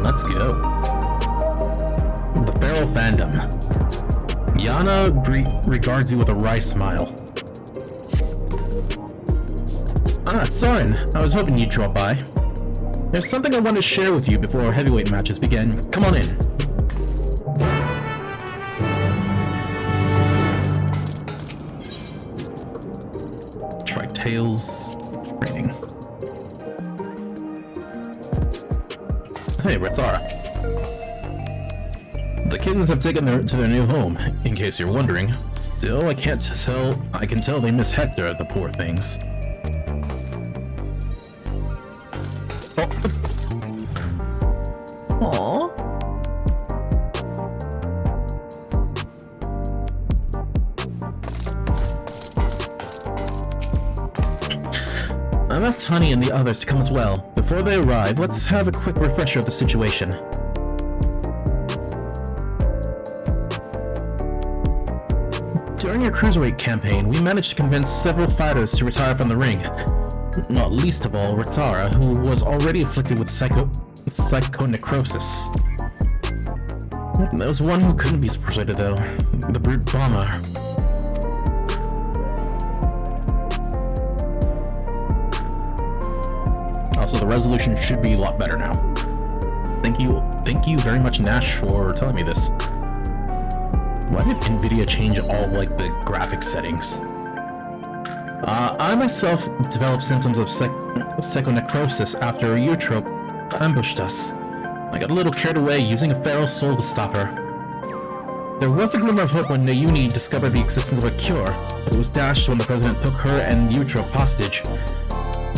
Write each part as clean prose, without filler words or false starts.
let's go. The Feral Fandom. Yana regards you with a wry smile. Ah, Soren, I was hoping you'd drop by. There's something I want to share with you before our heavyweight matches begin. Come on in. Try Tails training. Hey, Ritzara. The kittens have taken to their new home, in case you're wondering. Still, I can tell they miss Hector, the poor things. Oh. Aww. I've asked Honey and the others to come as well. Before they arrive, let's have a quick refresher of the situation. During your cruiserweight campaign, we managed to convince several fighters to retire from the ring. Not least of all, Ritzara, who was already afflicted with psychonecrosis. There was one who couldn't be persuaded though, the brute bomber. Also, the resolution should be a lot better now. Thank you very much, Nash, for telling me this. Why did NVIDIA change all, like, the graphics settings? I myself developed symptoms of psychonecrosis after a Eutrope ambushed us. I got a little carried away using a feral soul to stop her. There was a glimmer of hope when Nayuni discovered the existence of a cure, but it was dashed when the president took her and Eutrope hostage.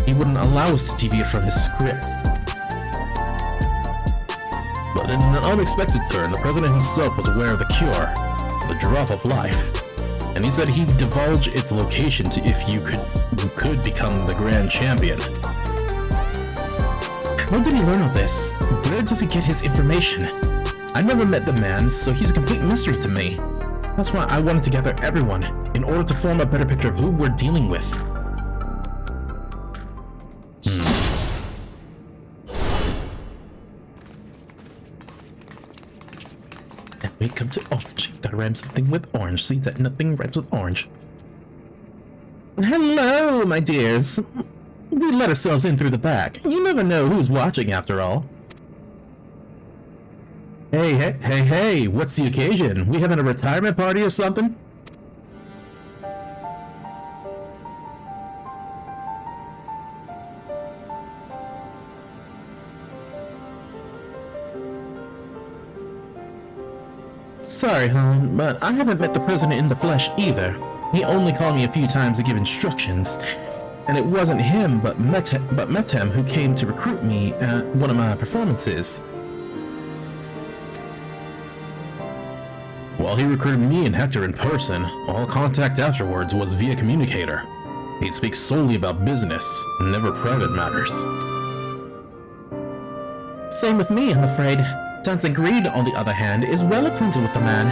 He wouldn't allow us to deviate from his script. But in an unexpected turn, the president himself was aware of the cure, the drop of life, and he said he'd divulge its location to if you could become the grand champion. How did he learn all this? Where does he get his information? I never met the man, so he's a complete mystery to me. That's why I wanted to gather everyone, in order to form a better picture of who we're dealing with. We come to orange. Gotta rhyme something with orange. See that nothing rhymes with orange. Hello, my dears. We let ourselves in through the back. You never know who's watching after all. Hey, what's the occasion? We having a retirement party or something? Sorry, hon, but I haven't met the president in the flesh either. He only called me a few times to give instructions. And it wasn't him, but Metem who came to recruit me at one of my performances. While he recruited me and Hector in person, all contact afterwards was via communicator. He'd speak solely about business, never private matters. Same with me, I'm afraid. Dancing Greed, on the other hand, is well acquainted with the man.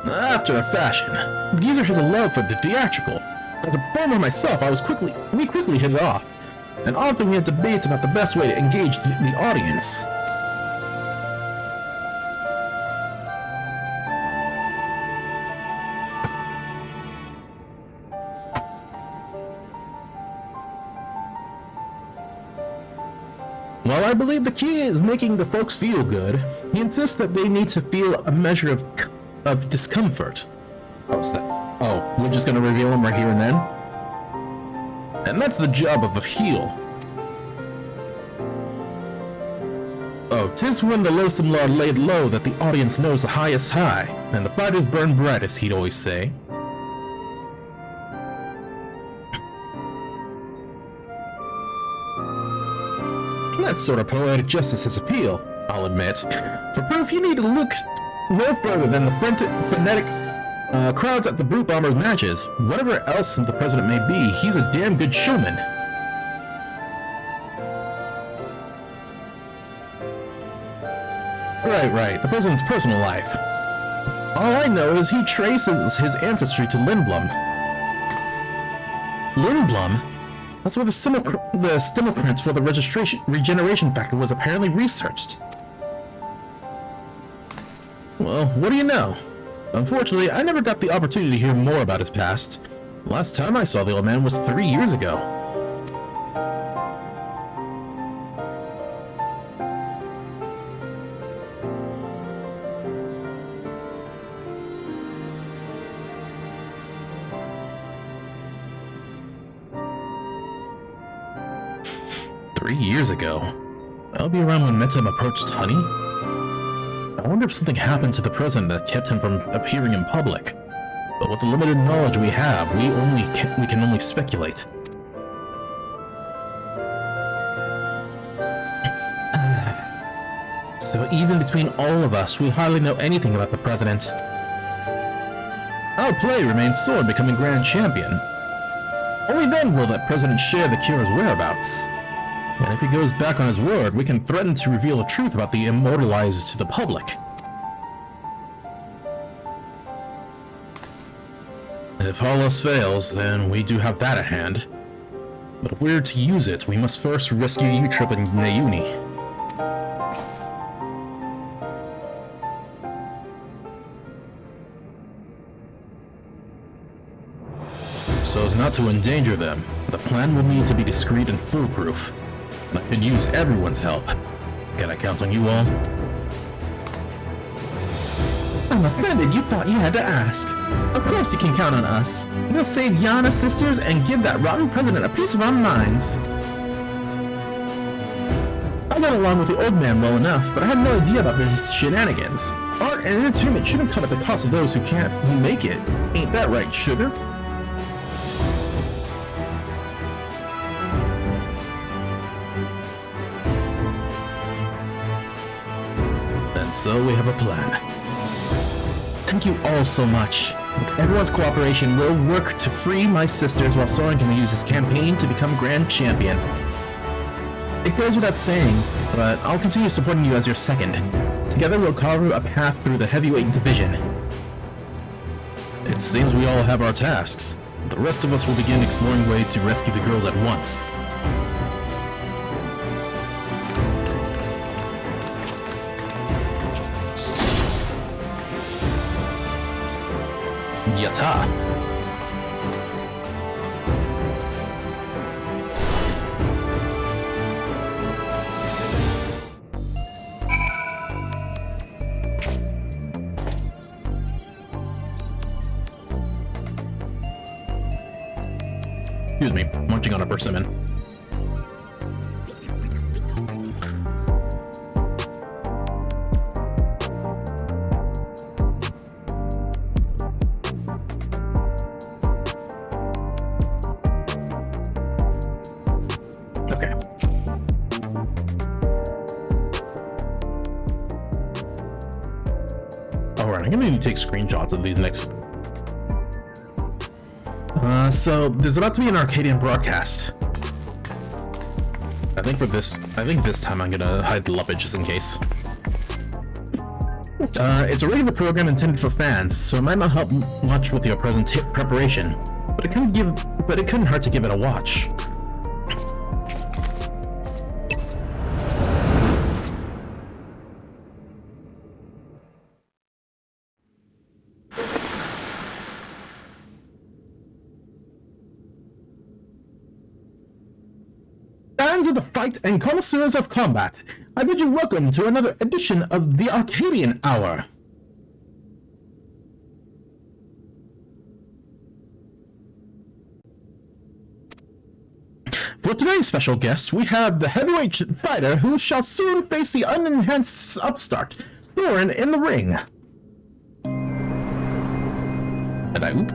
After a fashion, the geezer has a love for the theatrical. As a performer myself, we quickly hit it off, and often we had debates about the best way to engage the audience. While I believe the key is making the folks feel good, he insists that they need to feel a measure of discomfort. What's that? Oh, we're just gonna reveal him right here and then? And that's the job of a heel. Oh, 'tis when the loathsome lord laid low that the audience knows the highest high, and the fighters burn brightest, he'd always say. That sort of poetic justice has appeal, I'll admit. For proof, you need to look no further than the frenetic crowds at the Brute Bomber's matches. Whatever else the president may be, he's a damn good showman. Right, the president's personal life. All I know is he traces his ancestry to Lindblom. Lindblom? That's where the stimulants for the regeneration factor was apparently researched. Well, what do you know? Unfortunately, I never got the opportunity to hear more about his past. The last time I saw the old man was 3 years ago. That'll be around when Metam approached Honey? I wonder if something happened to the president that kept him from appearing in public. But with the limited knowledge we have, we can only speculate. So even between all of us, we hardly know anything about the president. Our play remains sore in becoming Grand Champion. Only then will that president share the cure's whereabouts. And if he goes back on his word, we can threaten to reveal the truth about the Immortalized to the public. If all else fails, then we do have that at hand. But if we're to use it, we must first rescue Utrip and Nayuni. So as not to endanger them, the plan will need to be discreet and foolproof. And I can use everyone's help. Can I count on you all? I'm offended you thought you had to ask. Of course you can count on us. We'll save Yana's sisters and give that rotten president a piece of our minds. I got along with the old man well enough, but I had no idea about his shenanigans. Art and entertainment shouldn't come at the cost of those who make it. Ain't that right, sugar? So we have a plan. Thank you all so much. With everyone's cooperation, we'll work to free my sisters while Soren can use his campaign to become Grand Champion. It goes without saying, but I'll continue supporting you as your second. Together we'll carve a path through the heavyweight division. It seems we all have our tasks. The rest of us will begin exploring ways to rescue the girls at once. Yata. Excuse me, munching on a persimmon. Take screenshots of these next. So there's about to be an Arcadion broadcast. I think this time I'm gonna hide the Luppet just in case. It's a regular program intended for fans, so it might not help much with your present preparation, but it couldn't hurt to give it a watch. Fans of the fight and connoisseurs of combat, I bid you welcome to another edition of the Arcadion Hour. For today's special guest, we have the heavyweight fighter who shall soon face the unenhanced upstart, Soren, in the ring. And I oop.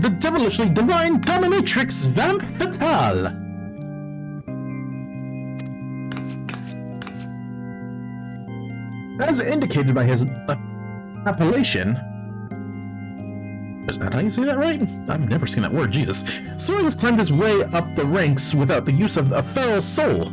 The devilishly divine dominatrix Vamp Fatale. As indicated by his appellation, is that how you say that right? I've never seen that word, Jesus. Soren has climbed his way up the ranks without the use of a feral soul.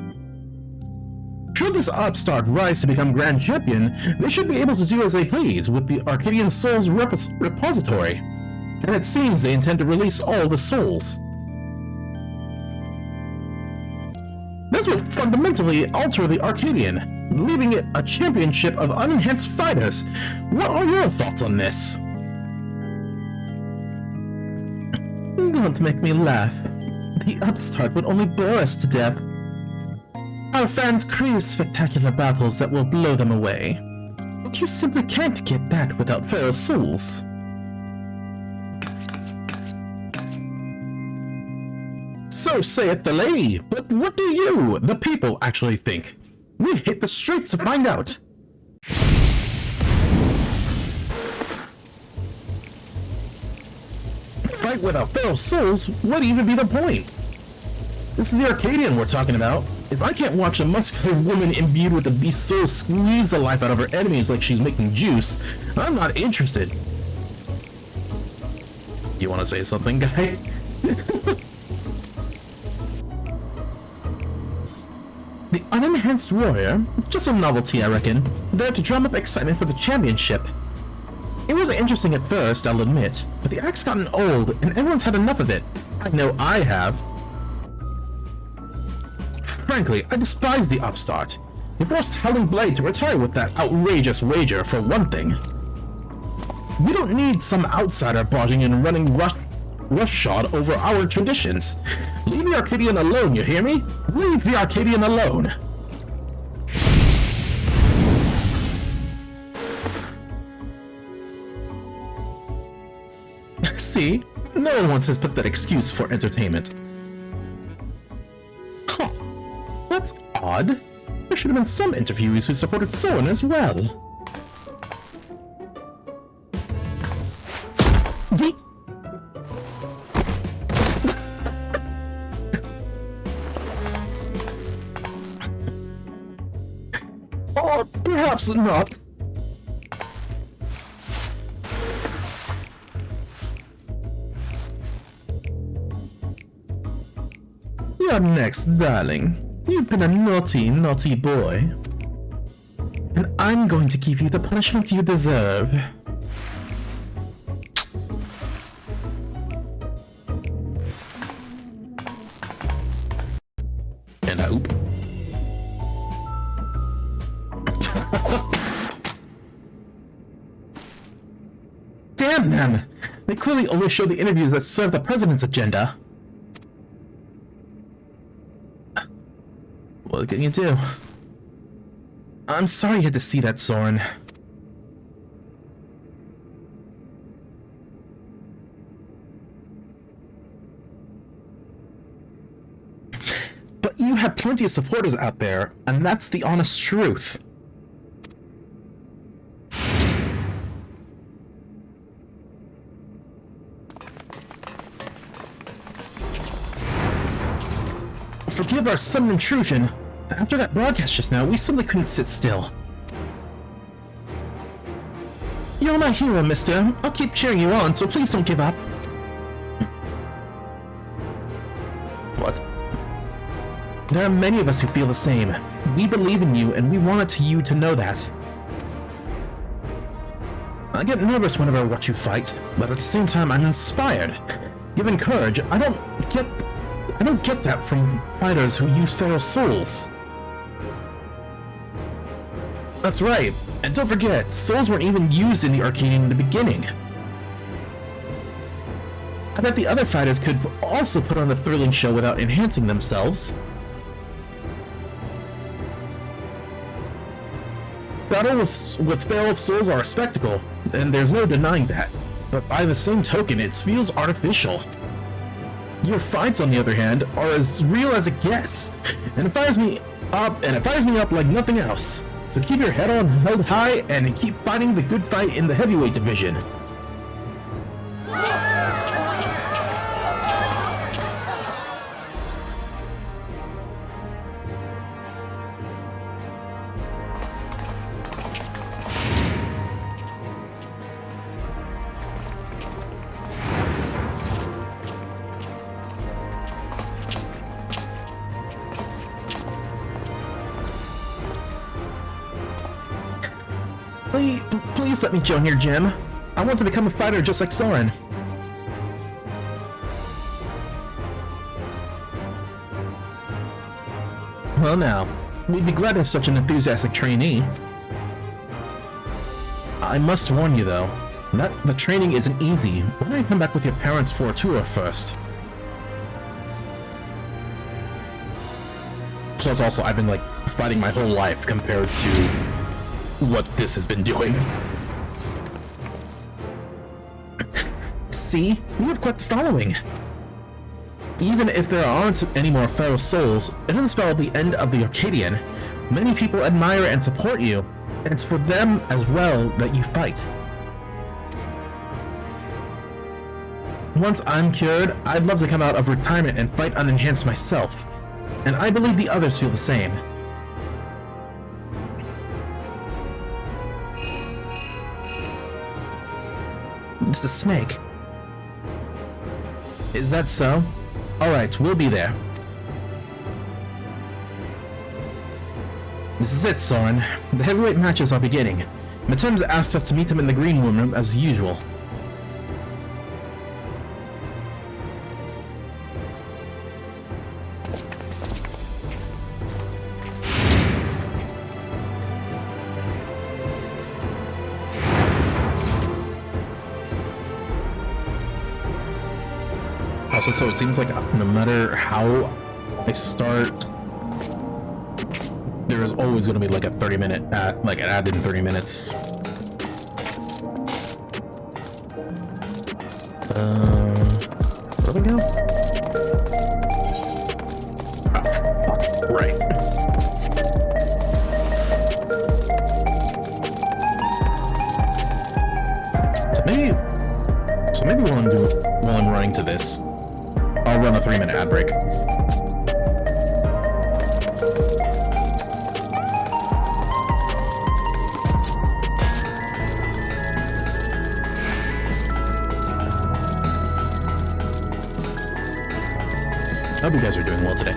Should this upstart rise to become Grand Champion, they should be able to do as they please with the Arcadian Souls repository. And it seems they intend to release all the souls. This would fundamentally alter the Arcadion, leaving it a championship of unenhanced fighters. What are your thoughts on this? Don't make me laugh. The upstart would only bore us to death. Our fans crave spectacular battles that will blow them away. But you simply can't get that without Pharaoh's souls. So saith the lady, but what do you, the people, actually think? We hit the streets to find out. Fight without Pharaoh's souls would even be the point. This is the Arcadian we're talking about. If I can't watch a muscular woman imbued with the beast's soul squeeze the life out of her enemies like she's making juice, I'm not interested. Do you want to say something, guy? The unenhanced warrior? Just a novelty, I reckon. There to drum up excitement for the championship. It was interesting at first, I'll admit, but the act's gotten old, and everyone's had enough of it. I know I have. Frankly, I despise the upstart. He forced Howling Blade to retire with that outrageous wager, for one thing. We don't need some outsider barging in and running roughshod over our traditions. Leave the Arcadian alone, you hear me? Leave the Arcadian alone! See? No one wants his pathetic excuse for entertainment. Huh. That's odd. There should have been some interviewees who supported Soren as well. Or perhaps not. You're next, darling. You've been a naughty, naughty boy. And I'm going to give you the punishment you deserve. And I oop. Damn them! They clearly only show the interviews that serve the president's agenda. What can you do? I'm sorry you had to see that, Soren. But you have plenty of supporters out there, and that's the honest truth. Forgive our sudden intrusion. After that broadcast just now, we simply couldn't sit still. You're my hero, mister. I'll keep cheering you on, so please don't give up. What? There are many of us who feel the same. We believe in you, and we wanted you to know that. I get nervous whenever I watch you fight, but at the same time I'm inspired. Given courage, I don't get that from fighters who use Pharaoh's souls. That's right, and don't forget, souls weren't even used in the Arcadian in the beginning. I bet the other fighters could also put on a thrilling show without enhancing themselves. Battles with Pharaoh's souls are a spectacle, and there's no denying that. But by the same token, it feels artificial. Your fights, on the other hand, are as real as it gets, and it fires me up like nothing else. So keep your head on held high and keep fighting the good fight in the heavyweight division. Please let me join your gym. I want to become a fighter just like Soren. Well now, we'd be glad to have such an enthusiastic trainee. I must warn you though, that the training isn't easy. Why don't you come back with your parents for a tour first? Plus also, I've been like fighting my whole life compared to what this has been doing. See? We have quite the following. Even if there aren't any more feral souls, it doesn't spell the end of the Arcadion. Many people admire and support you, and it's for them as well that you fight. Once I'm cured, I'd love to come out of retirement and fight unenhanced myself. And I believe the others feel the same. This is Snake. Is that so? Alright, we'll be there. This is it, Soren. The heavyweight matches are beginning. Matem's asked us to meet him in the green room as usual. Also, so it seems like no matter how I start, there is always going to be like a 30-minute ad, like an ad in 30 minutes. Where do we go? Oh, fuck. Right. So maybe while I'm running to this, I'll run a 3-minute ad break. I hope you guys are doing well today.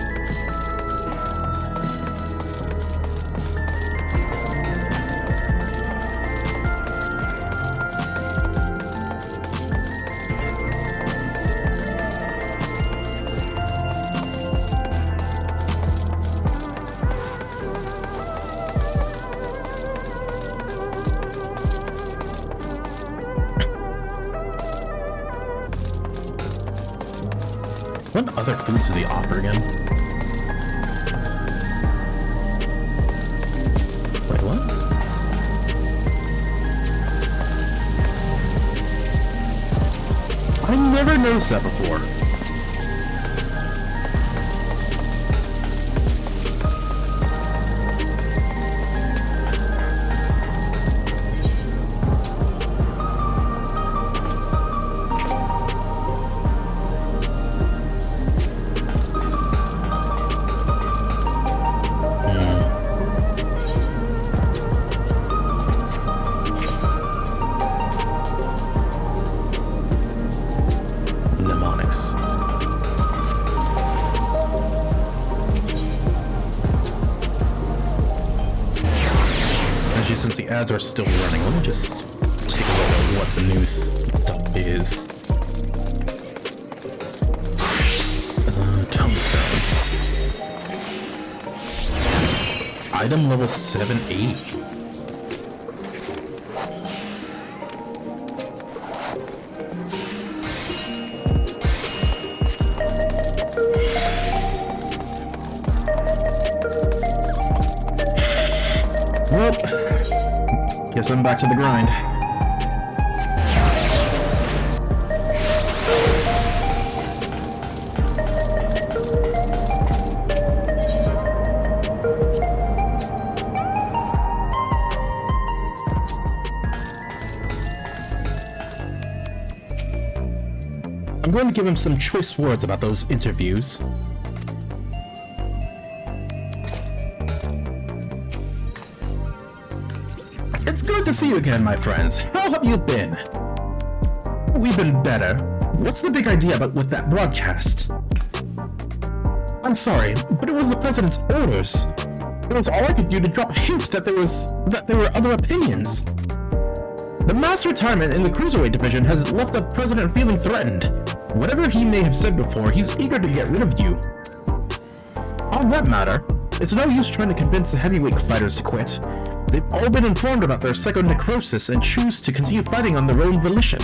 What other foods do they offer again? Wait, what? I never noticed that before. Since the ads are still running, let me just take a look at what the new stuff is. Tombstone. Item level 7-8. Guess I'm back to the grind. I'm going to give him some choice words about those interviews. It's good to see you again, my friends. How have you been? We've been better. What's the big idea with that broadcast? I'm sorry, but it was the president's orders. It was all I could do to drop a hint that there were other opinions. The mass retirement in the cruiserweight division has left the president feeling threatened. Whatever he may have said before, he's eager to get rid of you. On that matter, it's no use trying to convince the heavyweight fighters to quit. They've all been informed about their psychonecrosis and choose to continue fighting on their own volition.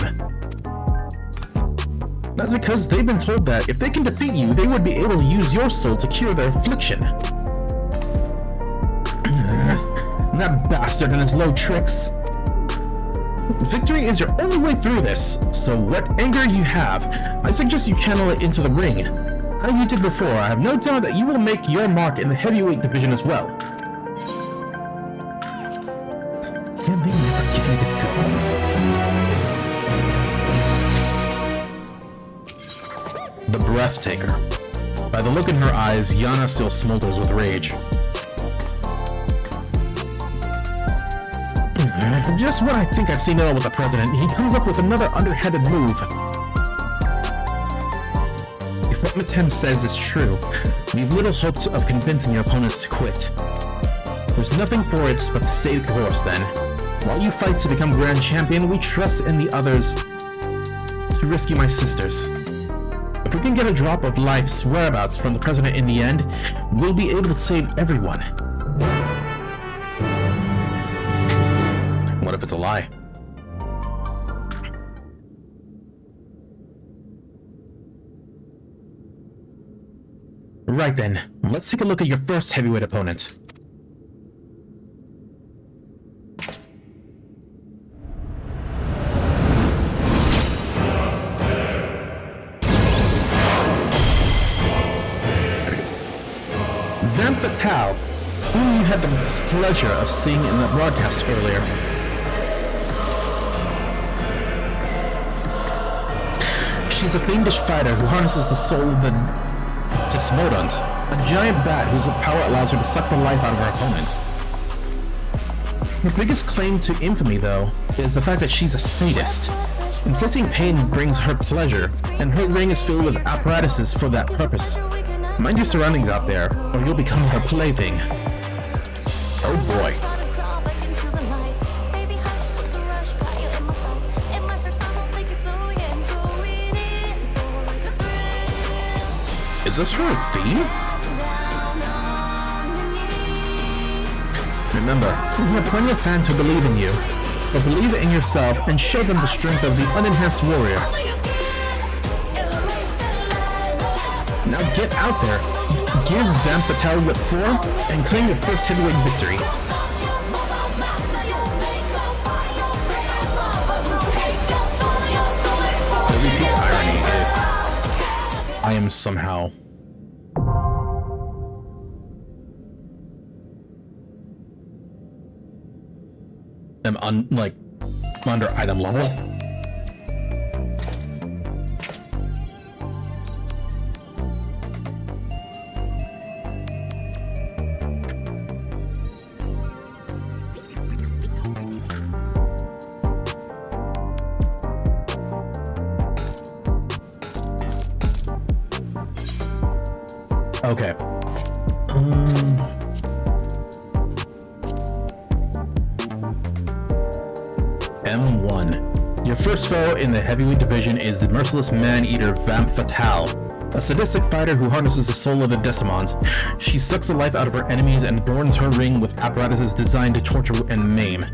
That's because they've been told that if they can defeat you, they would be able to use your soul to cure their affliction. That bastard and his low tricks. Victory is your only way through this, so what anger you have, I suggest you channel it into the ring. As you did before, I have no doubt that you will make your mark in the heavyweight division as well. Damn, they never give me the good ones. The Breathtaker. By the look in her eyes, Yana still smolders with rage. Just when I think I've seen it all with the president, he comes up with another underhanded move. If what Matem says is true, we've little hopes of convincing your opponents to quit. There's nothing for it but to stay the course then. While you fight to become grand champion, we trust in the others to rescue my sisters. If we can get a drop of life's whereabouts from the president in the end, we'll be able to save everyone. What if it's a lie? Right then, let's take a look at your first heavyweight opponent. Vamp Fatale, whom you had the displeasure of seeing in the broadcast earlier. She's a fiendish fighter who harnesses the soul of the Desmodont, a giant bat whose power allows her to suck the life out of her opponents. Her biggest claim to infamy, though, is the fact that she's a sadist. Inflicting pain brings her pleasure, and her ring is filled with apparatuses for that purpose. Mind your surroundings out there, or you'll become her plaything. Oh boy. Is this her theme? Remember, you have plenty of fans who believe in you, so believe in yourself and show them the strength of the unenhanced warrior. Now get out there, give Vamp Fatale what for, and claim your first heavyweight victory. The repeat irony if I am somehow under item level. Okay. M1. Your first foe in the heavyweight division is the merciless man-eater Vamp Fatale, a sadistic fighter who harnesses the soul of the Decimont. She sucks the life out of her enemies and adorns her ring with apparatuses designed to torture and maim.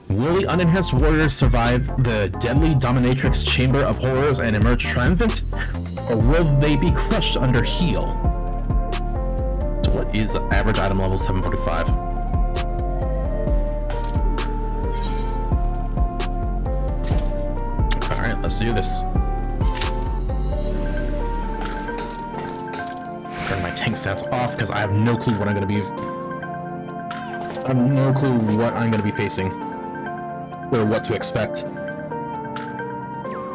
Will the unenhanced warriors survive the deadly dominatrix chamber of horrors and emerge triumphant? Or will they be crushed under heel? So what is the average item level? 745. Alright, let's do this. Turn my tank stats off because I have no clue what I'm gonna be. I have no clue what I'm gonna be facing. Or what to expect.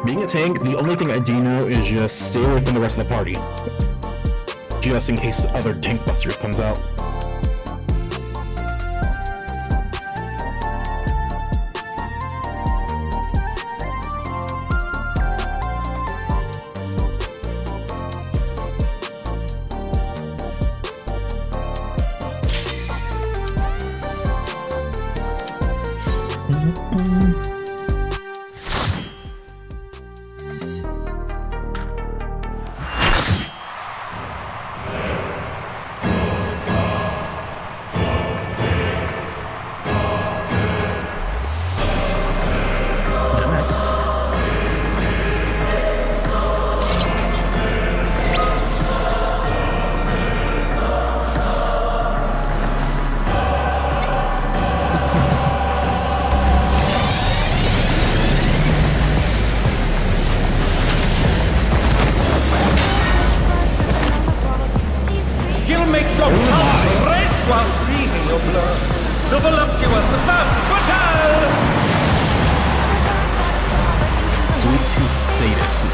Being a tank, the only thing I do know is just stay away from the rest of the party. Just in case other tank buster comes out. sadist.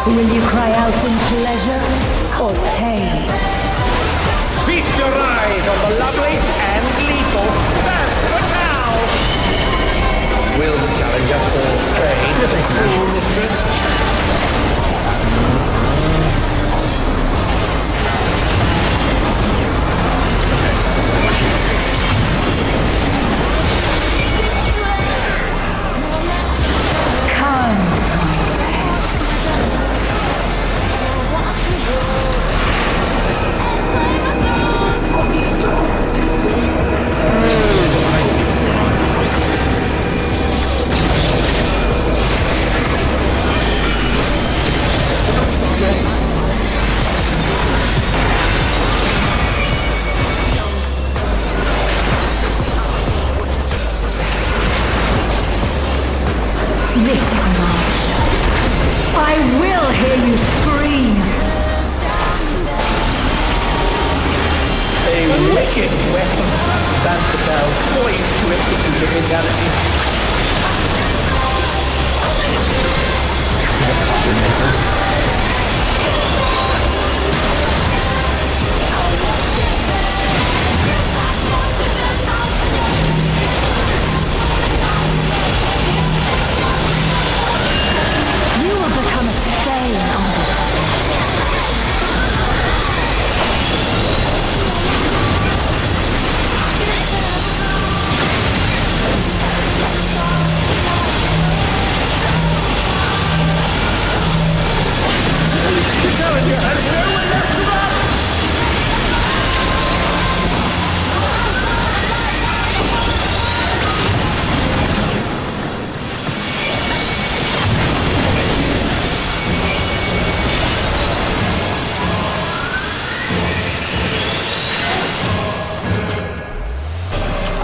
Will you cry out in pleasure or pain? Feast your eyes on the lovely and lethal Femme Fatale! Will the challenger fall prey to the cruel mistress? This is my show. I will hear you scream. A wicked weapon. Femme Fatale poised to execute a fatality. You will become a stain on this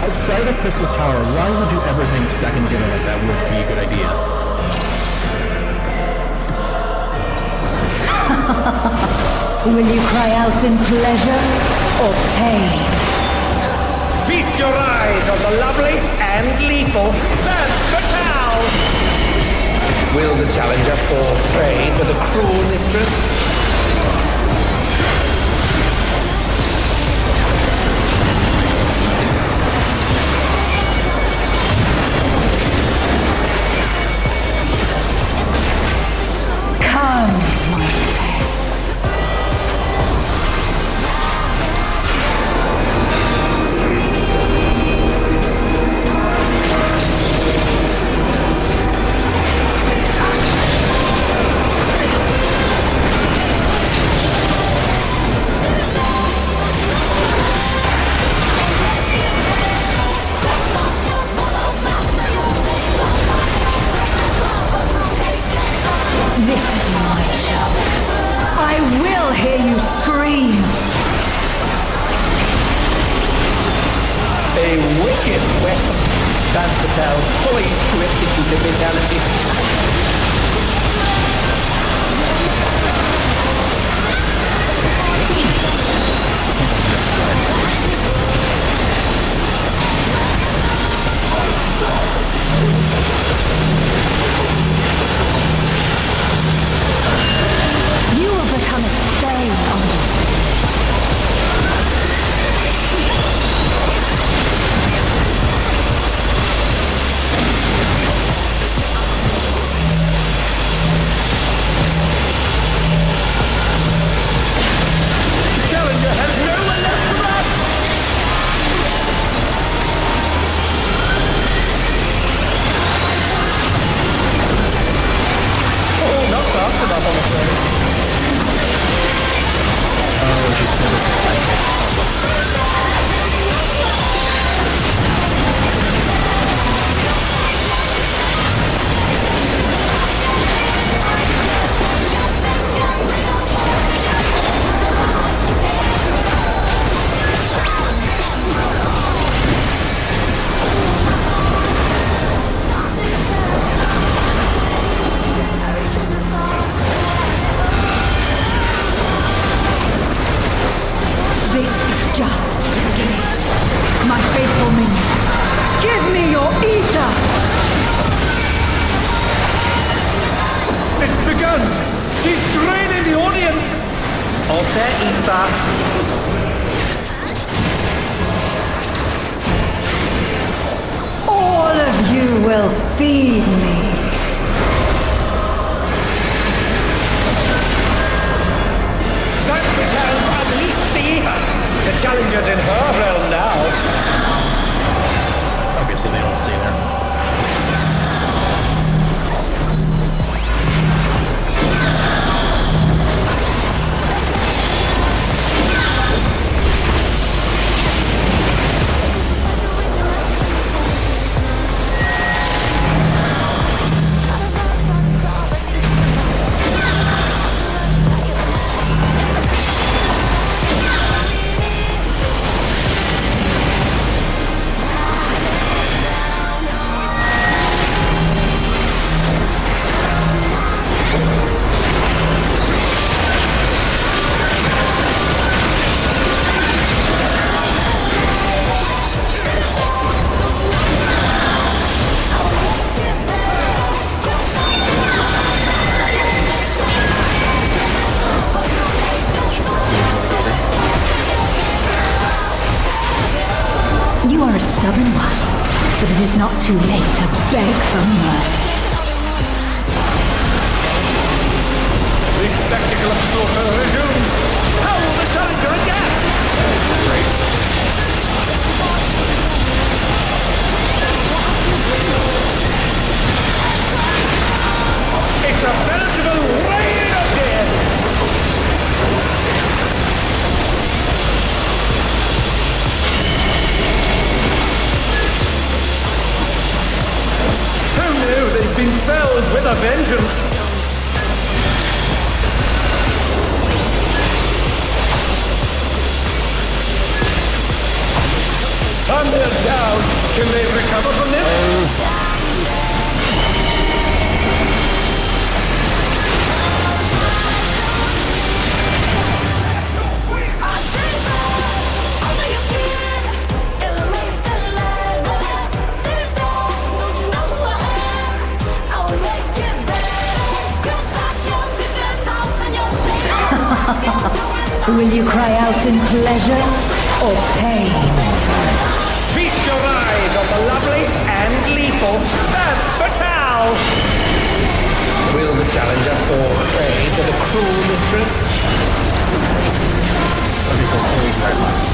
Outside of Crystal Tower, why would you ever think stacking together like that would be a good idea? Will you cry out in pleasure or pain? Feast your eyes on the lovely and lethal Femme Fatale! Will the challenger fall prey to the cruel mistress? Come, my pets. This is my show. I will hear you scream. A wicked weapon. Femme Fatale poised to execute a fatality. You will become a stain on this. The challenger has no one left to run! their ether. All of you will feed me. That Battle's unleashed the ether. The challenger's in her realm now. Obviously, they don't stay there. Stubborn one, but it is not too late to beg for mercy. The spectacle of slaughter resumes. Howl the challenger again! It's a veritable rain of death! They've been felled with a vengeance! And they're down! Can they recover from this? Will you cry out in pleasure or pain? Feast your eyes on the lovely and lethal and fatal! Will the challenger fall prey to the cruel mistress? Okay, so always right left.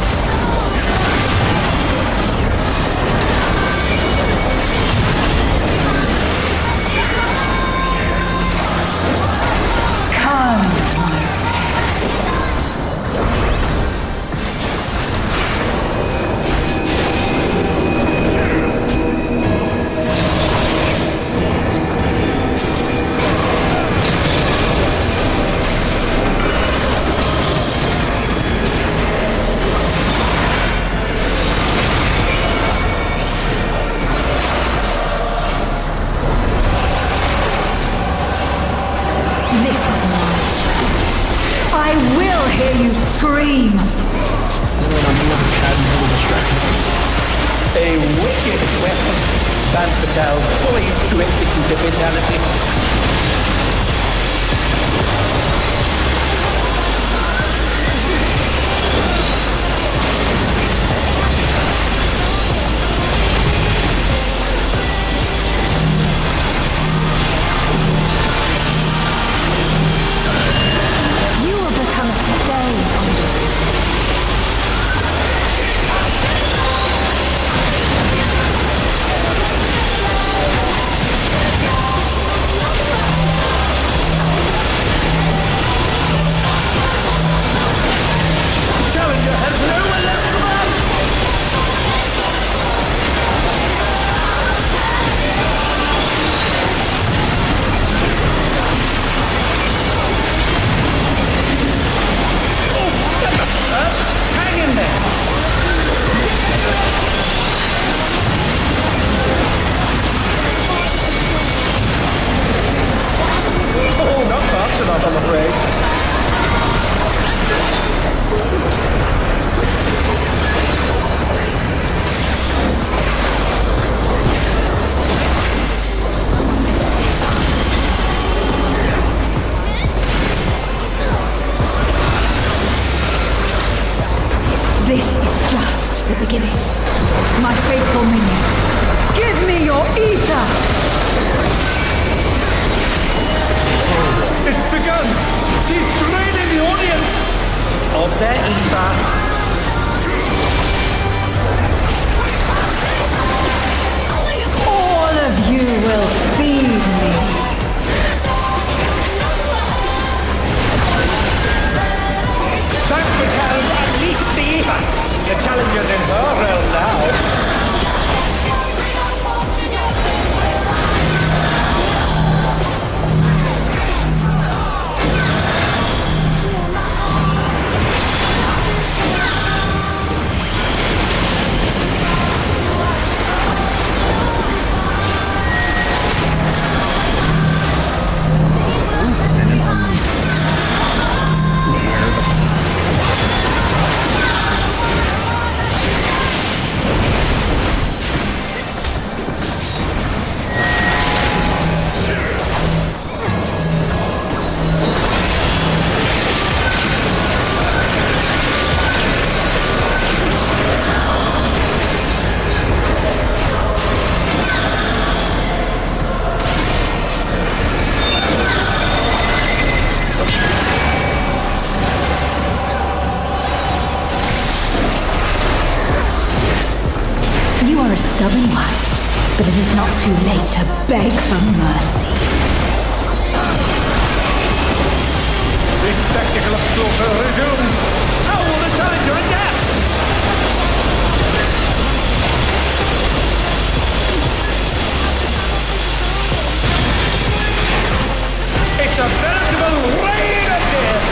I will hear you scream! A wicked weapon. Van Patel poised to execute a fatality. You will become a stain on this. the beginning. My faithful minions, give me your ether! It's begun! She's draining the audience of their ether. All of you will feed me. That battalion unleashed the ether. The challenger's in her realm now. Stubborn one, but it is not too late to beg for mercy. This spectacle of slaughter resumes. How will the challenger adapt? It's a veritable rain of death!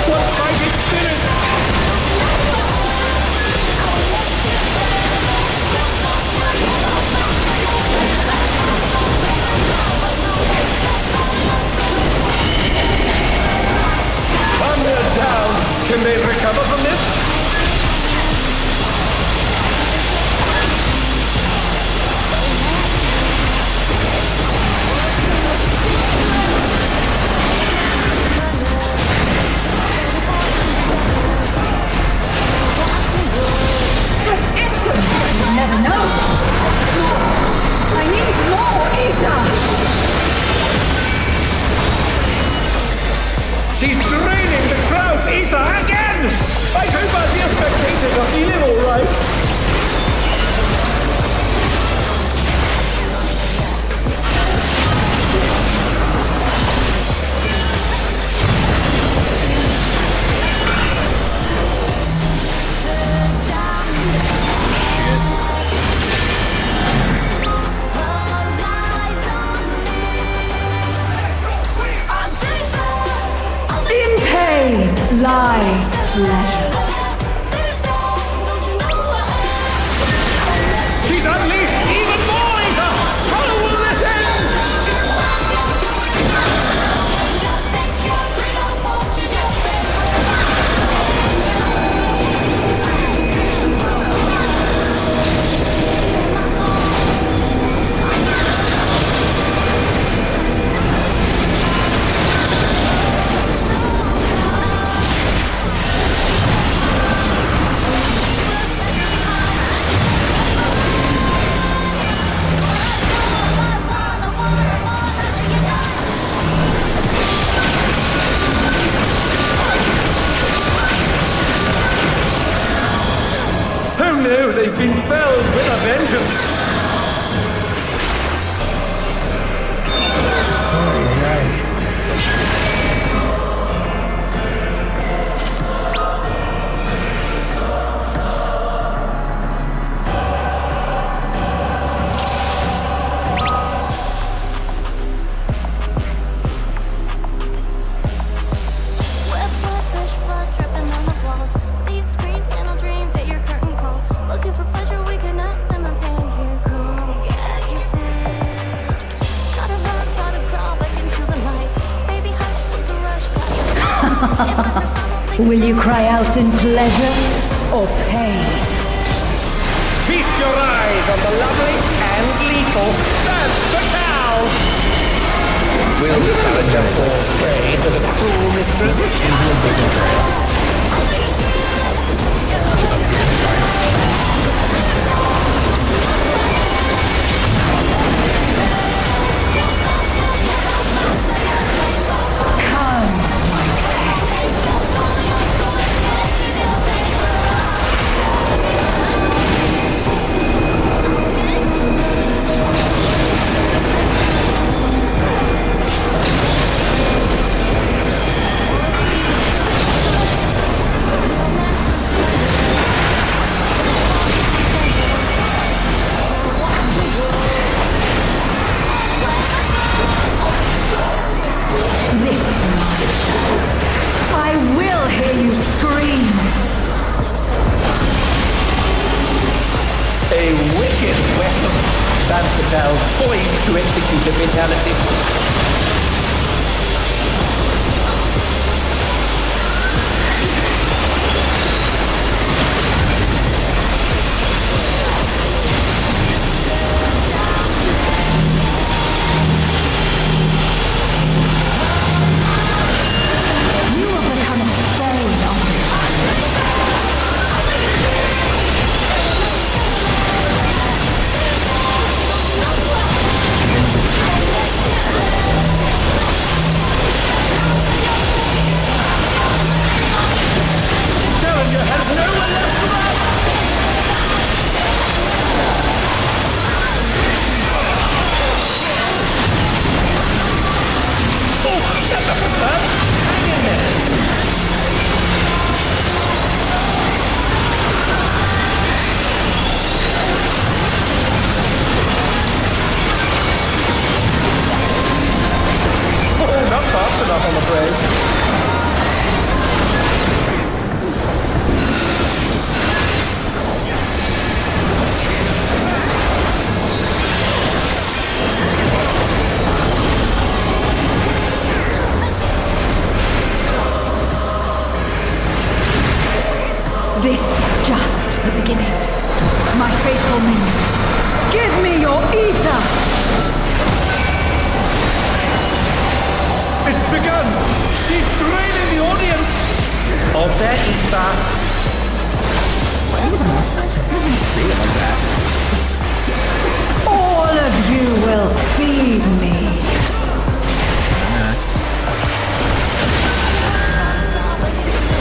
What fighting spirit! They're down. Can they recover from this? You never know. I need more ether. She's draining the crowd's ether again! I hope our dear spectators are feeling alright. Lies pleasure. She's unleashed even more ether! How will this end? No, they've been felled with a vengeance! Will you cry out in pleasure or pain? Feast your your eyes on the lovely and lethal Femme Fatale! Will the challenger fall prey to the cruel mistress? Come, my pets. This is my show. I will hear you scream. A wicked weapon. Femme Fatale poised to execute a fatality. You will become a stain on this Challenger has nowhere left to run! Oh, that doesn't hurt! Hang in there! Oh, not fast enough, I'm afraid. This is just the beginning. My faithful minions, give me your ether! It's begun! She's draining the audience of their ether. Why does he say it like that? All of you will feed me. Max.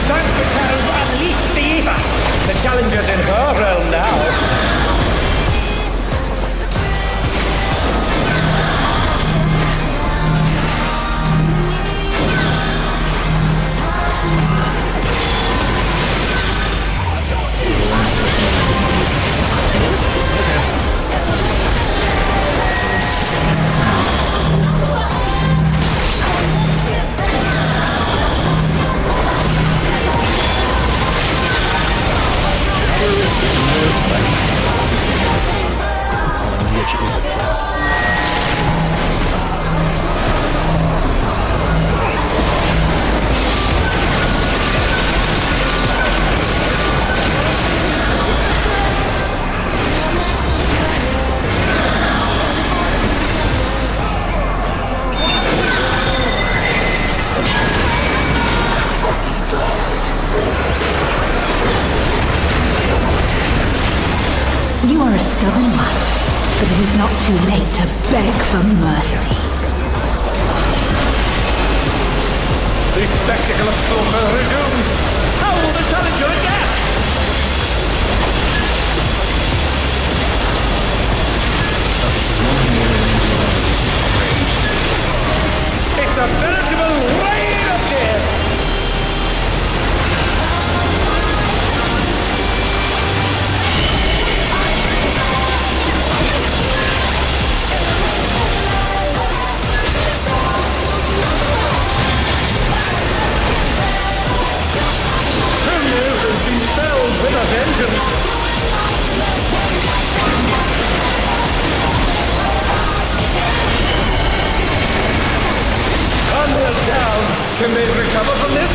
Femme Fatale unleashed the ether! The challenger's in her realm now. You are a stubborn one, but it is not too late to beg for mercy. The spectacle of slaughter resumes! How will the challenger adapt? It's a veritable rain of death! With a vengeance! Unnailed down! Can they recover from this?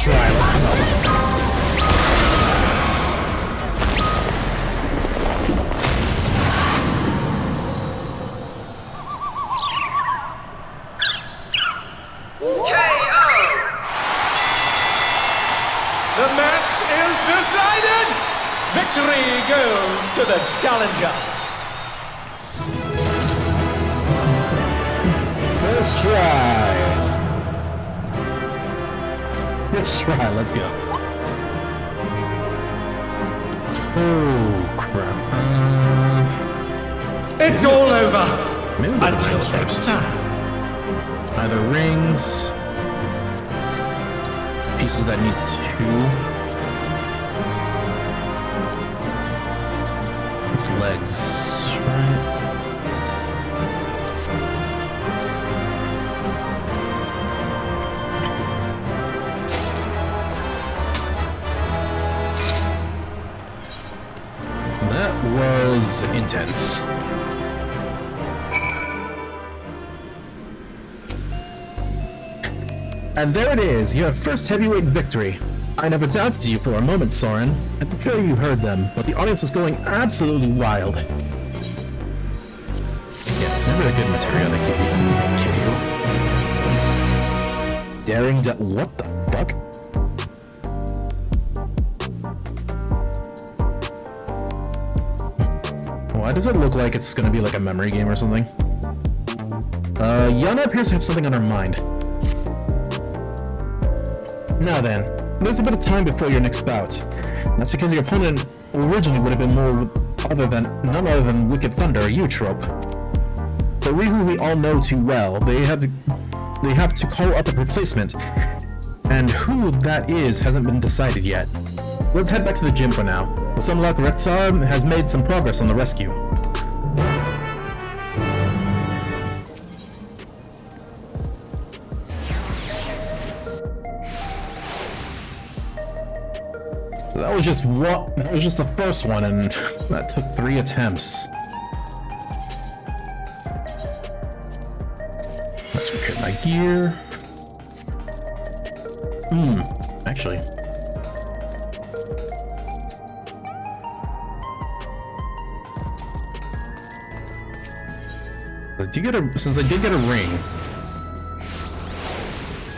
First try, let's go. The match is decided! Victory goes to the challenger! First try! First try, let's go. Oh, crap. It's all over! Maybe we'll Until do next time! either rings, pieces that need 2. It's legs, right? That was intense. And there it is, your first heavyweight victory. I never doubted you for a moment, Soren. I'm sure you heard them, but the audience was going absolutely wild. Yeah, it's never a good material they give you. Daring what the fuck? Why does it look like it's gonna be like a memory game or something? Yana appears to have something on her mind. Now then, there's a bit of time before your next bout. That's because your opponent originally would have been none other than Wicked Thunder or Eutrope. For reasons we all know too well, they have to call up a replacement, and who that is hasn't been decided yet. Let's head back to the gym for now. With some luck, Retsar has made some progress on the rescue. That was just the first one, and that took 3 attempts. Let's repair my gear. Actually. Since I did get a ring,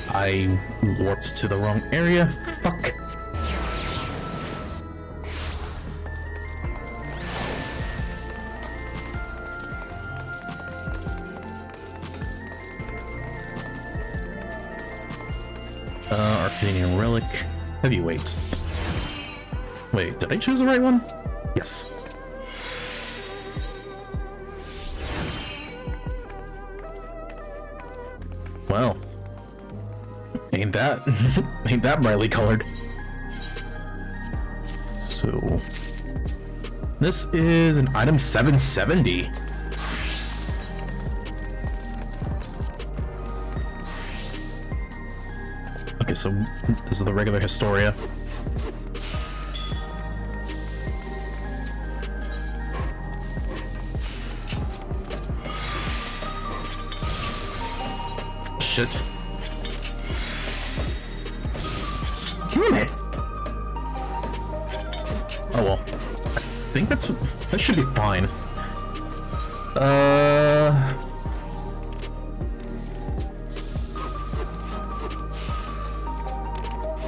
I warped to the wrong area. Fuck. Arcadion relic, heavyweight. Wait, did I choose the right one? Yes. Well, ain't that brightly colored. So, this is an item 770. Okay, so this is the regular Historia. Shit. Damn it! Oh well. I think that should be fine.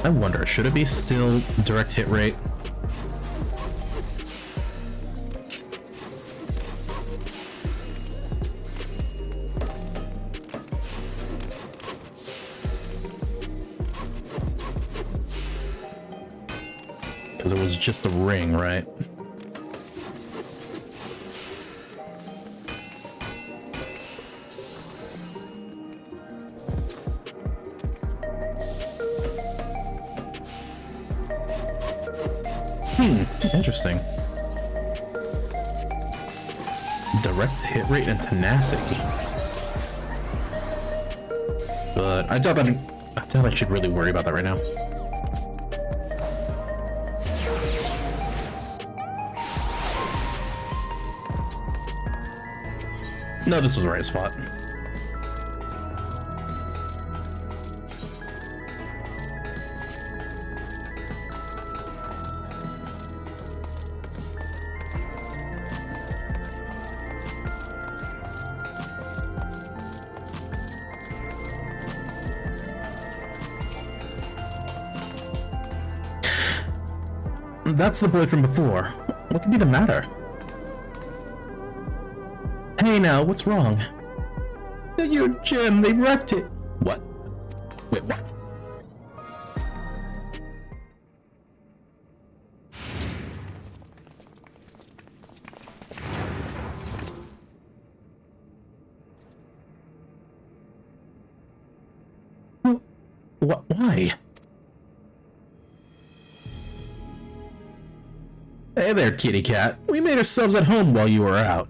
I wonder, should it be still direct hit rate? Because it was just a ring, right? Interesting. Direct hit rate and tenacity. But I doubt I should really worry about that right now. No, this was the right spot. That's the boy from before. What could be the matter? Hey now, what's wrong? Your gem, they wrecked it. What? Wait, what? What? Why? Hey there, kitty cat. We made ourselves at home while you were out.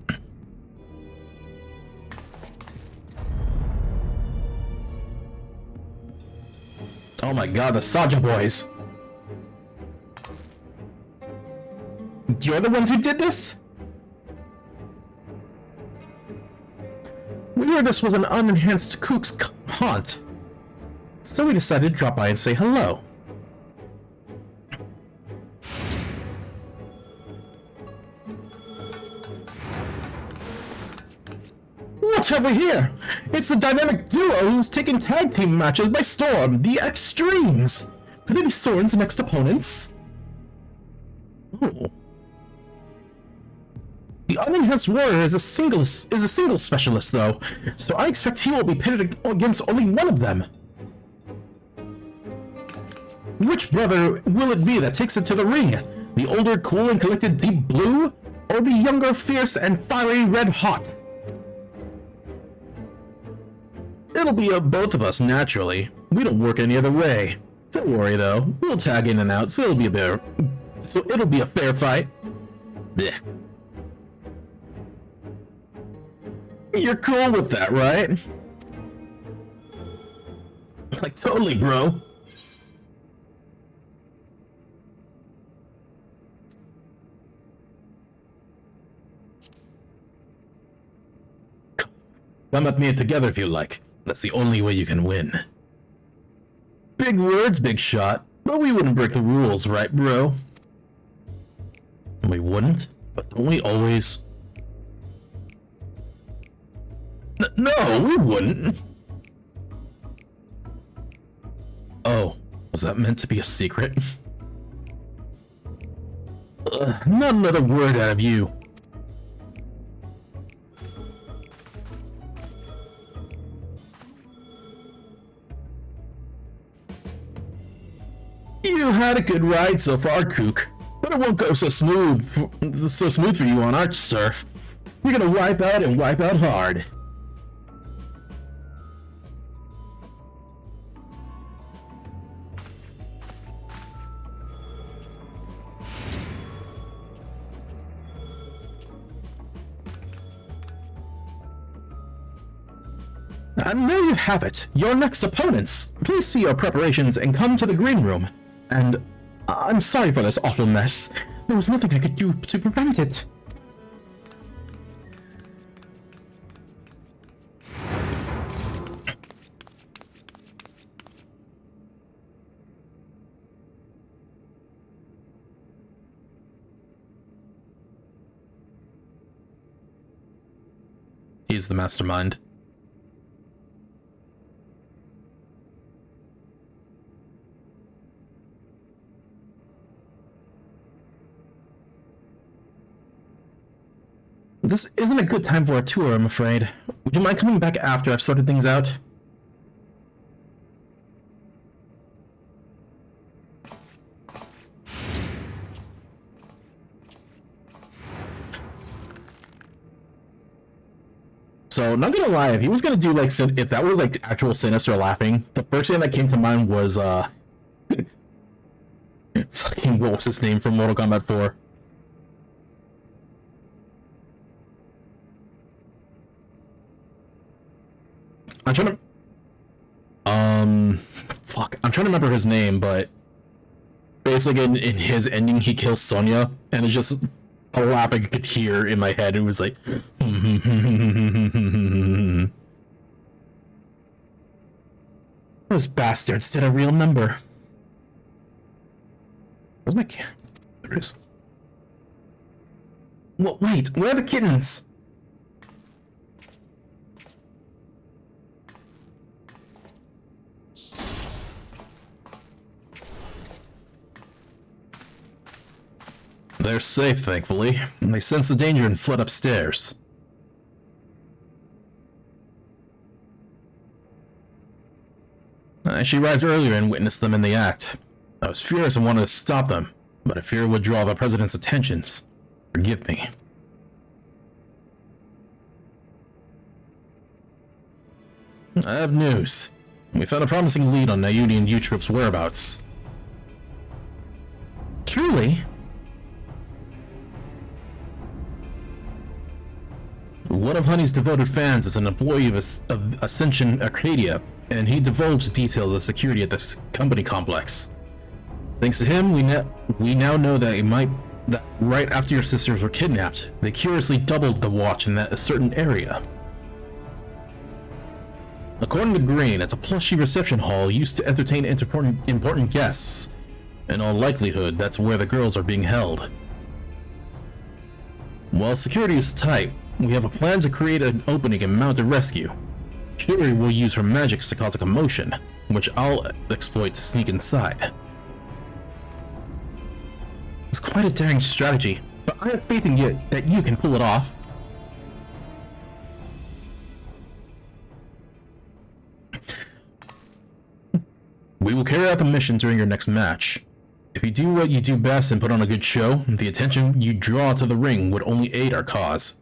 Oh my god, the Saja boys! You're the ones who did this? We heard this was an unenhanced kook's haunt, so we decided to drop by and say hello. What's over here? It's the dynamic duo who's taken tag team matches by storm, the Extremes. Could they be Soren's next opponents? Oh. The unenhanced warrior is a singles specialist though, so I expect he will be pitted against only one of them. Which brother will it be that takes it to the ring? The older, cool and collected deep blue, or the younger, fierce and fiery red hot? It'll be both of us, naturally. We don't work any other way. Don't worry though, we'll tag in and out, so it'll be a fair fight. Blech. You're cool with that, right? Like, totally, bro. Come at me together if you like. That's the only way you can win. Big words, big shot. But we wouldn't break the rules, right, bro? We wouldn't? But don't we always... No, we wouldn't. Oh, was that meant to be a secret? Not another word out of you. You had a good ride so far, Kook, but it won't go so smooth for you on Arch Surf. You're gonna wipe out and wipe out hard. And there you have it, your next opponents. Please see your preparations and come to the green room. And I'm sorry for this awful mess. There was nothing I could do to prevent it. He's the mastermind. This isn't a good time for a tour, I'm afraid. Would you mind coming back after I've sorted things out? So, not gonna lie, if he was gonna do like, if that was like actual Sinister laughing, the first thing that came to mind was, fucking, what was his name from Mortal Kombat 4? I'm trying to... Fuck. I'm trying to remember his name, but... Basically, in his ending, he kills Sonya, and it's just a laugh I could hear in my head. It was like... Those bastards did a real number. Where's my cat? There it is. Well, wait, where are the kittens? They're safe, thankfully. They sense the danger and fled upstairs. She arrived earlier and witnessed them in the act. I was furious and wanted to stop them, but I fear it would draw the President's attentions. Forgive me. I have news. We found a promising lead on Nayuni and Utrip's whereabouts. Truly? One of Honey's devoted fans is an employee of Ascension Arcadia, and he divulged details of security at this company complex. Thanks to him, we now know that that right after your sisters were kidnapped, they curiously doubled the watch in that certain area. According to Green, it's a plushy reception hall used to entertain important guests. In all likelihood, that's where the girls are being held. While security is tight, we have a plan to create an opening and mount a rescue. Shuri will use her magics to cause a commotion, which I'll exploit to sneak inside. It's quite a daring strategy, but I have faith in you that you can pull it off. We will carry out the mission during your next match. If you do what you do best and put on a good show, the attention you draw to the ring would only aid our cause.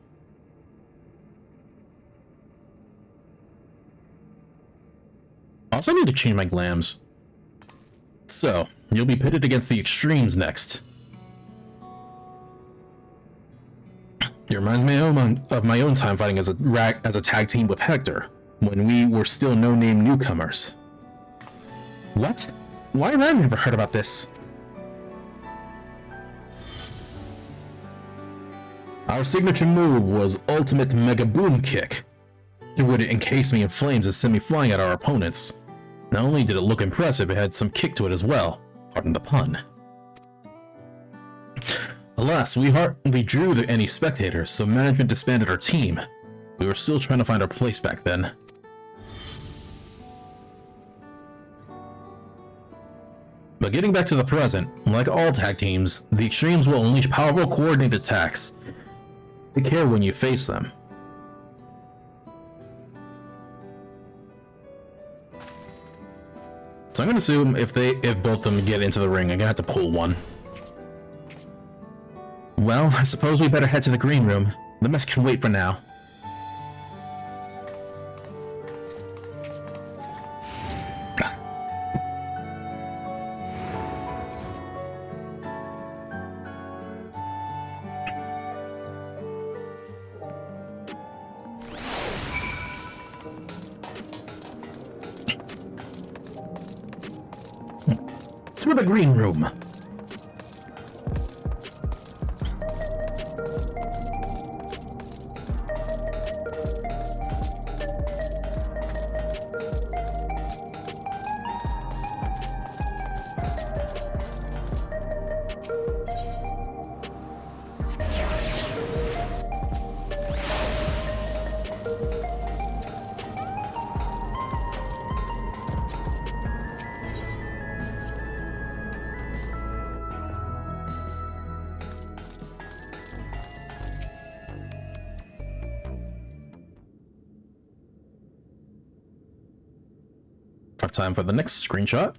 I also need to change my glams. So, you'll be pitted against the extremes next. It reminds me of my own time fighting as a tag team with Hector, when we were still no-name newcomers. What? Why have I never heard about this? Our signature move was Ultimate Mega Boom Kick. It would encase me in flames and send me flying at our opponents. Not only did it look impressive, it had some kick to it as well. Pardon the pun. Alas, we hardly drew any spectators, so management disbanded our team. We were still trying to find our place back then. But getting back to the present, like all tag teams, the Extremes will unleash powerful coordinated attacks. Take care when you face them. So I'm gonna assume if both of them get into the ring, I'm gonna have to pull one. Well, I suppose we better head to the green room. The mess can wait for now. To the green room. Time for the next screenshot.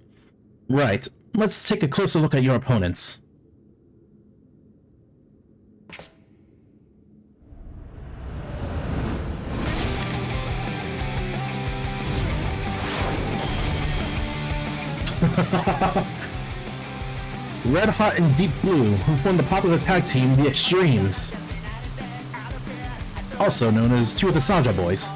Right, let's take a closer look at your opponents. Red Hot and Deep Blue, who formed the popular tag team The Extremes, also known as two of the Saja Boys.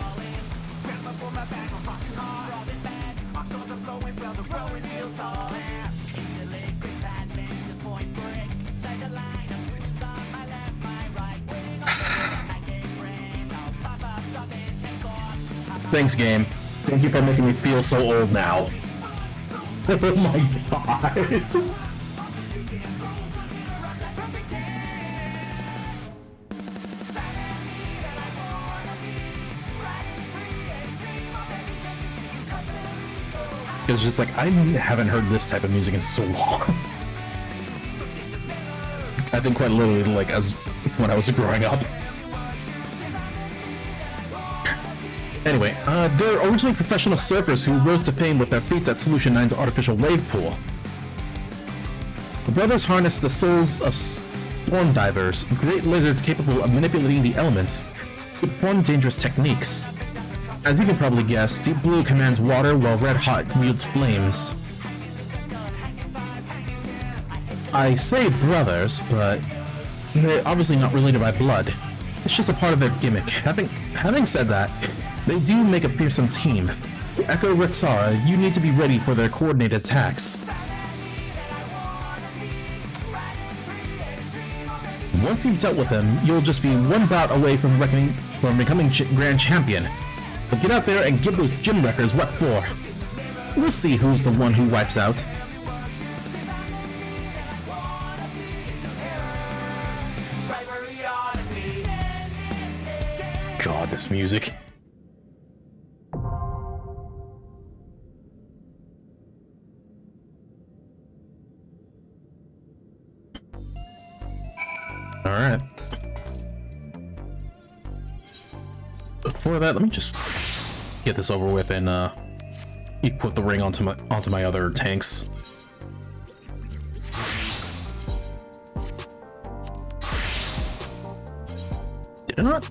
Thanks, game. Thank you for making me feel so old now. Oh my god. It's just like, I haven't heard this type of music in so long. I think quite literally, like, as when I was growing up. Anyway, they're originally professional surfers who rose to fame with their feats at Solution 9's artificial wave pool. The brothers harness the souls of storm divers, great lizards capable of manipulating the elements to perform dangerous techniques. As you can probably guess, Deep Blue commands water while Red Hot wields flames. I say brothers, but they're obviously not related by blood. It's just a part of their gimmick. Having said that, they do make a fearsome team. To echo Ritsara, you need to be ready for their coordinated attacks. Once you've dealt with them, you'll just be one bout away from becoming Grand Champion. But get out there and give those gym wreckers what for. We'll see who's the one who wipes out. God, this music. Alright. Before that, let me just get this over with and equip the ring onto my other tanks. Did it not?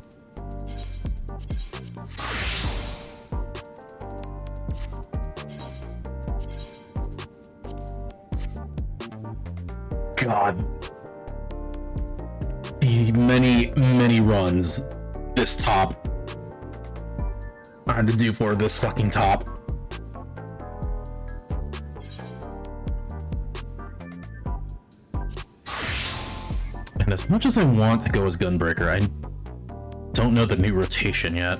God. The many runs this top I had to do for this fucking top. And as much as I want to go as Gunbreaker, I don't know the new rotation yet.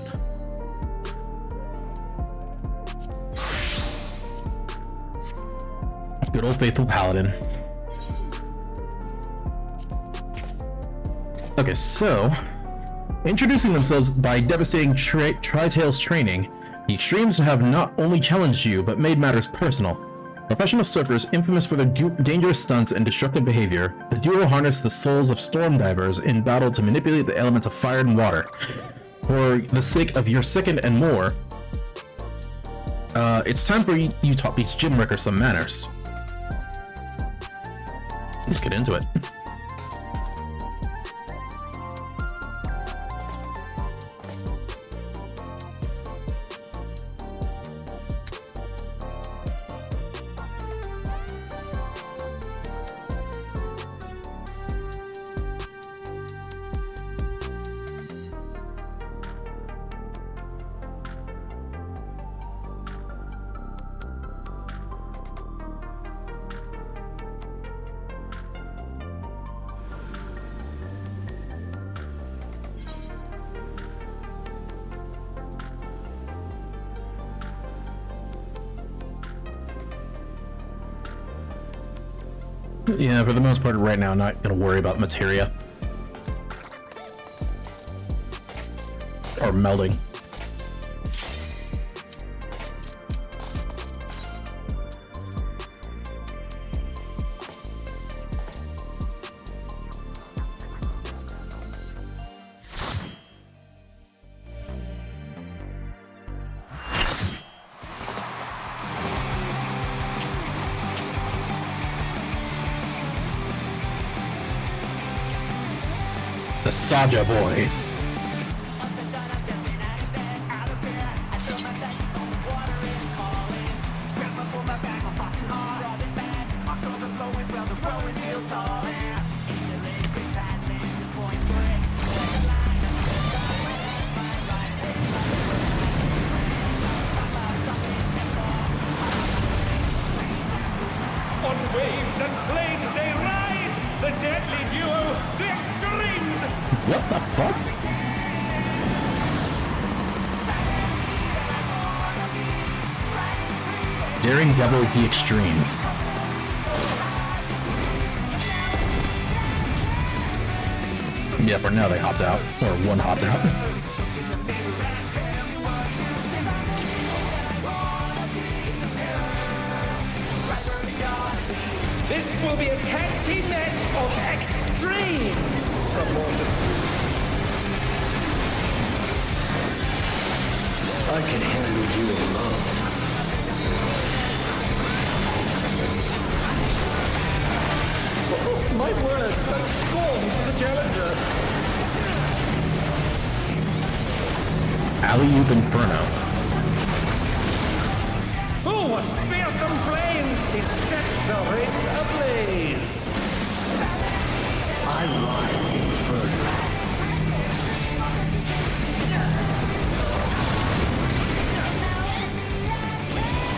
Good old faithful Paladin. Okay, so introducing themselves by devastating Tri-Tails training, the Extremes have not only challenged you, but made matters personal. Professional surfers infamous for their dangerous stunts and destructive behavior, the duo harness the souls of storm divers in battle to manipulate the elements of fire and water. For the sake of your second and more, it's time for you taught these gym wreckers some manners. Let's get into it. Yeah, for the most part right now, I'm not going to worry about materia. Or melding. The Saja Boys. On waves and flames they ride! The deadly duo, the Extremes! What the fuck? Daring Devils, the Extremes. Yeah, for now they hopped out. Or one hopped out. This will be a tag team match of extreme proportions. I can handle you alone. Oh, my word, such scorn for the challenger. Alley-oop Inferno. Oh, what fearsome flames! He set the ring ablaze. I ride Inferno.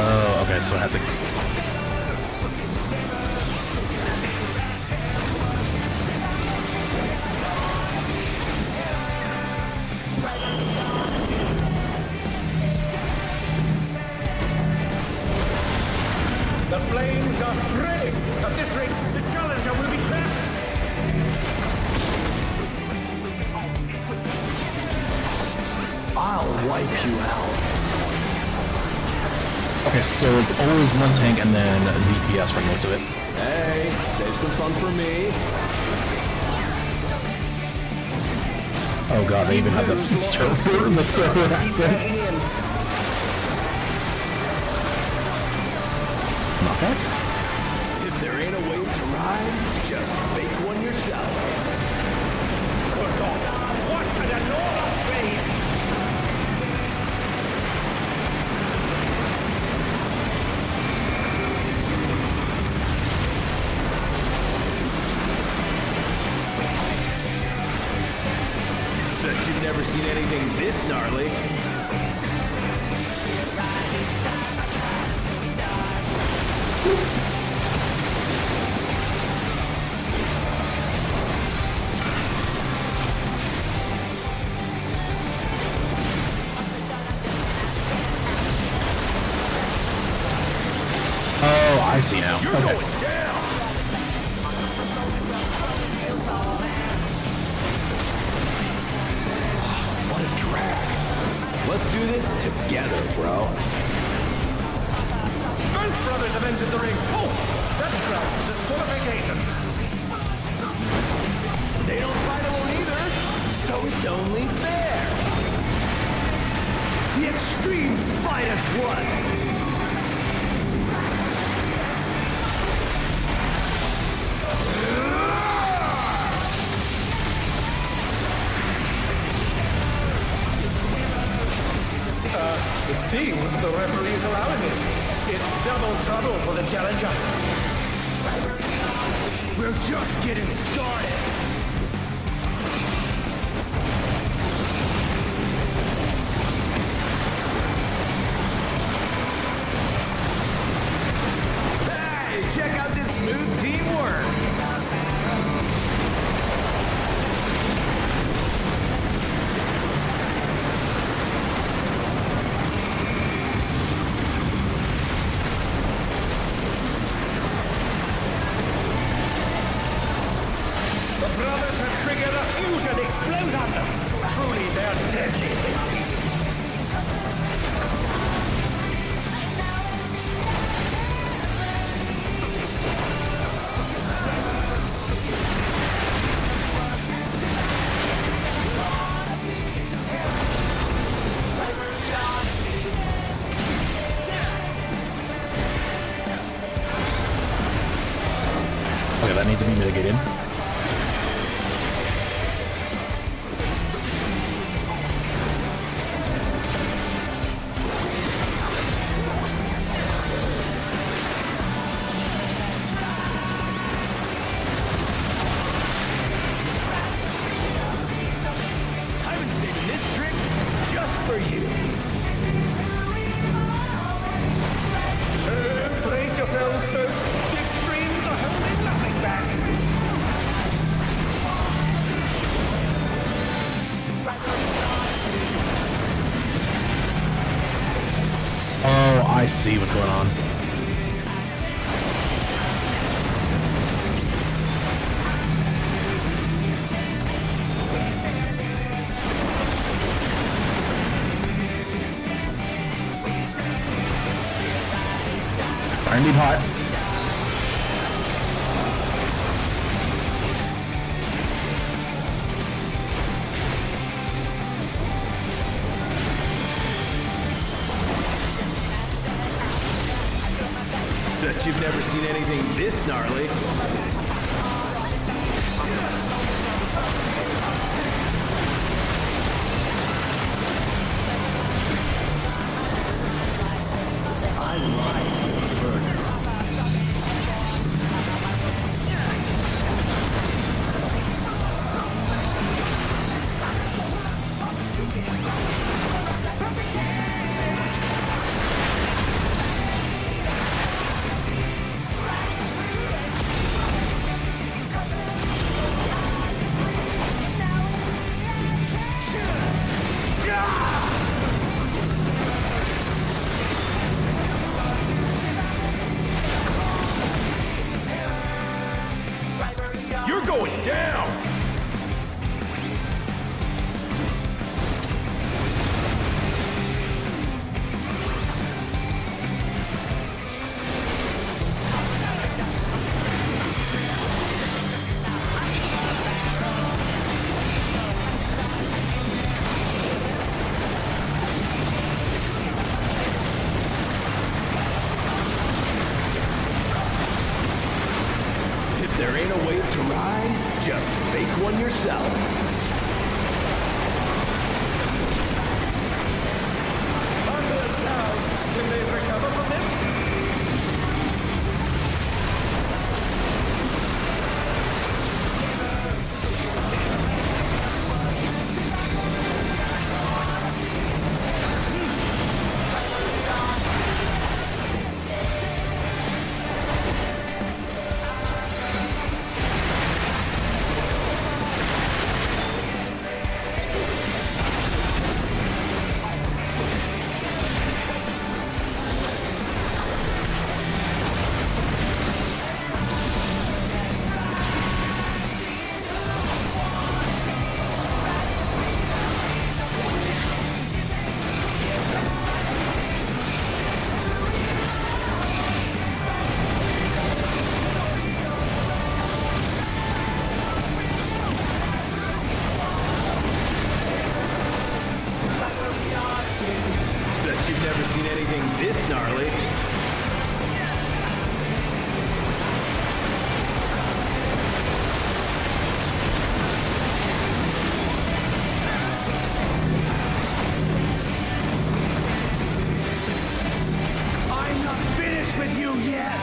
Oh, okay, so I have to... The flames are spreading. At this rate, the challenger will be trapped. I'll wipe you out. Okay, so it's always one tank and then DPS for most of it. Hey, save some fun for me. Oh god, they even have the server in the server He's accent. tagging in. Knockout? If there ain't a wave to ride, just make one yourself. Good gods, what an enormous wave! Bet you've never seen anything this gnarly. Oh, I see now. You're Okay. going down. What a drag. Let's do this together, bro. Both brothers have entered the ring. Oh, that grounds for disqualification. They don't fight alone either, so it's only fair. The extremes fight as one. It seems the referee is allowing it. It's double trouble for the challenger. We're just getting started. Hey, check out this smooth teamwork. The brothers have triggered a fusion explosion. Truly, they're deadly. Okay, that needs to be mitigated. I was saving this trick just for you. Brace yourselves, folks. The extremes are holding nothing back. Oh, I see what's going on. Iron Beam hot. Bet you've never seen anything this gnarly. I like Inferno. You're going down! If there ain't a wave to ride, just make one yourself. Under the town, can they recover from this? Bet you've never seen anything this gnarly. I'm not finished with you yet!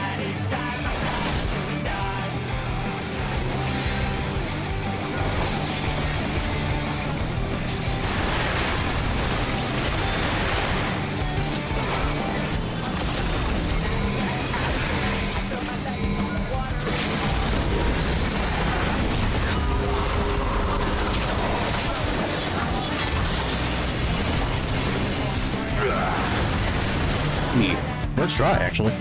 Let's try, actually.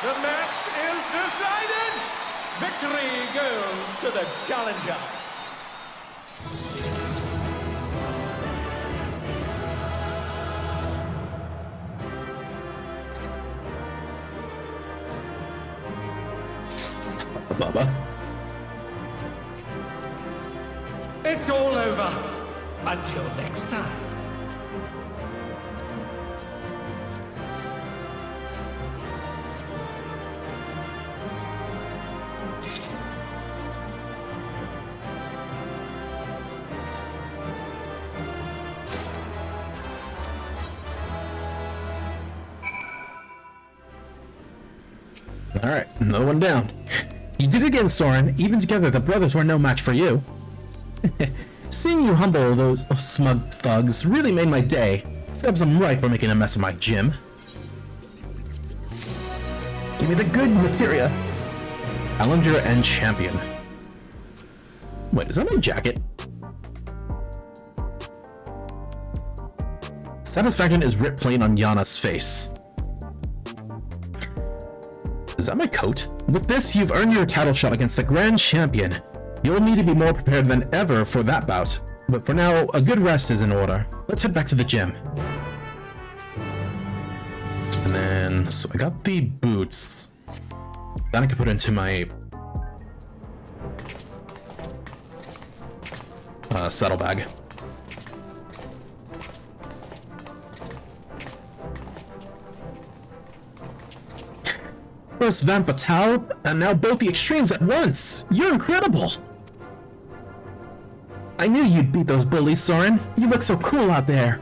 The match is decided! Victory goes to the challenger! Bubba. It's all over. Until next time. Alright, another one down. You did it again, Soren. Even together, the brothers were no match for you. Seeing you humble those smug thugs really made my day. Serves them right for making a mess of my gym. Give me the good materia. Challenger and champion. Wait, is that my jacket? Satisfaction is writ plain on Yana's face. Is that my coat? With this, you've earned your title shot against the Grand Champion. You'll need to be more prepared than ever for that bout. But for now, a good rest is in order. Let's head back to the gym. And then So I got the boots. Then I can put into my saddlebag. First Van Fatale, and now both the extremes at once! You're incredible! I knew you'd beat those bullies, Soren. You look so cool out there.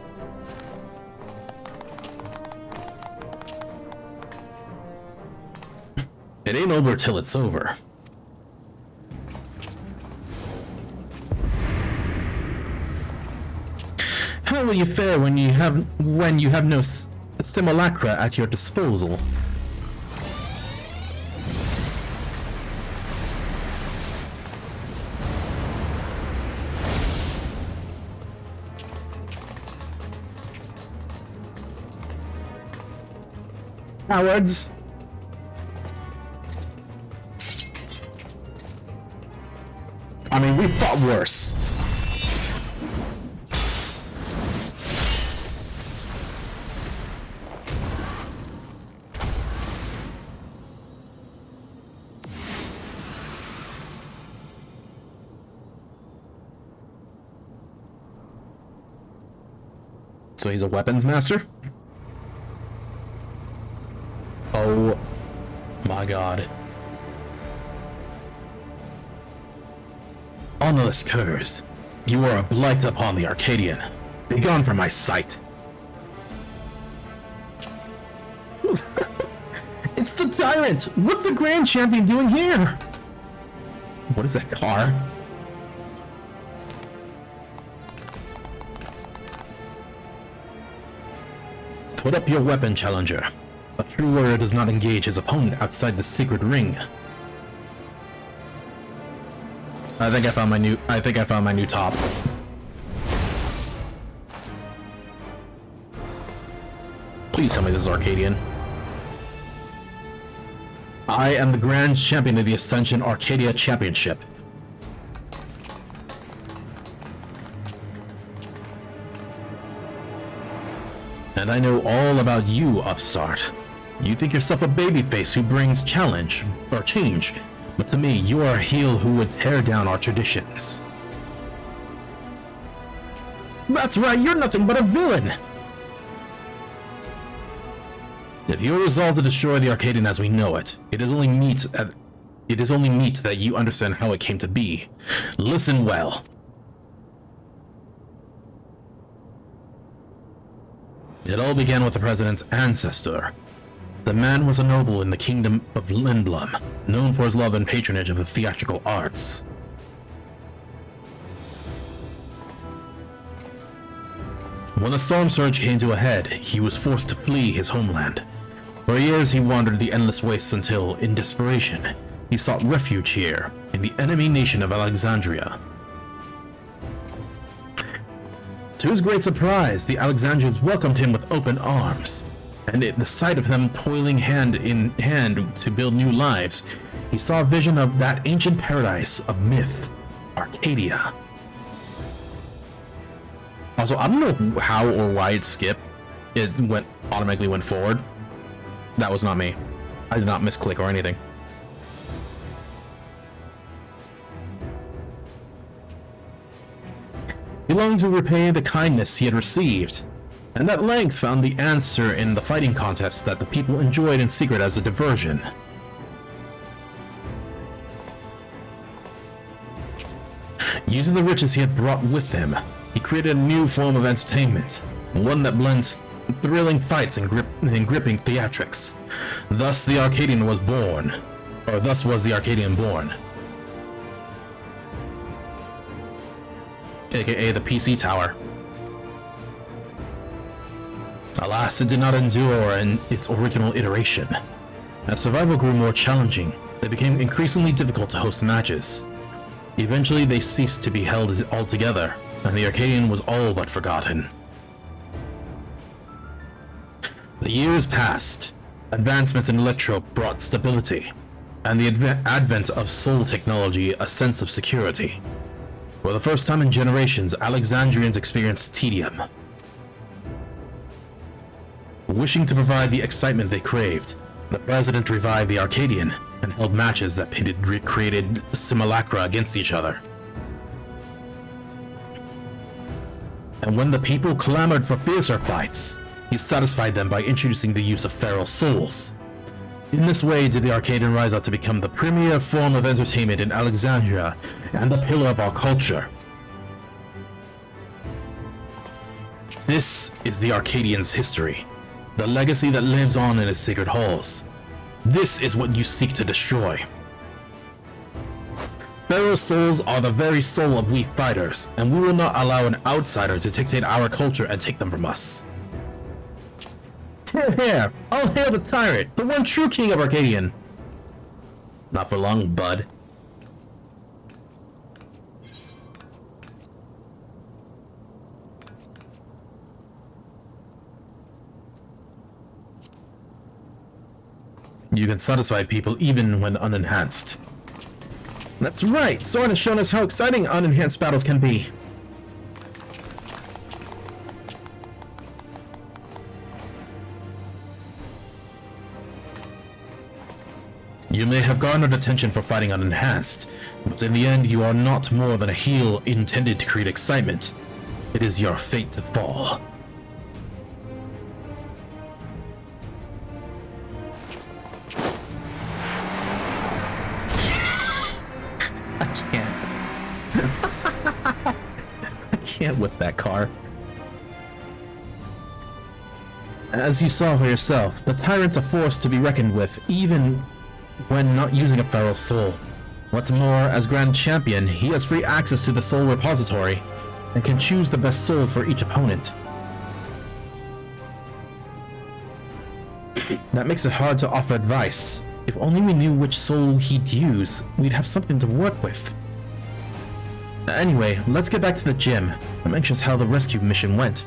It ain't over till it's over. How will you fare when you have no simulacra at your disposal? Cowards. I mean, we fought worse. So he's a weapons master? Oh my god. Honorless curs, you are a blight upon the Arcadion. Begone from my sight. It's the tyrant! What's the Grand Champion doing here? What is that car? Put up your weapon, challenger. A true warrior does not engage his opponent outside the secret ring. I think I found my new top. Please tell me this is Arcadion. I am the Grand Champion of the Ascension Arcadia Championship. And I know all about you, upstart. You think yourself a babyface who brings challenge, or change, but to me, you are a heel who would tear down our traditions. That's right, you're nothing but a villain! If you are resolved to destroy the Arcadion as we know it, it is only meet that you understand how it came to be. Listen well. It all began with the president's ancestor. The man was a noble in the kingdom of Lindblom, known for his love and patronage of the theatrical arts. When the storm surge came to a head, he was forced to flee his homeland. For years he wandered the endless wastes until, in desperation, he sought refuge here, in the enemy nation of Alexandria. To his great surprise, the Alexandrians welcomed him with open arms, and at the sight of them toiling hand in hand to build new lives, he saw a vision of that ancient paradise of myth, Arcadia. Also, I don't know how or why it skipped. It automatically went forward. That was not me. I did not misclick or anything. He longed to repay the kindness he had received, and at length found the answer in the fighting contests that the people enjoyed in secret as a diversion. Using the riches he had brought with him, he created a new form of entertainment, one that blends thrilling fights and gripping theatrics. Thus the Arcadion was born, or thus was the Arcadion born. AKA the PC Tower. Alas, it did not endure in its original iteration. As survival grew more challenging, it became increasingly difficult to host matches. Eventually they ceased to be held altogether, and the Arcadion was all but forgotten. The years passed. Advancements in Electro brought stability, and the advent of soul technology a sense of security. For the first time in generations, Alexandrians experienced tedium. Wishing to provide the excitement they craved, the president revived the Arcadion and held matches that pitted recreated simulacra against each other. And when the people clamored for fiercer fights, he satisfied them by introducing the use of feral souls. In this way did the Arcadion rise up to become the premier form of entertainment in Alexandria and the pillar of our culture. This is the Arcadian's history, the legacy that lives on in its sacred halls. This is what you seek to destroy. Feral souls are the very soul of we fighters, and we will not allow an outsider to dictate our culture and take them from us. Here, I'll hail the tyrant, the one true king of Arcadion. Not for long, bud. You can satisfy people even when unenhanced. That's right, Soren has shown us how exciting unenhanced battles can be. You may have garnered attention for fighting unenhanced, but in the end you are not more than a heel intended to create excitement. It is your fate to fall. I can't whip that car. As you saw for yourself, the tyrant's a force to be reckoned with, even when not using a feral soul. What's more, as Grand Champion, he has free access to the soul repository, and can choose the best soul for each opponent. That makes it hard to offer advice. If only we knew which soul he'd use, we'd have something to work with. Anyway, let's get back to the gym. I'm anxious how the rescue mission went.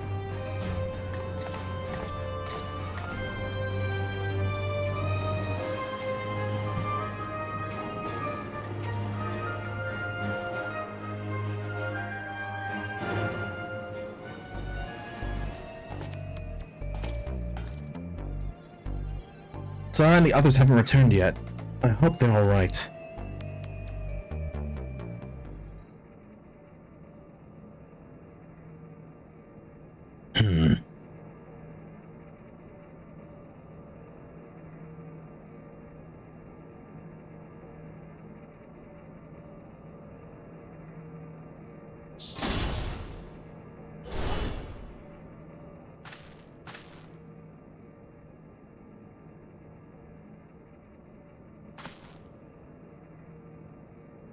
Zara and the others haven't returned yet. I hope they're alright.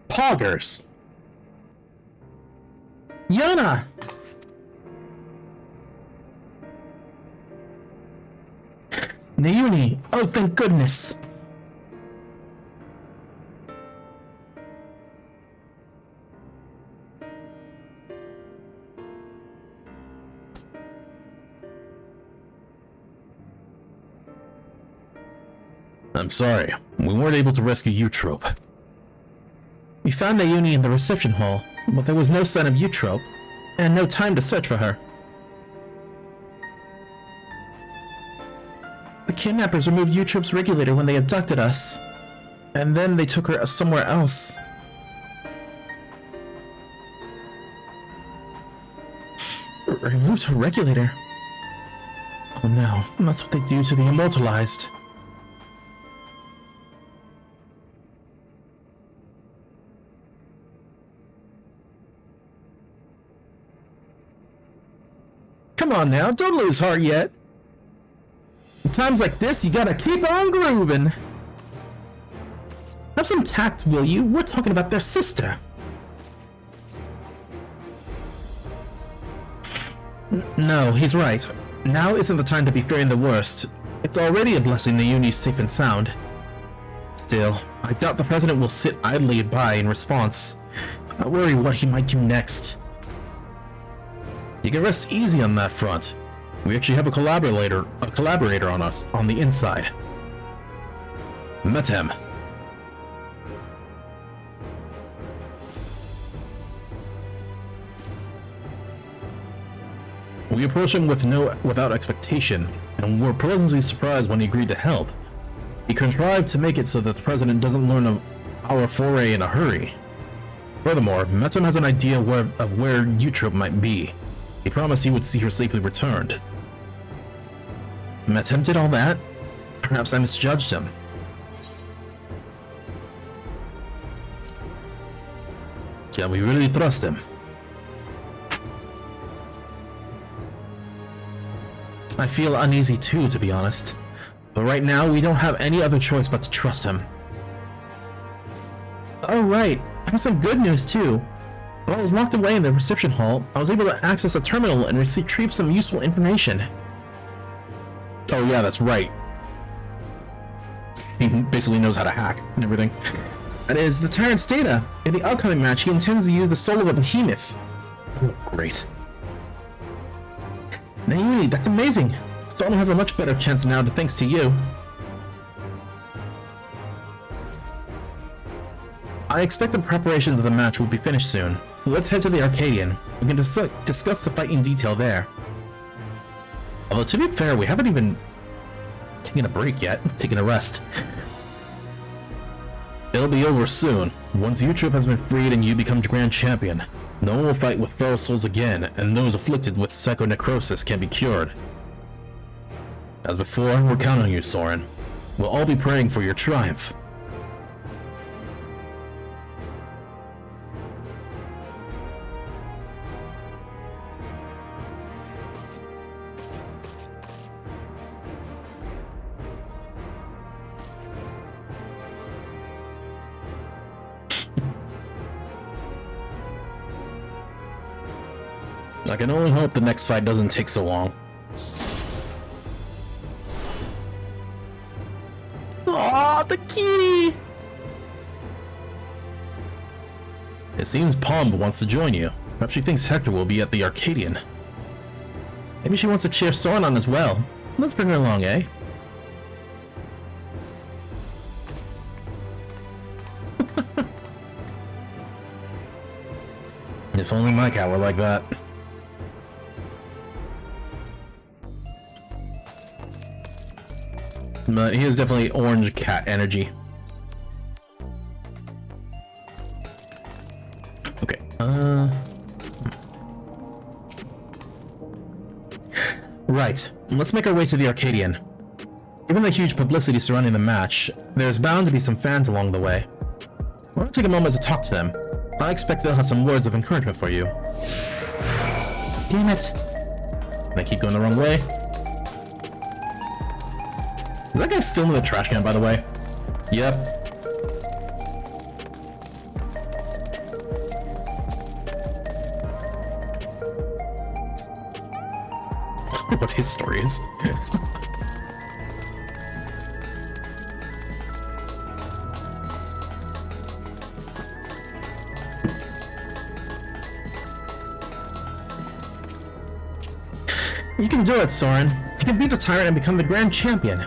Poggers! Yana! Naomi! Oh, thank goodness! I'm sorry, we weren't able to rescue Eutrope. We found Naomi in the reception hall, but there was no sign of Eutrope, and no time to search for her. The kidnappers removed Eutrope's regulator when they abducted us, and then they took her somewhere else. Removed her regulator? Oh no, that's what they do to the immortalized. Come on now, don't lose heart yet. In times like this, you gotta keep on grooving. Have some tact, will you? We're talking about their sister. No, he's right. Now isn't the time to be fearing the worst. It's already a blessing Naomi's safe and sound. Still, I doubt the president will sit idly by in response. I worry what he might do next. You can rest easy on that front. We actually have a collaborator on us on the inside. Met him. We approach him without expectation, and were pleasantly surprised when he agreed to help. He contrived to make it so that the president doesn't learn of our foray in a hurry. Furthermore, Metum has an idea of where Eutrope might be. He promised he would see her safely returned. Metum did all that? Perhaps I misjudged him. Can we really trust him? I feel uneasy too, to be honest. But right now, we don't have any other choice but to trust him. Oh right, I have some good news too. While I was locked away in the reception hall, I was able to access a terminal and retrieve some useful information. Oh yeah, that's right. He basically knows how to hack and everything. That is, the tyrant's data. In the upcoming match, he intends to use the soul of a behemoth. Oh, great. Naomi, that's amazing. So I have a much better chance now thanks to you. I expect the preparations of the match will be finished soon, so let's head to the Arcadion. We can discuss the fight in detail there. Although, to be fair, we haven't even taken a break yet, taken a rest. It'll be over soon. Once Eutrope has been freed and you become Grand Champion, no one will fight with feral souls again, and those afflicted with psychonecrosis can be cured. As before, we're counting on you, Soren. We'll all be praying for your triumph. I can only hope the next fight doesn't take so long. Aw, the kitty! It seems Pomb wants to join you. Perhaps she thinks Hector will be at the Arcadion. Maybe she wants to cheer Soren on as well. Let's bring her along, eh? If only my cat were like that. But he has definitely orange cat energy. Okay, Right, let's make our way to the Arcadion. Given the huge publicity surrounding the match, there's bound to be some fans along the way. I want to take a moment to talk to them. I expect they'll have some words of encouragement for you. Damn it! Can I keep going the wrong way? Is that guy still in the trash can, by the way? Yep. What his story is. You can do it, Soren. You can beat the tyrant and become the Grand Champion.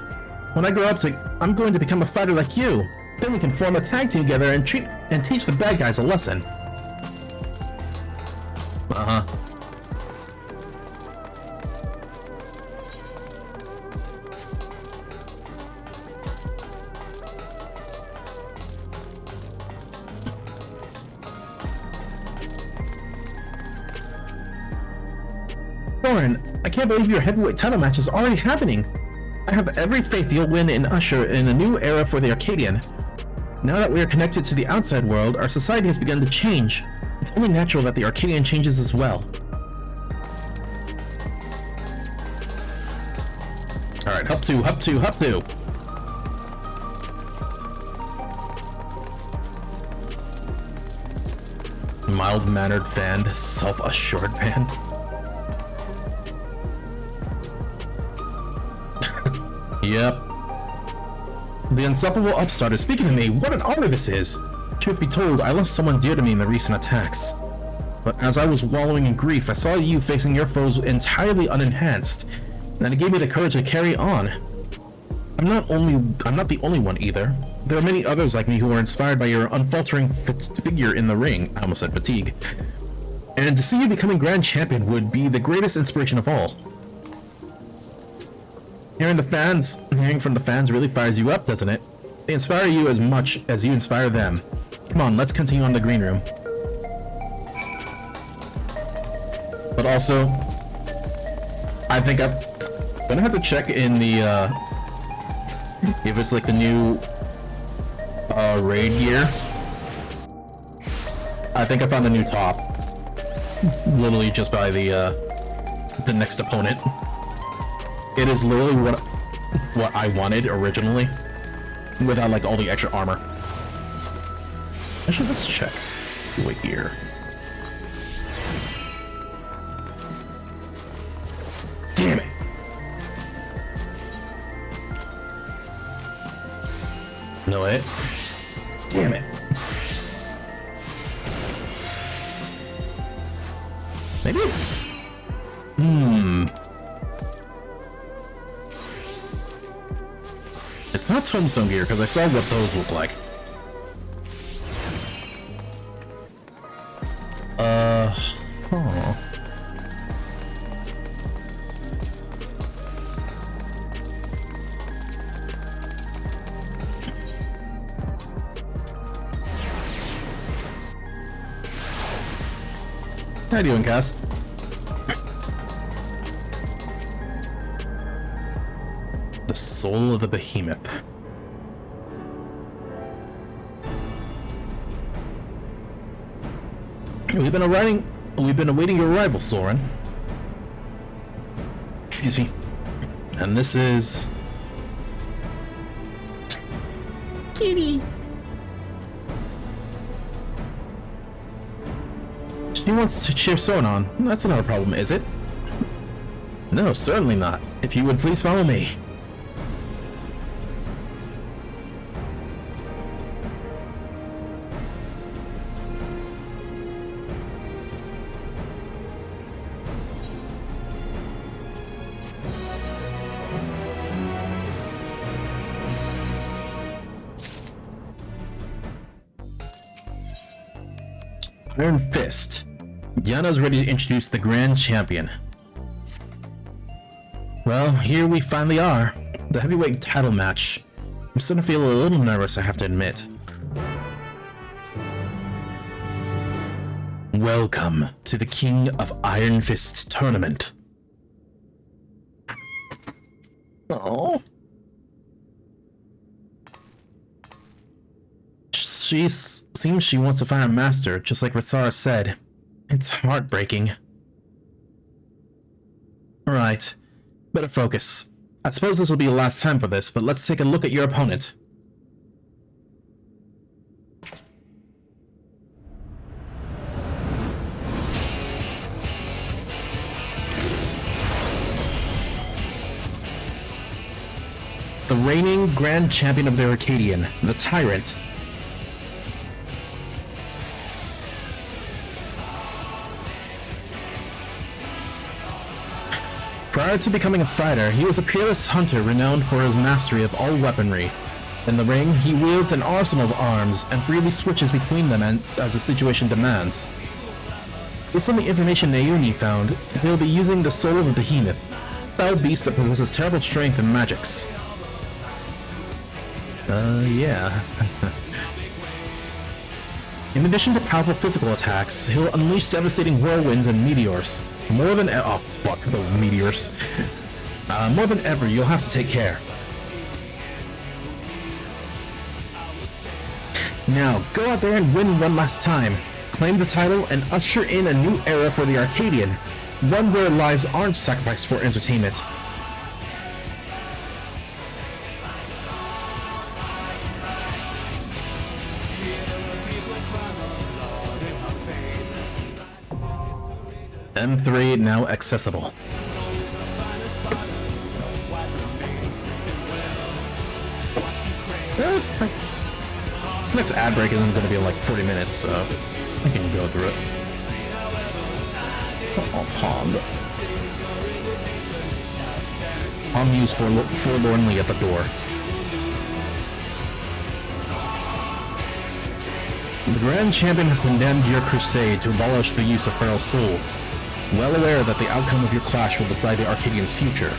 When I grow up, I'm going to become a fighter like you. Then we can form a tag team together and teach the bad guys a lesson. Uh-huh. Soren, I can't believe your heavyweight title match is already happening. I have every faith you'll win and usher in a new era for the Arcadion. Now that we are connected to the outside world, our society has begun to change. It's only natural that the Arcadion changes as well. Alright, hop to, hop to, hop to! Mild-mannered fan, self-assured fan. Yep. The unstoppable upstart is speaking to me. What an honor this is! Truth be told, I lost someone dear to me in the recent attacks. But as I was wallowing in grief, I saw you facing your foes entirely unenhanced, and it gave me the courage to carry on. I'm not the only one either. There are many others like me who are inspired by your unfaltering figure in the ring. I almost said fatigue. And to see you becoming Grand Champion would be the greatest inspiration of all. Hearing from the fans really fires you up, doesn't it? They inspire you as much as you inspire them. Come on, let's continue on the green room. But also, I think I'm gonna have to check in the, if it's like the new, raid gear. I think I found the new top. Literally just by the next opponent. It is literally what I wanted originally, without like all the extra armor. Actually, let's check. Wait here. Damn it! No it. Damn it. Maybe it's... It's not tombstone gear, because I saw what those look like. How you doing, Cass? The soul of the behemoth. We've been awaiting your arrival, Soren. Excuse me. And this is... Kitty. She wants to cheer Soren on. That's not a problem, is it? No, certainly not. If you would please follow me. Iron Fist. Yana's ready to introduce the Grand Champion. Well, here we finally are. The heavyweight title match. I'm starting to feel a little nervous, I have to admit. Welcome to the King of Iron Fist tournament. Oh. Seems she wants to find a master, just like Ritsara said. It's heartbreaking. Alright, better focus. I suppose this will be the last time for this, but let's take a look at your opponent. The reigning Grand Champion of the Arcadion, the Tyrant. Prior to becoming a fighter, he was a peerless hunter renowned for his mastery of all weaponry. In the ring, he wields an arsenal of arms and freely switches between them as the situation demands. Based on the information Naomi found, he'll be using the soul of a behemoth, a foul beast that possesses terrible strength and magics. Yeah. In addition to powerful physical attacks, he'll unleash devastating whirlwinds and meteors. More than oh fuck the meteors. More than ever, you'll have to take care. Now, go out there and win one last time. Claim the title and usher in a new era for the Arcadion. One where lives aren't sacrificed for entertainment. M3 now accessible. Next ad break isn't going to be like 40 minutes, so I can go through it. Oh, Palm. Palm used forlornly at the door. The Grand Champion has condemned your crusade to abolish the use of feral souls, well aware that the outcome of your clash will decide the Arcadian's future.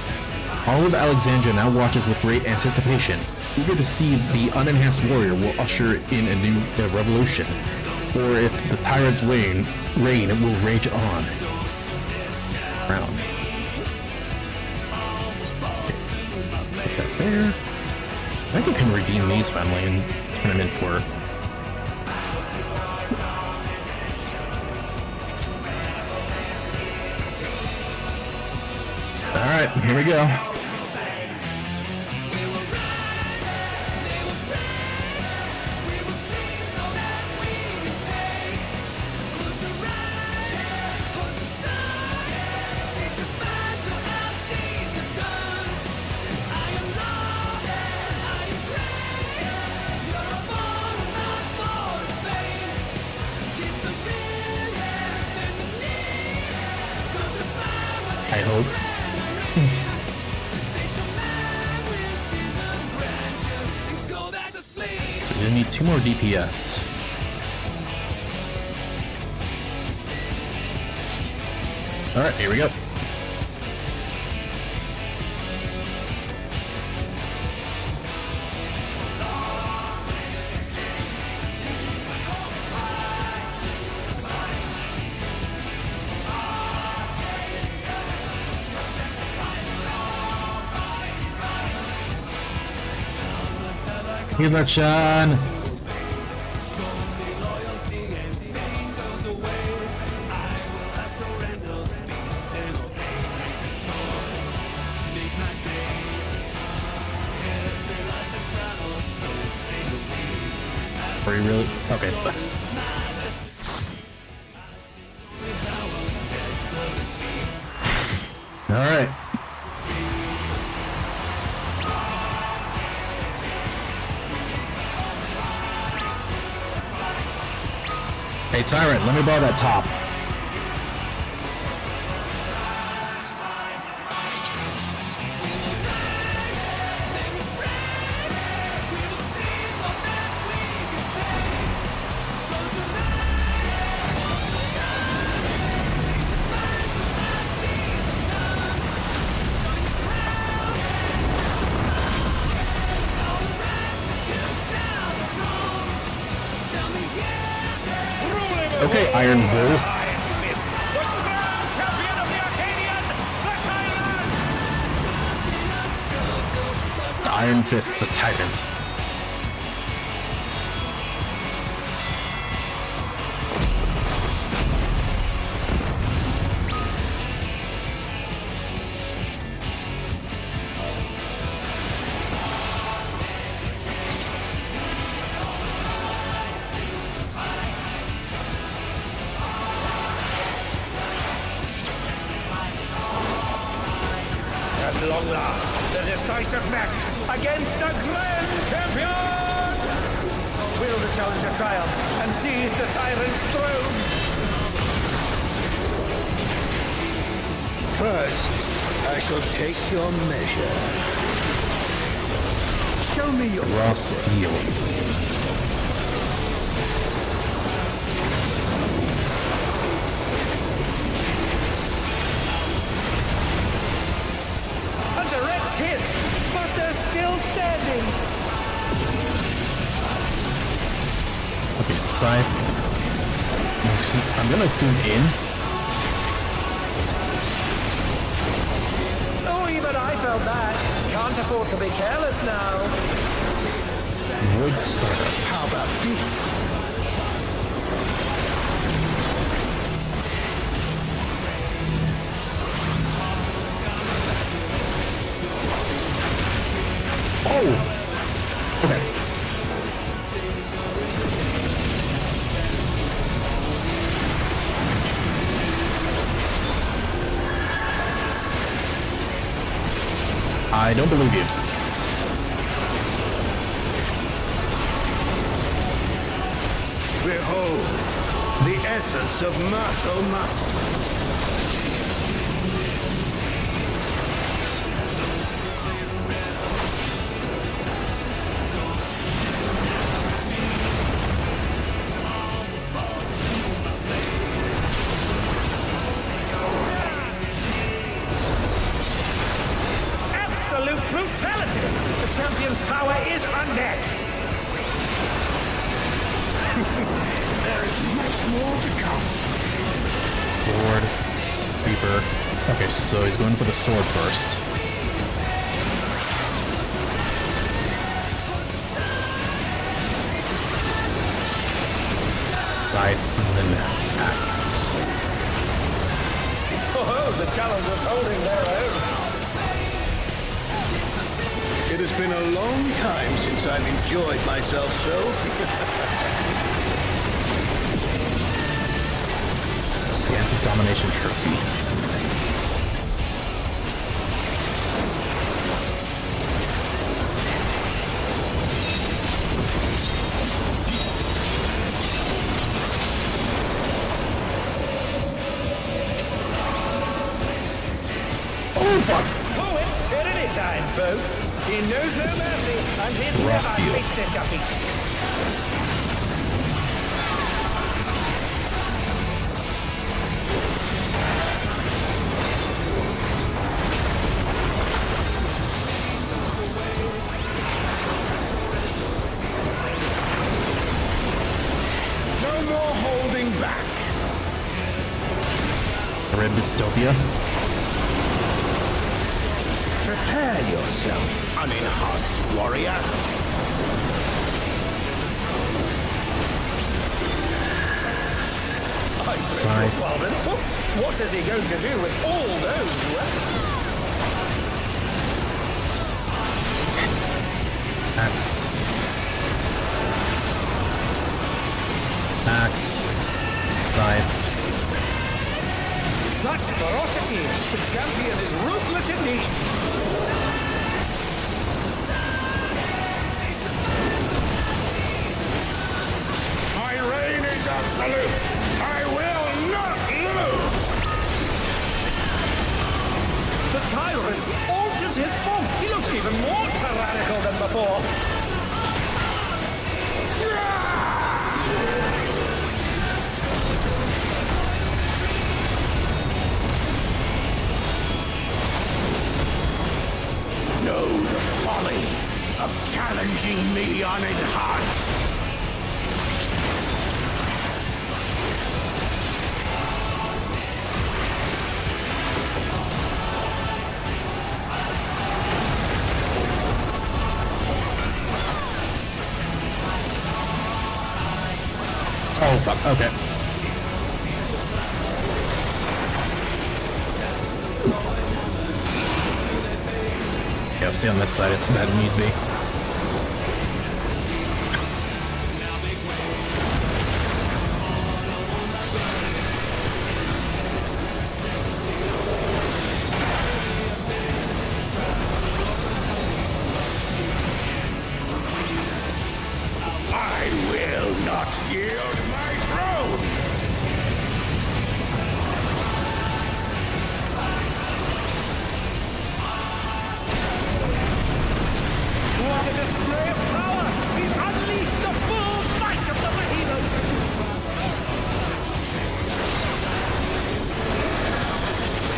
All of Alexandria now watches with great anticipation, eager to see the unenhanced warrior will usher in a new revolution, or if the tyrant's reign will rage on. Crown. Okay. Put that there. I think I can redeem these finally and turn them in for. Alright, here we go. I hope. So we need 2 more DPS. Alright, here we go. Introduction. Are you really? Okay. All right. Hey, Tyrant, let me borrow that top. Okay, Iron Bull. The grand champion of the Arcadion, the Tyrant! Iron Fist, the Tyrant. At long last, the decisive match against the grand champion! Will the challenger triumph and seize the tyrant's throne? First, I shall take your measure. Show me your Raw Steel. A direct hit, but they're still standing. Okay, Scythe. I'm gonna assume in. Oh, even I felt that. Can't afford to be careless now. Void Stardust. How about this? Oh! Okay. I don't believe you. Behold, the essence of martial must. Sword. Reaper. Okay, so he's going for the sword first. Scythe and then axe. Oh, the challengers holding their own. It has been a long time since I've enjoyed myself so. Dance of Domination Trophy. Oh, fuck! Oh, it's tyranny time, folks. He knows no mercy, and he's never tasted defeat. No more holding back. Red Dystopia. Prepare yourself, unenhanced warrior. Scythe. What is he going to do with all those weapons? Axe. Axe. Scythe. Such ferocity! The champion is ruthless indeed! My reign is absolute. I will not lose. The tyrant altered his form! He looks even more tyrannical than before! Know the folly of challenging me unenhanced. Oh, fuck. Okay. Yeah, I'll stay on this side if that needs be. I will not yield my throne. What a display of power! He's unleashed the full might of the behemoth!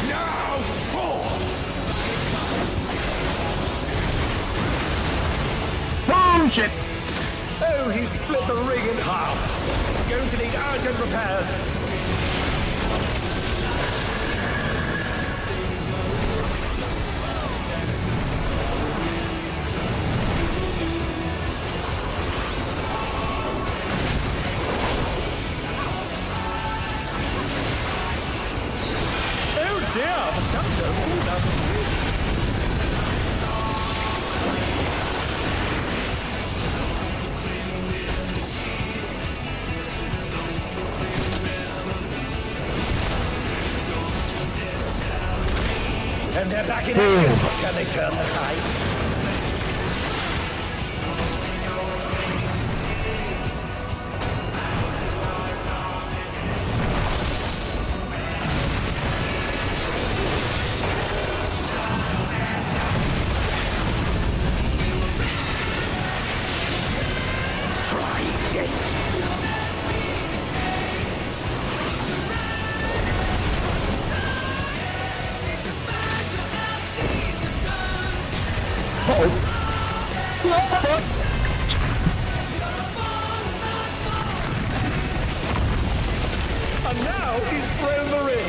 Now forth. Boom! Shit! Oh, he split the ring in half! Going to need urgent repairs! Oh dear, the challengers all down the ring. And they're back in action. Can they turn the tide? Try this. round the ring.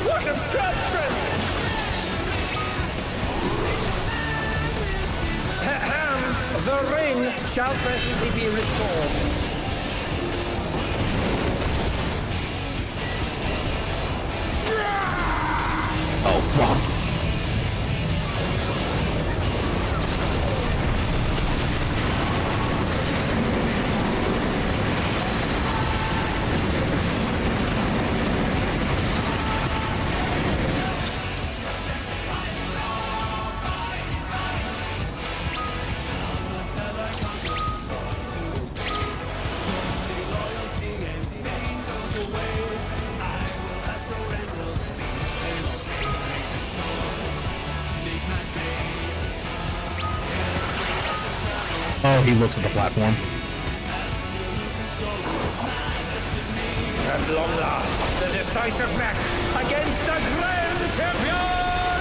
What absurd strength! The ring shall presently be restored. Oh, fuck. Oh, he looks at the platform. At long last, the decisive match against the Grand Champion!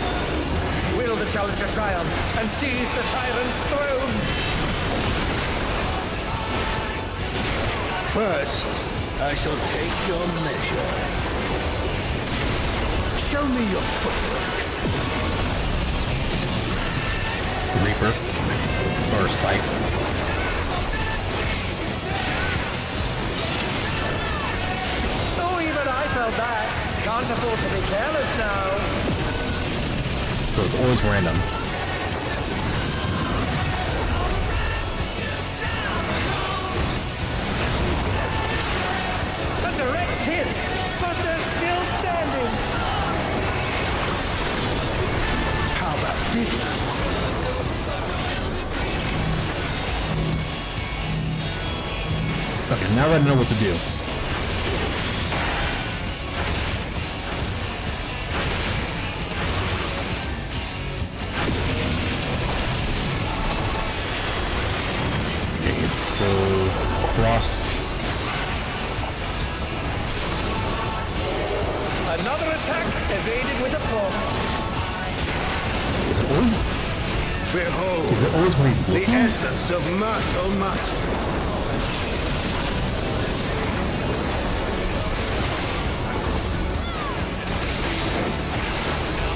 Will the challenger triumph and seize the tyrant's throne? First, I shall take your measure. Show me your footwork. Reaper. Or Sight. Oh, even I felt that. Can't afford to be careless now. So it's always random. A direct hit, but they're still standing. How about this? Okay, now I know what to do. Okay, so cross. Another attack evaded with a block. Is it always? Behold, Is it always when he's the looking? essence of martial mastery.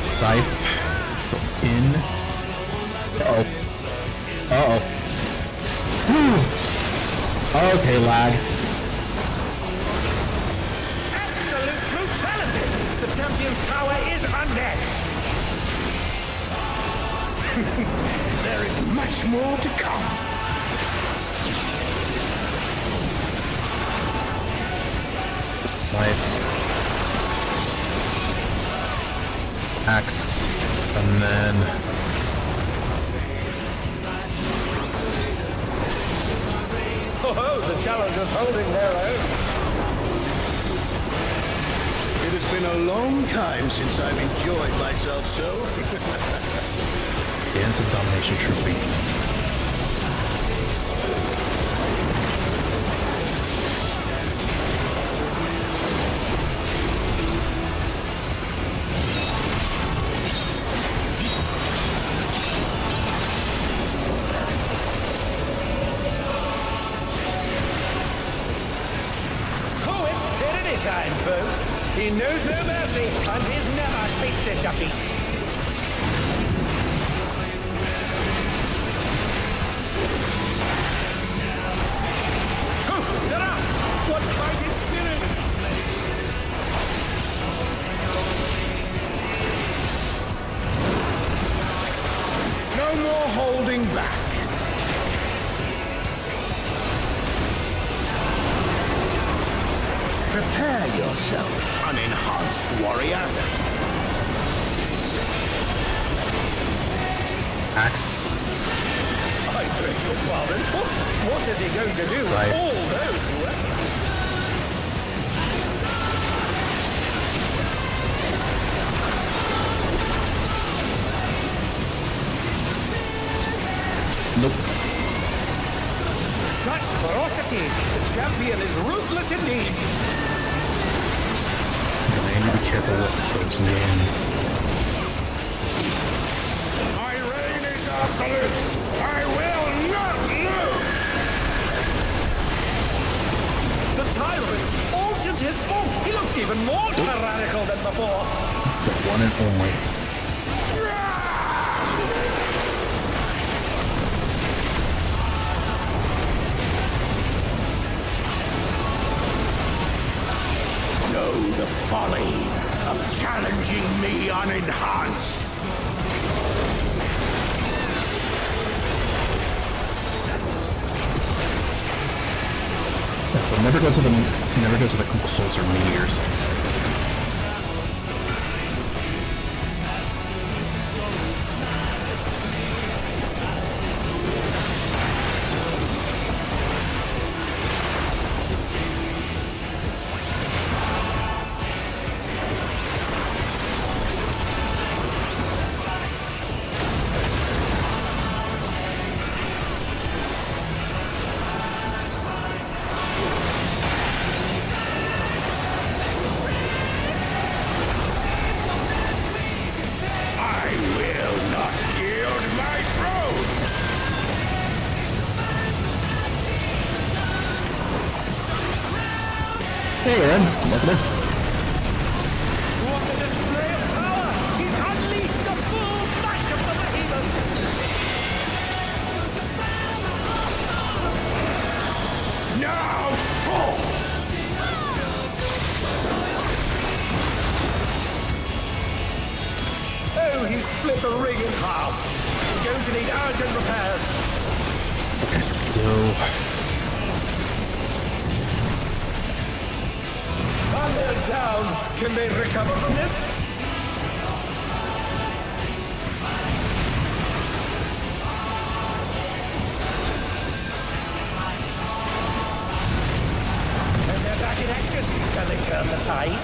Scythe. So in. Uh-oh. Uh-oh. Okay, lag. Absolute brutality! The champion's power is unmatched. There is much more to come. Scythe. Axe. And then... Oh, the challenger's holding their own. It has been a long time since I've enjoyed myself so. Dance of Domination Trophy. Oh, it's tyranny time, folks. He knows no mercy and he's never tasted defeat. Oh, they're up! What fighting spirit! No more holding back. Prepare yourself, unenhanced warrior. Axe. I beg your pardon. What is he going to do Scythe. with all those weapons? Nope. Such ferocity! The champion is ruthless indeed! I need to be careful with those wins. My reign is absolute. I will not lose. The tyrant altered his form! He looked even more tyrannical than before. The one and only. Know the folly of challenging me unenhanced. Yeah, so never go to the closer meteors. Hey, Aaron. Welcome in. What a display of power! He's unleashed the full might of the behemoth! Now fall! Oh, he split the ring in half. Going to need urgent repairs. Okay, so And they're down. Can they recover from this? And they're back in action. Can they turn the tide?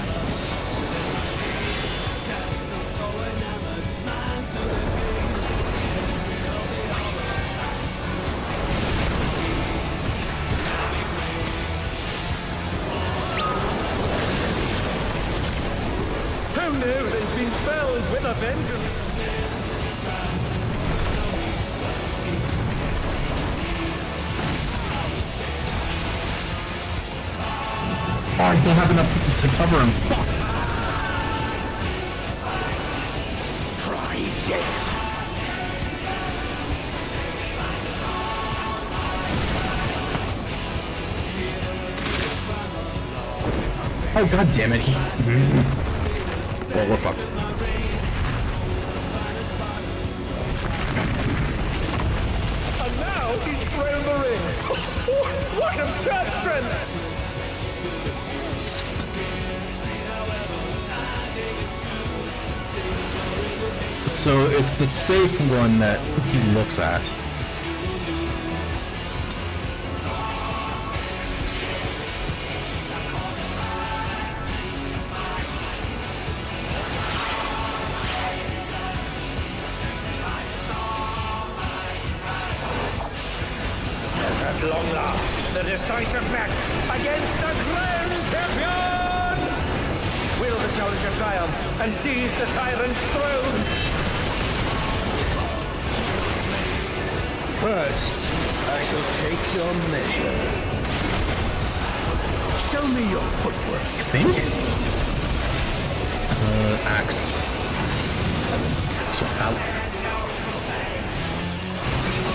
Oh no, they've been felled with a vengeance. oh, I don't have enough to cover him. Fuck. Try this! Oh god damn it! Well, we're fucked. And now he's thrown the ring. What absurd strength! So it's the safe one that he looks at. At long last, the decisive match against the Grand Champion! Will the challenger triumph and seize the tyrant's throne? First, I shall take your measure. Show me your footwork. Think? Axe. So out.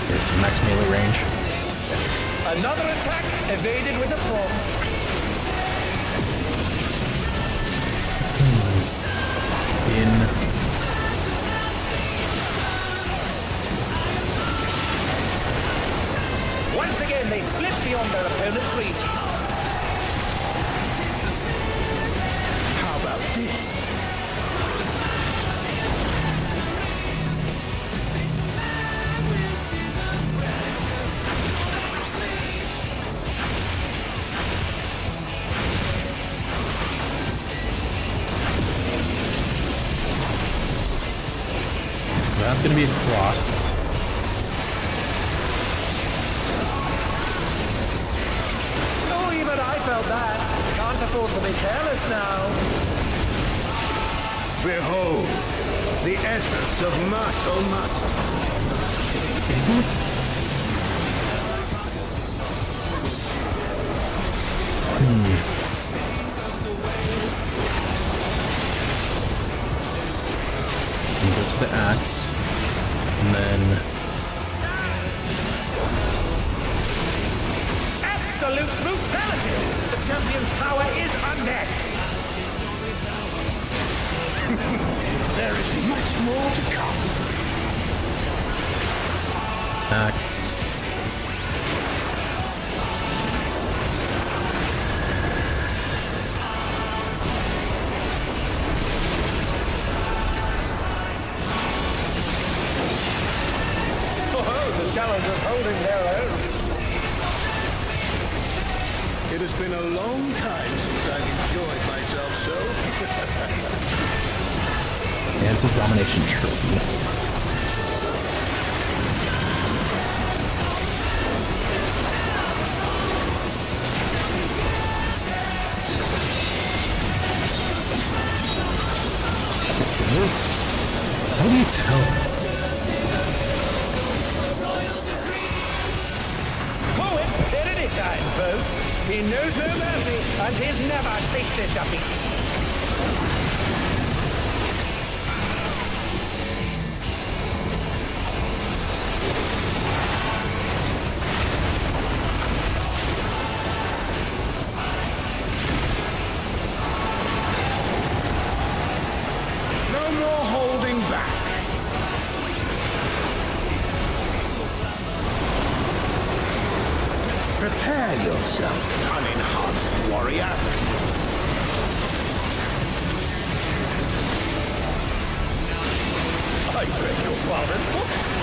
There's some max melee range. Another attack evaded with a prompt. In. Once again, they slip beyond their opponent's reach. How about this? So that's gonna be a cross. Oh, even I felt that. Can't afford to be careless now. Behold, the essence of martial must. absolute brutality. The champion's power is unmatched. There is much more to come. Axe. The challengers holding their own. It has been a long time since I've enjoyed myself so. Dance of Domination Trophy. So this... How do you tell? Oh, it's tyranny time, folks. He knows no mercy, and he's never tasted defeat. No more holding back. Prepare yourself, unenhanced warrior. I beg your pardon.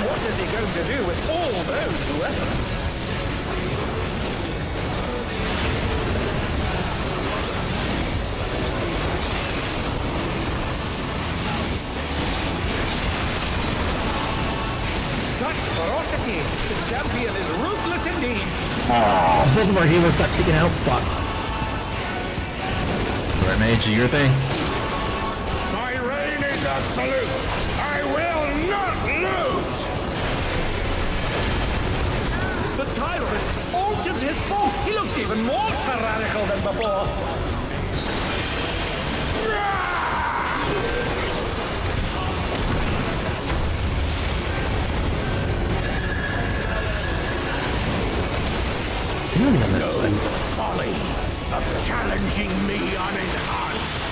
What is he going to do with all those weapons? Such ferocity! The champion is ruthless indeed! Both of our healers got taken out. Fuck. Alright, mage, do your thing. My reign is absolute. I will not lose. The tyrant altered his form. He looks even more tyrannical than before. Healing on this No side. folly of challenging me unenhanced.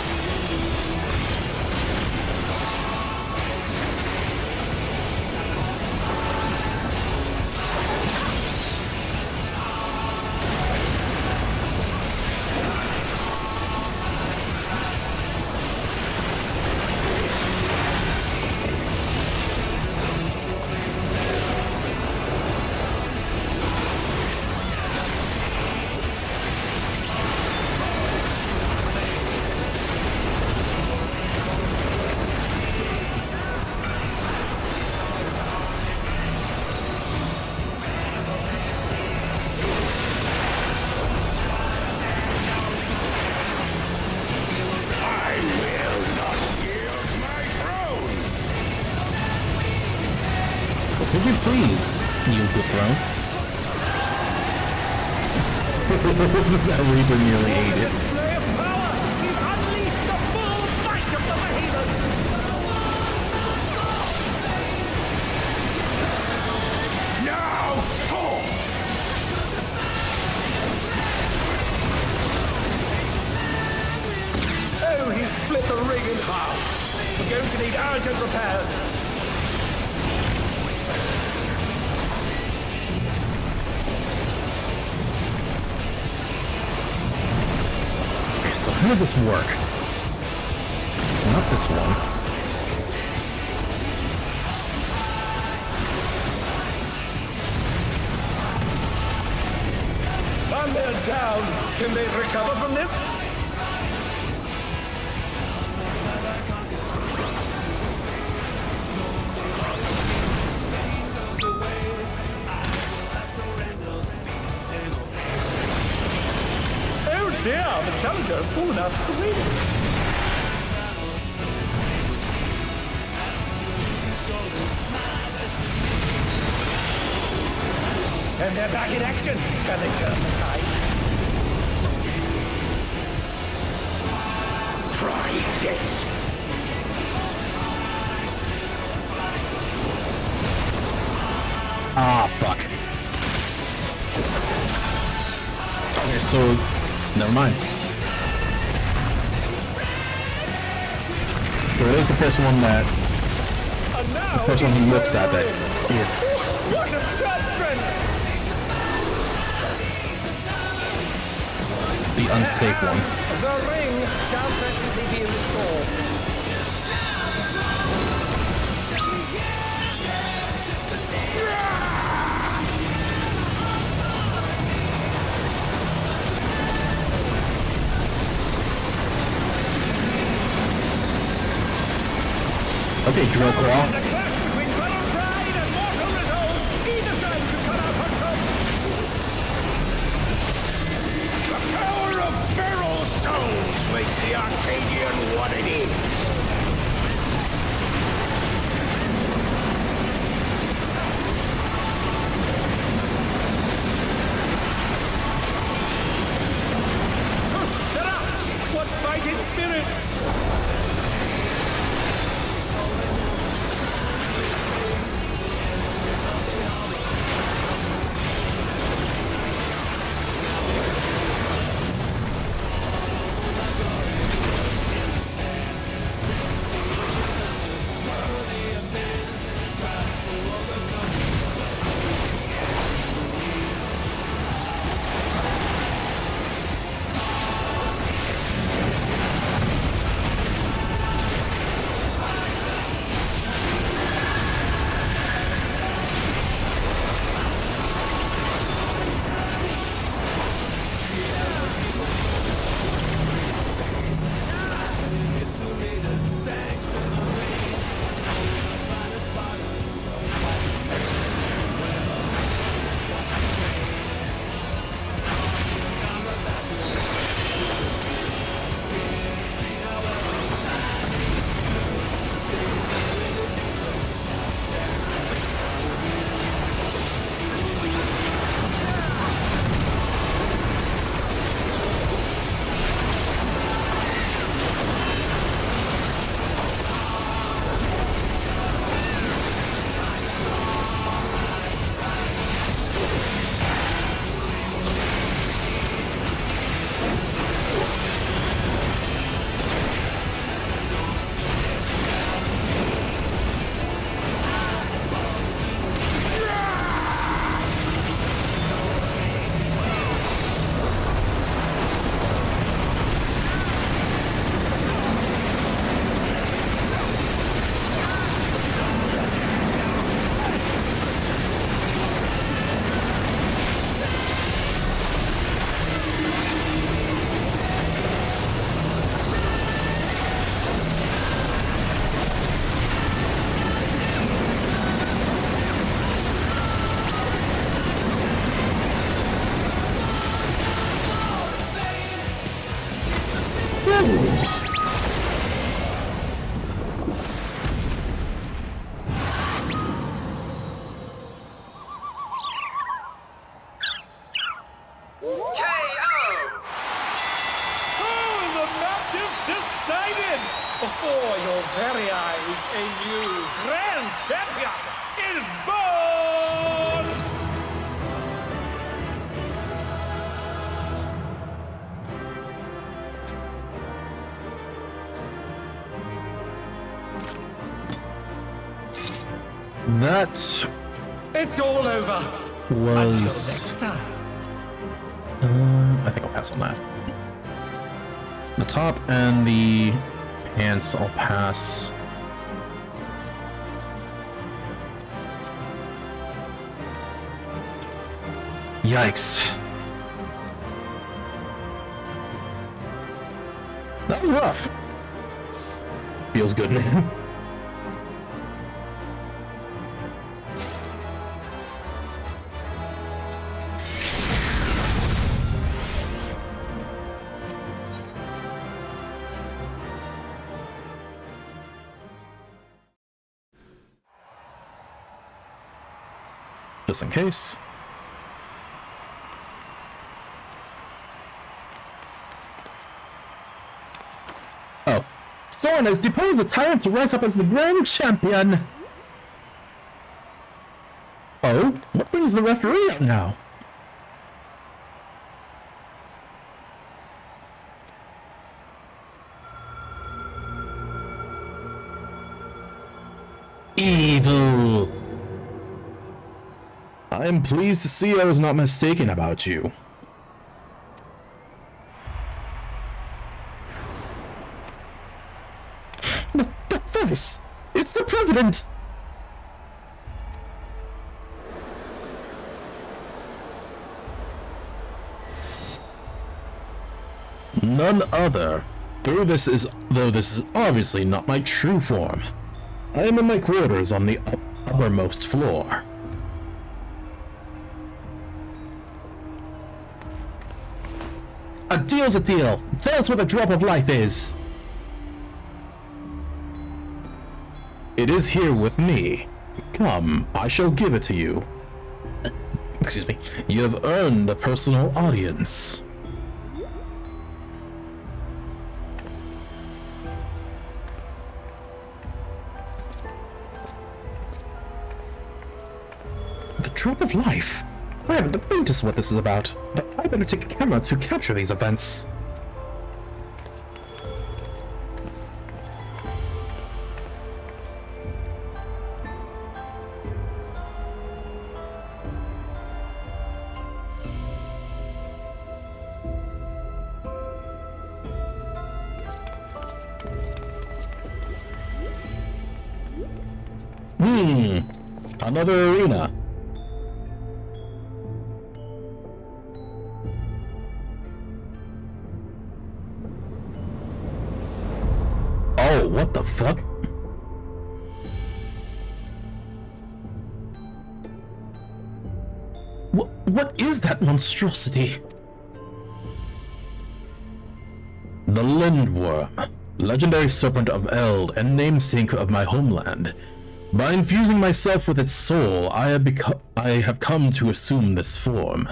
Would you please, you good throne? That Reaper nearly ate it. Display of power! He's unleashed the full might of the behemoth! Now, fall! Oh, he split the ring in half. We're going to need urgent repairs. Okay, so how did this work? It's not this one. And they're down. Can they recover from this? Oh dear, the challenger's fallen out of the ring. And they're back in action. Can they turn the tide? Try this. Ah, fuck. so never mind. So it is the first one that the first one he looks at that it's What absurd strength! the unsafe one. The ring shall presently be restored. Okay, drill claw. The clash between battle pride and mortal resolve. Either side could come out on top. The power of feral souls makes the Arcadion what it is. Hurrah! What fighting spirit! Before your very eyes, a new grand champion is born! That It's all over. Until was. next time. I think I'll pass on that. The top and the pants I'll pass. Yikes. That was rough. Feels good. Just in case. Oh. Soren has deposed a tyrant to rise up as the grand champion. Oh? What brings the referee out now? evil. I am pleased to see I was not mistaken about you. The voice! It's the president! None other. Though this is obviously not my true form. I am in my quarters on the uppermost floor. A deal's a deal. Tell us what the drop of life is. It is here with me. Come, I shall give it to you. Excuse me. You have earned a personal audience. The drop of life? I haven't the faintest what this is about, but I better take a camera to capture these events. Another arena. Oh, what the fuck? What is that monstrosity? The Lindworm, legendary serpent of Eld and namesake of my homeland. By infusing myself with its soul, I have come to assume this form.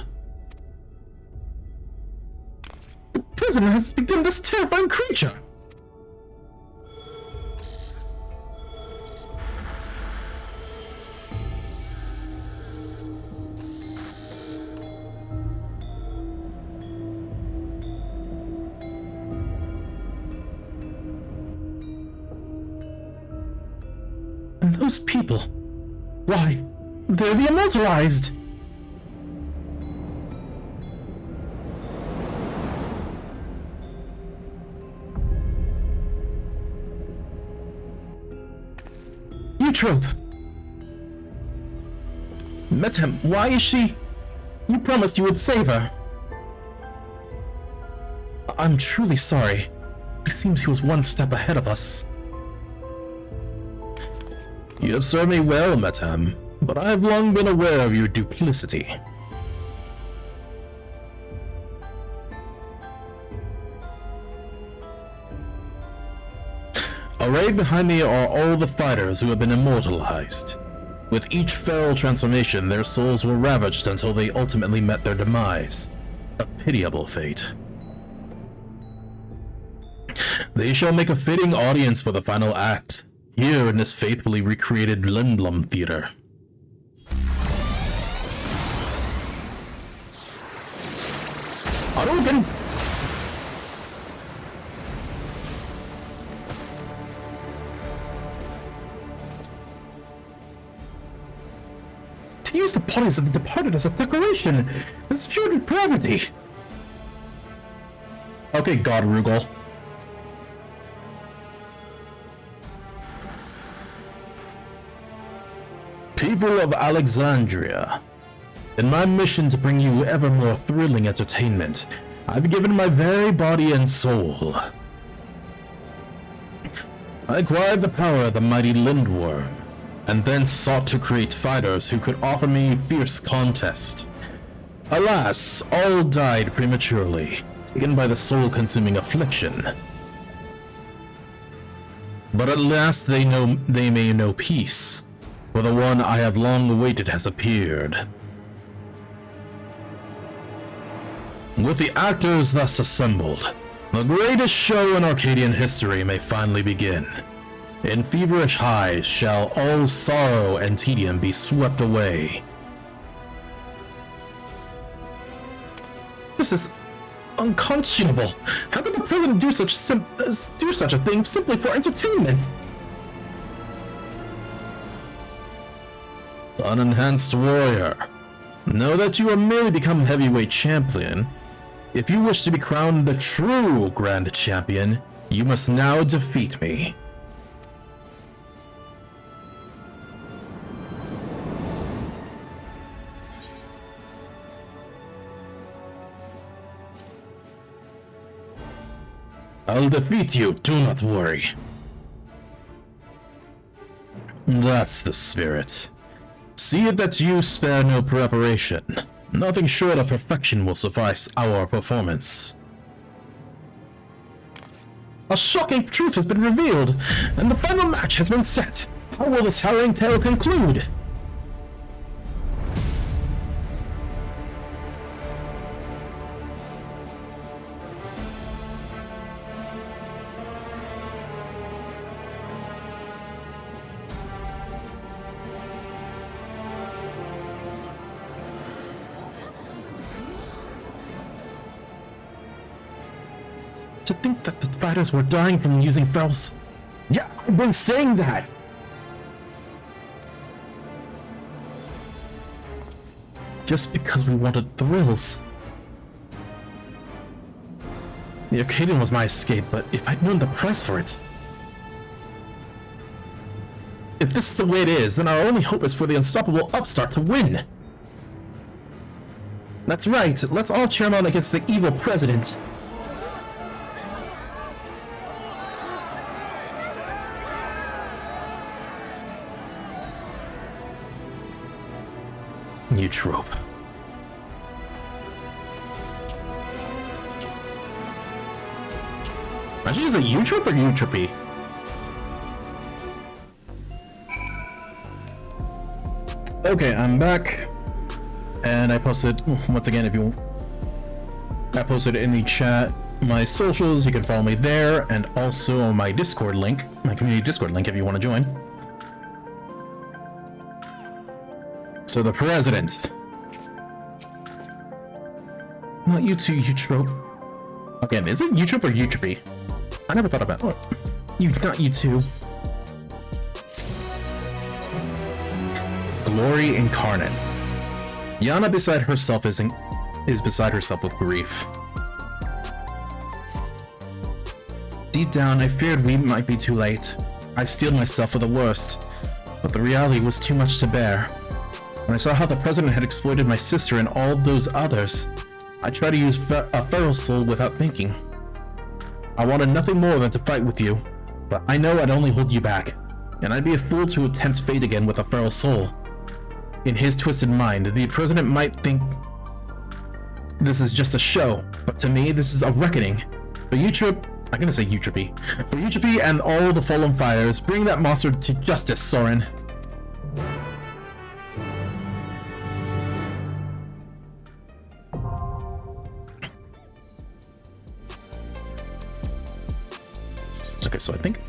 The prisoner has become this terrifying creature! And those people, why, they're the immortalized! Eutrope! Metem, why is she? You promised you would save her. I'm truly sorry. It seems he was one step ahead of us. You have served me well, Metem, but I have long been aware of your duplicity. Arrayed behind me are all the fighters who have been immortalized. With each feral transformation, their souls were ravaged until they ultimately met their demise. A pitiable fate. They shall make a fitting audience for the final act, here in this faithfully recreated Lindblom Theater. Hadouken! To use the bodies of the departed as a decoration is pure depravity! Okay, God Rugal. People of Alexandria, in my mission to bring you ever more thrilling entertainment, I've given my very body and soul. I acquired the power of the mighty Lindworm, and then sought to create fighters who could offer me fierce contest. Alas, all died prematurely, taken by the soul-consuming affliction. But at last they may know peace. For the one I have long awaited has appeared. With the actors thus assembled, the greatest show in Arcadian history may finally begin. In feverish highs shall all sorrow and tedium be swept away. This is unconscionable. How could the president do such a thing simply for entertainment? Unenhanced warrior. Know that you have merely become heavyweight champion. If you wish to be crowned the true Grand Champion, you must now defeat me. I'll defeat you, do not worry. That's the spirit. See it that you spare no preparation. Nothing short of perfection will suffice our performance. A shocking truth has been revealed, and the final match has been set. How will this harrowing tale conclude? To think that the fighters were dying from using spells. Yeah, I've been saying that! Just because we wanted thrills. The Arcadion was my escape, but if I'd known the price for it... If this is the way it is, then our only hope is for the unstoppable upstart to win! That's right, let's all cheer on against the evil president. You trope. Actually, is it you trope or you tropey? Okay, I'm back, and I posted once again. I posted in the chat my socials. You can follow me there, and also my Discord link, my community Discord link, if you want to join. So the president. Not you two, you trope. Again, is it you trope or you tropey? I never thought about it. You, not you two. Glory incarnate. Yana beside herself is beside herself with grief. Deep down, I feared we might be too late. I steeled myself for the worst, but the reality was too much to bear. When I saw how the president had exploited my sister and all those others, I tried to use a feral soul without thinking. I wanted nothing more than to fight with you, but I know I'd only hold you back, and I'd be a fool to attempt fate again with a feral soul. In his twisted mind, the president might think this is just a show, but to me, this is a reckoning. For I'm gonna say Utropy. For Utropy and all the fallen fighters, bring that monster to justice, Soren. Okay, so I think...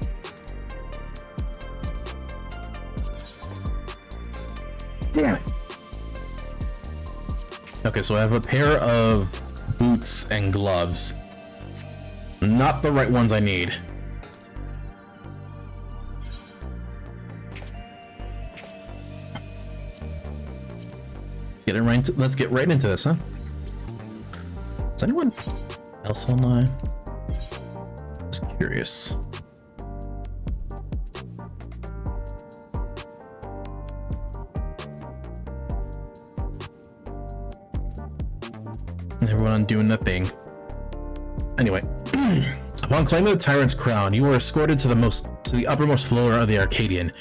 Damn it! Okay, so I have a pair of boots and gloves. Not the right ones I need. Let's get right into this, huh? Is anyone else online? Just curious. Everyone doing the thing. Anyway, upon claiming the tyrant's crown, you were escorted to the uppermost floor of the Arcadion,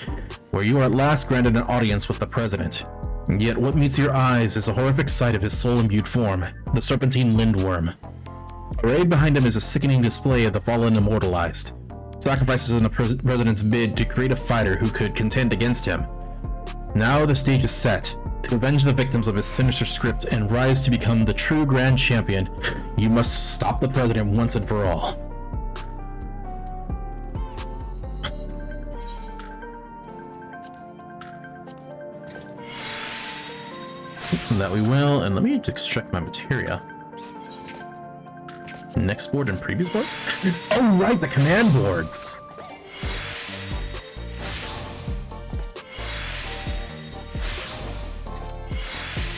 where you are at last granted an audience with the president. Yet what meets your eyes is a horrific sight of his soul-imbued form, the serpentine lindworm. Arrayed behind him is a sickening display of the fallen immortalized, sacrifices in the president's bid to create a fighter who could contend against him. Now the stage is set. To avenge the victims of his sinister script and rise to become the true Grand Champion, you must stop the president once and for all. That we will, and let me just check my materia. Next board and previous board? Oh right, the command boards!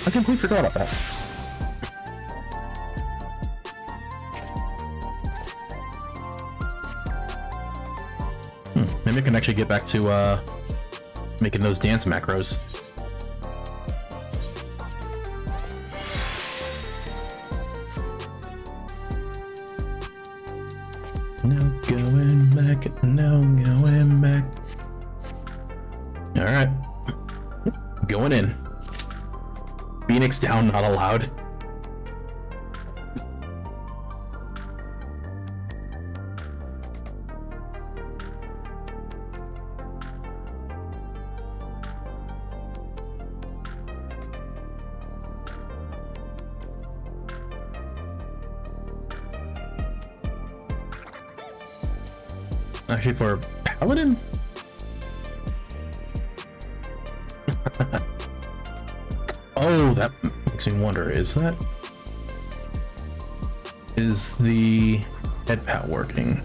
I completely forgot about that. Maybe I can actually get back to making those dance macros. No going back, no going back. Alright. Going in. Phoenix down, not allowed. Actually, for Paladin? Oh, that makes me wonder, is the head pat working?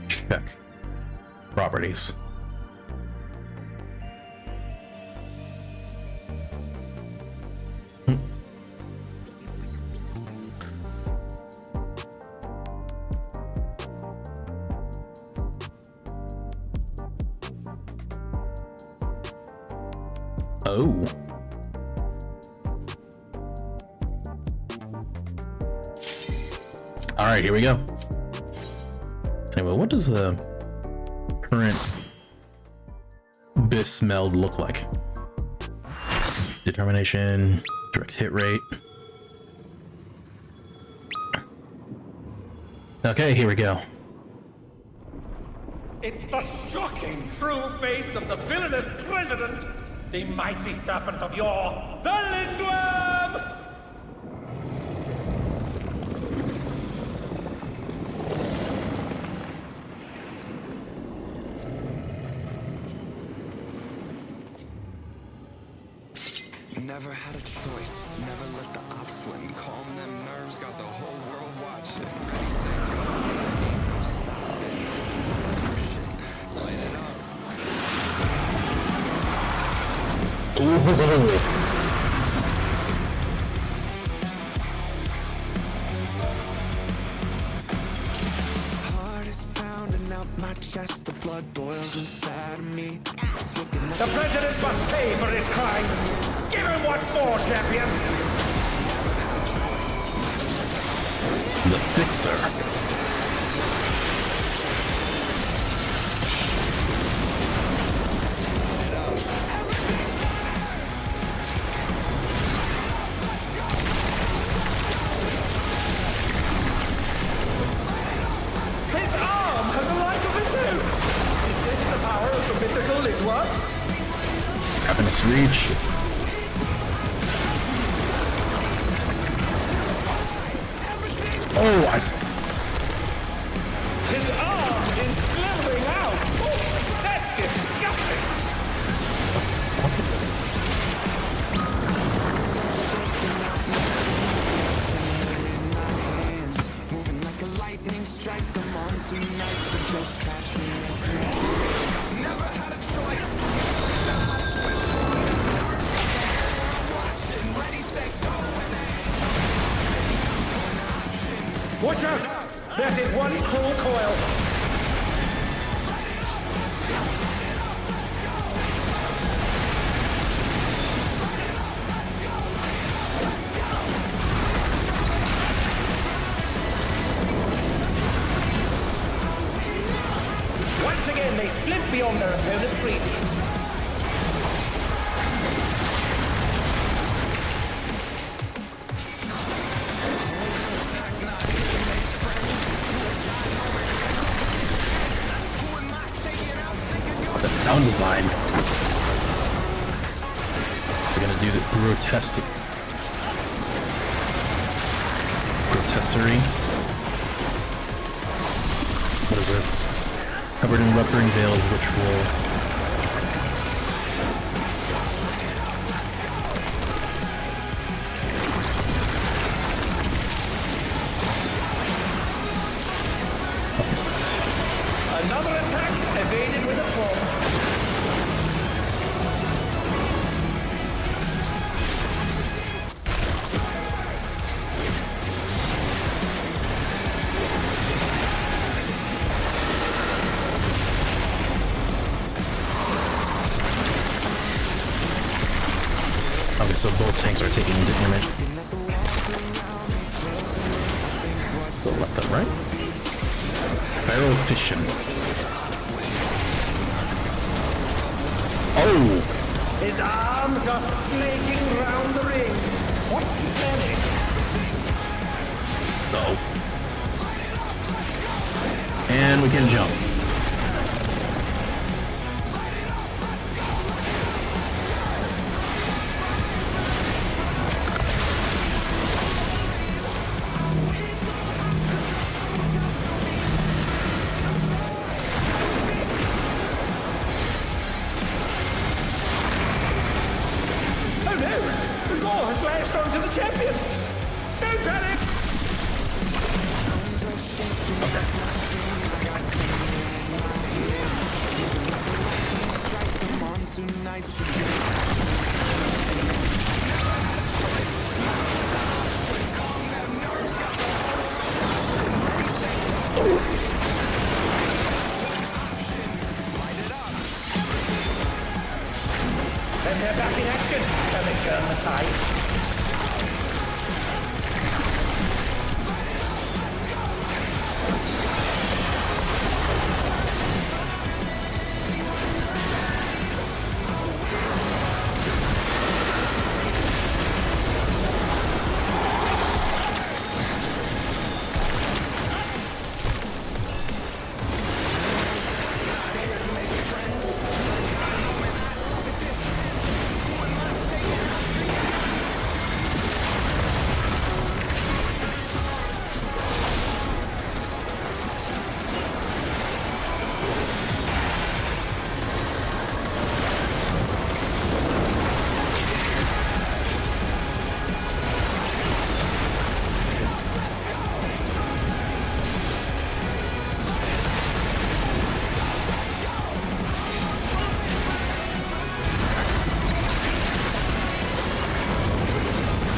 Check. Properties. Oh. All right, here we go. Anyway, what does the current bis meld look like? Determination, direct hit rate. Okay, here we go. It's the shocking true face of the villainous president, the mighty serpent of yore, the Lindworm! Never had a choice, never let the ops win. Calm them nerves, got the whole world watching. Ready, set, go, ain't no stopping. Light it up. Heart is pounding out my chest, the blood boils inside of me. The president must pay for his crimes! Give him what for, champion! The Fixer. His arm has a life of its own! Is this the power of the mythical Lindworm? Happiness reach. Oh, I see. His arm is slithering out! Oh, that's disgusting! Moving like a lightning strike, them on tonight, so just catch me. Never had a choice. Watching, ready, set, go. Watch out! That is one cruel coil! Once again, they slip beyond their opponent's reach. The sound design. We're gonna do the grotesserie. What is this? Covered in rupturing veils, which will Another attack evaded with a fall. so both tanks are taking damage. Go left and right. Barrel fission. Oh! His arms are snaking round the ring. What's he planning? Uh-oh. And we can jump. Oh no! The ball has lashed onto the champion! Don't panic! And they're back in action! Can they turn the tide?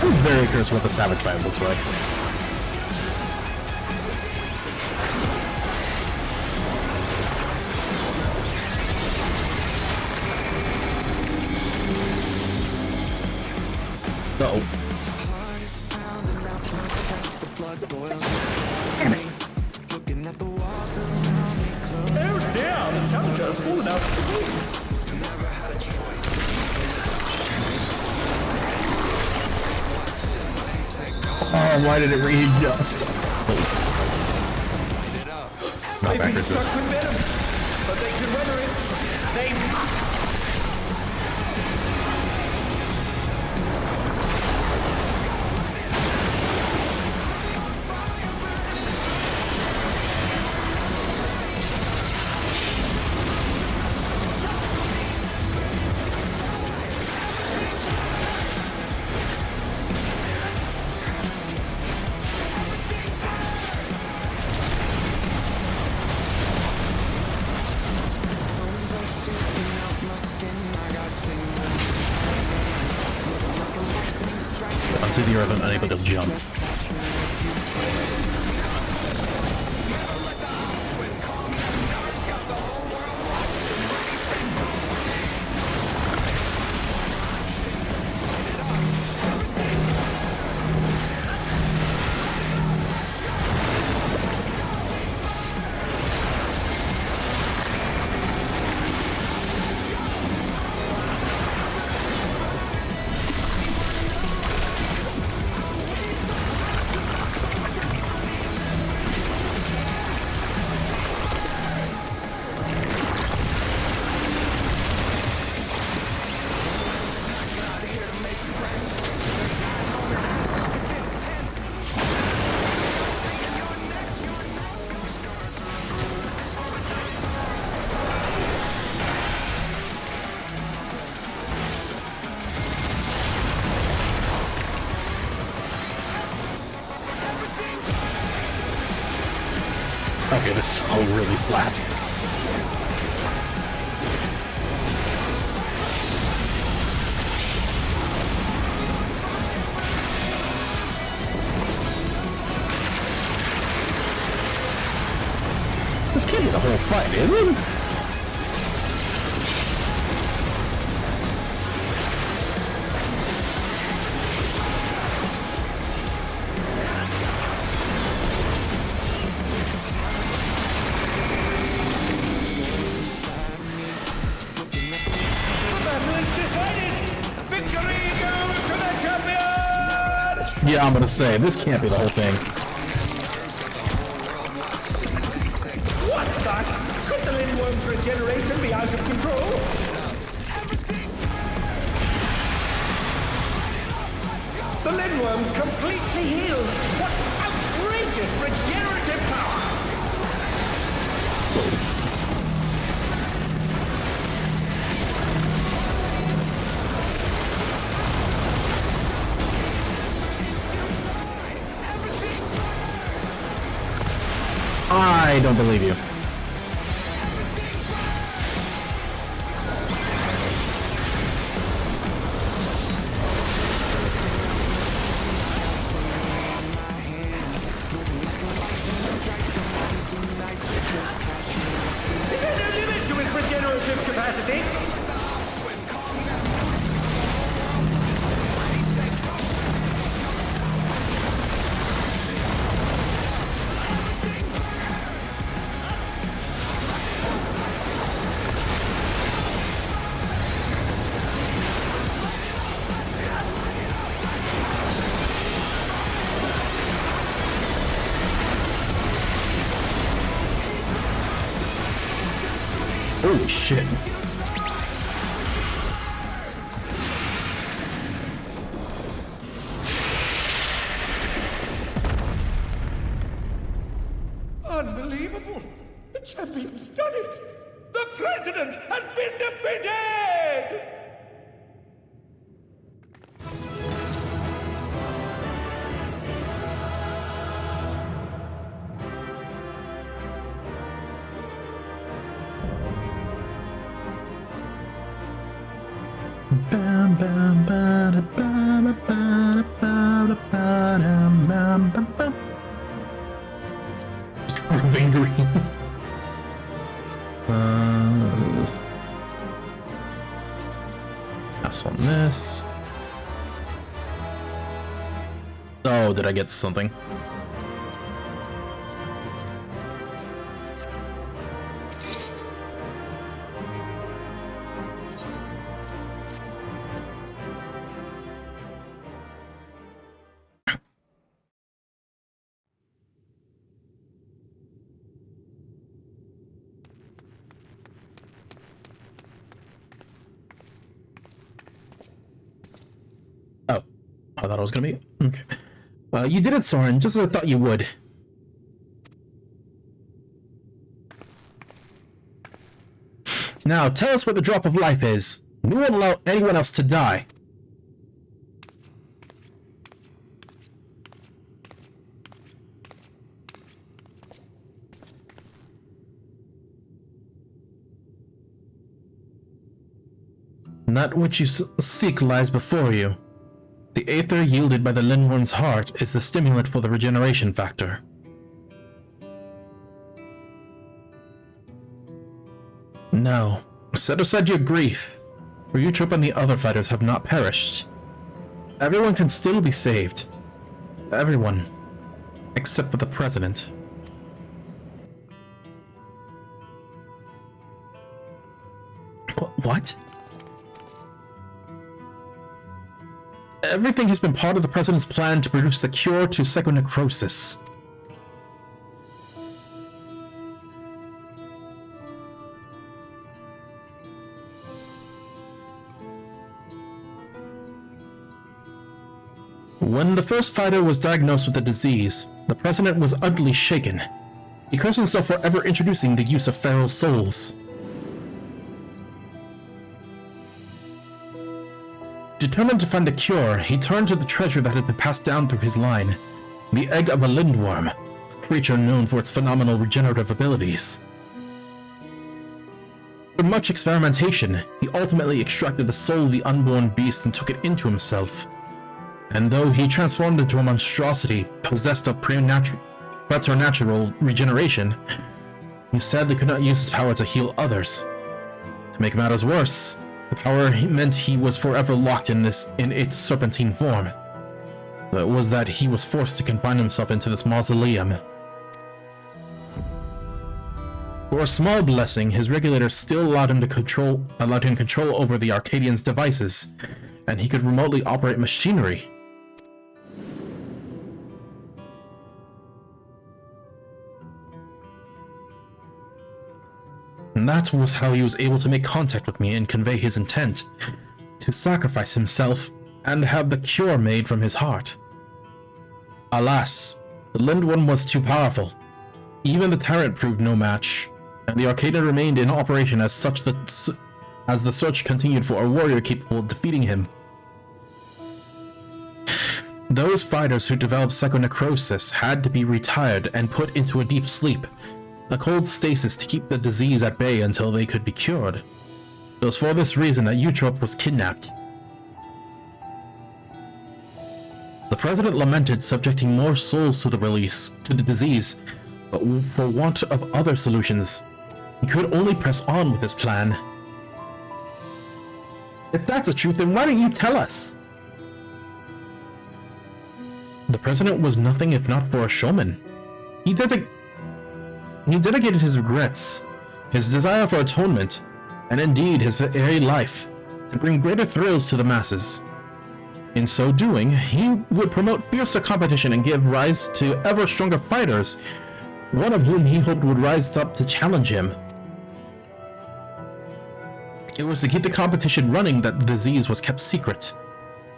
I'm very curious what the Savage fight looks like. Uh-oh. Oh dear! The challenger has fallen out of the ring! Oh, why did it readjust? Not They've back been resist. stuck with venom, but they can weather it. They must! Onto the earth and unable to jump. Okay, this song really slaps. This can't be the whole fight, is it? Yeah, I'm gonna say, this can't be the whole thing. What the? Could the Lindworm's regeneration be out of control? The Lindworm's completely healed. What outrageous regenerative power! I don't believe you. Is there no limit to his regenerative capacity? Holy shit. Unbelievable! The champion's done it! The president has been defeated! Bam, bam, ba, da, ba, da, ba, da, ba, da, ba, da, bam, bam, bam. Moving green. Pass on this. Oh, did I get something? Oh, I thought it was gonna be. Okay. Well, you did it, Soren, just as I thought you would. Now, tell us what the drop of life is. We won't allow anyone else to die. That which you seek lies before you. The aether yielded by the Lindworm's heart is the stimulant for the regeneration factor. Now, set aside your grief, for Utrip and the other fighters have not perished. Everyone can still be saved. Everyone. Except for the President. What? Everything has been part of the President's plan to produce the cure to psychonecrosis. When the first fighter was diagnosed with the disease, the President was utterly shaken. He cursed himself for ever introducing the use of feral souls. Determined to find a cure, he turned to the treasure that had been passed down through his line, the egg of a lindworm, a creature known for its phenomenal regenerative abilities. After much experimentation, he ultimately extracted the soul of the unborn beast and took it into himself. And though he transformed into a monstrosity possessed of preternatural regeneration, he sadly could not use his power to heal others. To make matters worse, the power meant he was forever locked in its serpentine form. It was that he was forced to confine himself into this mausoleum. For a small blessing, his regulator still allowed him control over the Arcadian's devices, and he could remotely operate machinery. and that was how he was able to make contact with me and convey his intent to sacrifice himself and have the cure made from his heart. Alas, the limbed one was too powerful. Even the tyrant proved no match, and the Arcadion remained in operation as the search continued for a warrior capable of defeating him. Those fighters who developed psychonecrosis had to be retired and put into a deep sleep, a cold stasis to keep the disease at bay until they could be cured. It was for this reason that Eutrope was kidnapped. The president lamented subjecting more souls to the disease, but for want of other solutions, he could only press on with his plan. If that's the truth, then why don't you tell us? The president was nothing if not for a showman. He dedicated his regrets, his desire for atonement, and indeed his very life, to bring greater thrills to the masses. In so doing, he would promote fiercer competition and give rise to ever stronger fighters, one of whom he hoped would rise up to challenge him. It was to keep the competition running that the disease was kept secret,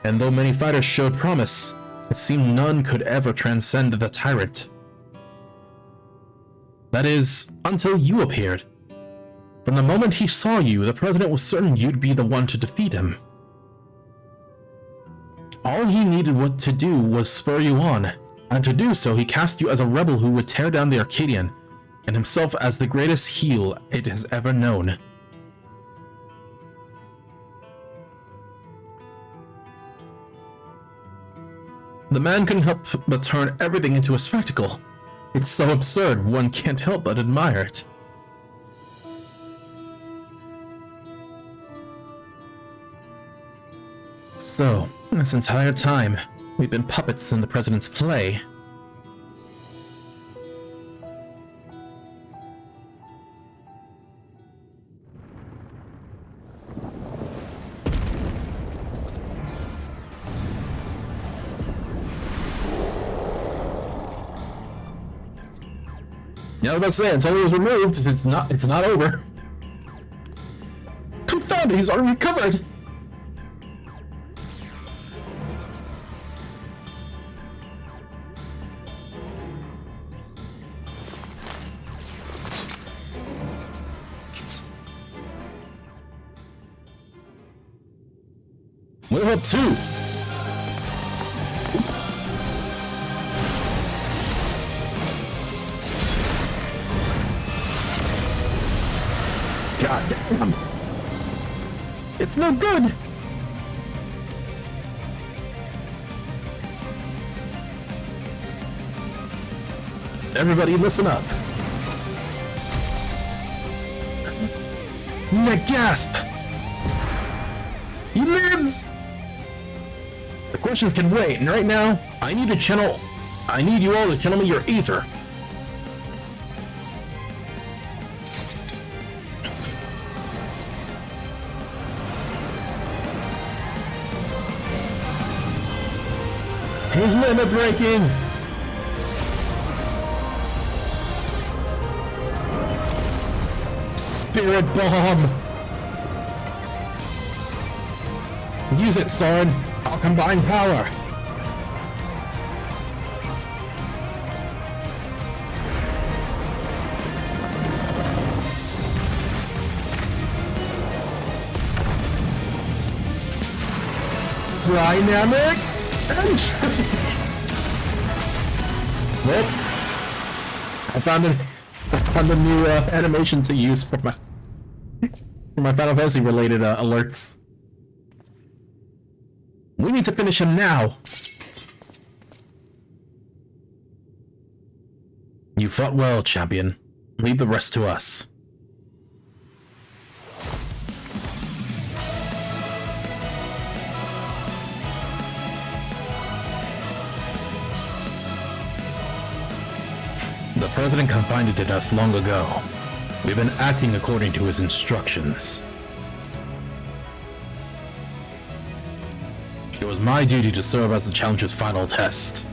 and though many fighters showed promise, it seemed none could ever transcend the tyrant. That is, until you appeared. From the moment he saw you, the president was certain you'd be the one to defeat him. All he needed to do was spur you on, and to do so he cast you as a rebel who would tear down the Arcadion, and himself as the greatest heel it has ever known. The man couldn't help but turn everything into a spectacle. It's so absurd, one can't help but admire it. So, this entire time, we've been puppets in the president's play. Yeah, I was about to say, until he was removed, it's not over. Confound it, he's already recovered! We're up 2! God damn! It's no good! Everybody listen up. Nick, gasp! He lives! The questions can wait, and right now, I need you all to channel me your ether. He's limit breaking! Spirit bomb! Use it, sword! I'll combine power! Dynamic entry! Well, I found a new animation to use for my Final Fantasy related alerts. We need to finish him now. You fought well, champion. Leave the rest to us. The president confided in us long ago. We've been acting according to his instructions. It was my duty to serve as the challenger's final test.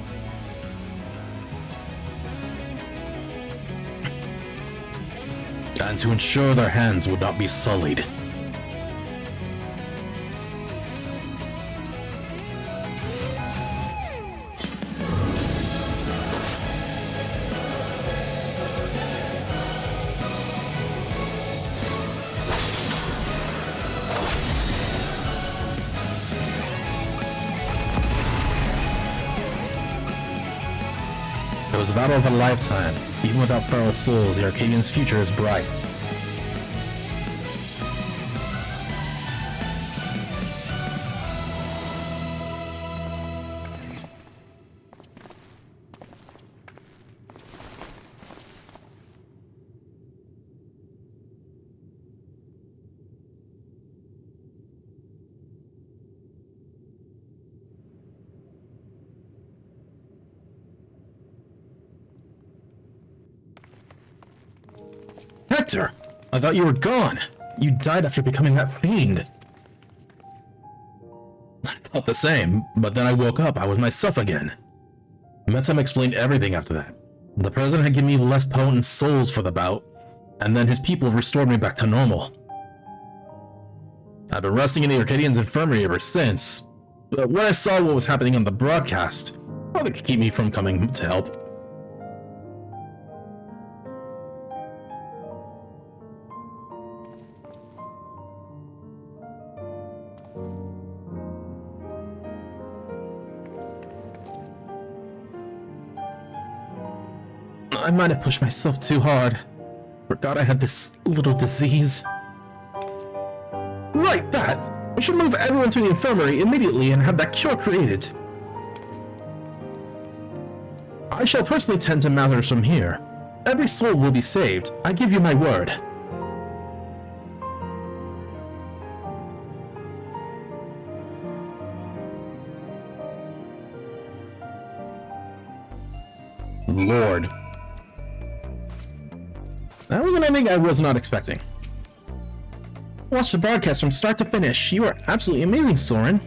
and to ensure their hands would not be sullied. It was a battle of a lifetime. Even without feral souls, the Arcadian's future is bright. Hector! I thought you were gone! You died after becoming that fiend! I thought the same, but then I woke up, I was myself again. Metam explained everything after that. The president had given me less potent souls for the bout, and then his people restored me back to normal. I've been resting in the Arcadian's infirmary ever since, but when I saw what was happening on the broadcast, nothing could keep me from coming to help. I might have pushed myself too hard. Forgot I had this little disease. Right, that! I should move everyone to the infirmary immediately and have that cure created. I shall personally tend to matters from here. Every soul will be saved, I give you my word. Lord. That was an ending I was not expecting. Watch the broadcast from start to finish. You are absolutely amazing, Soren.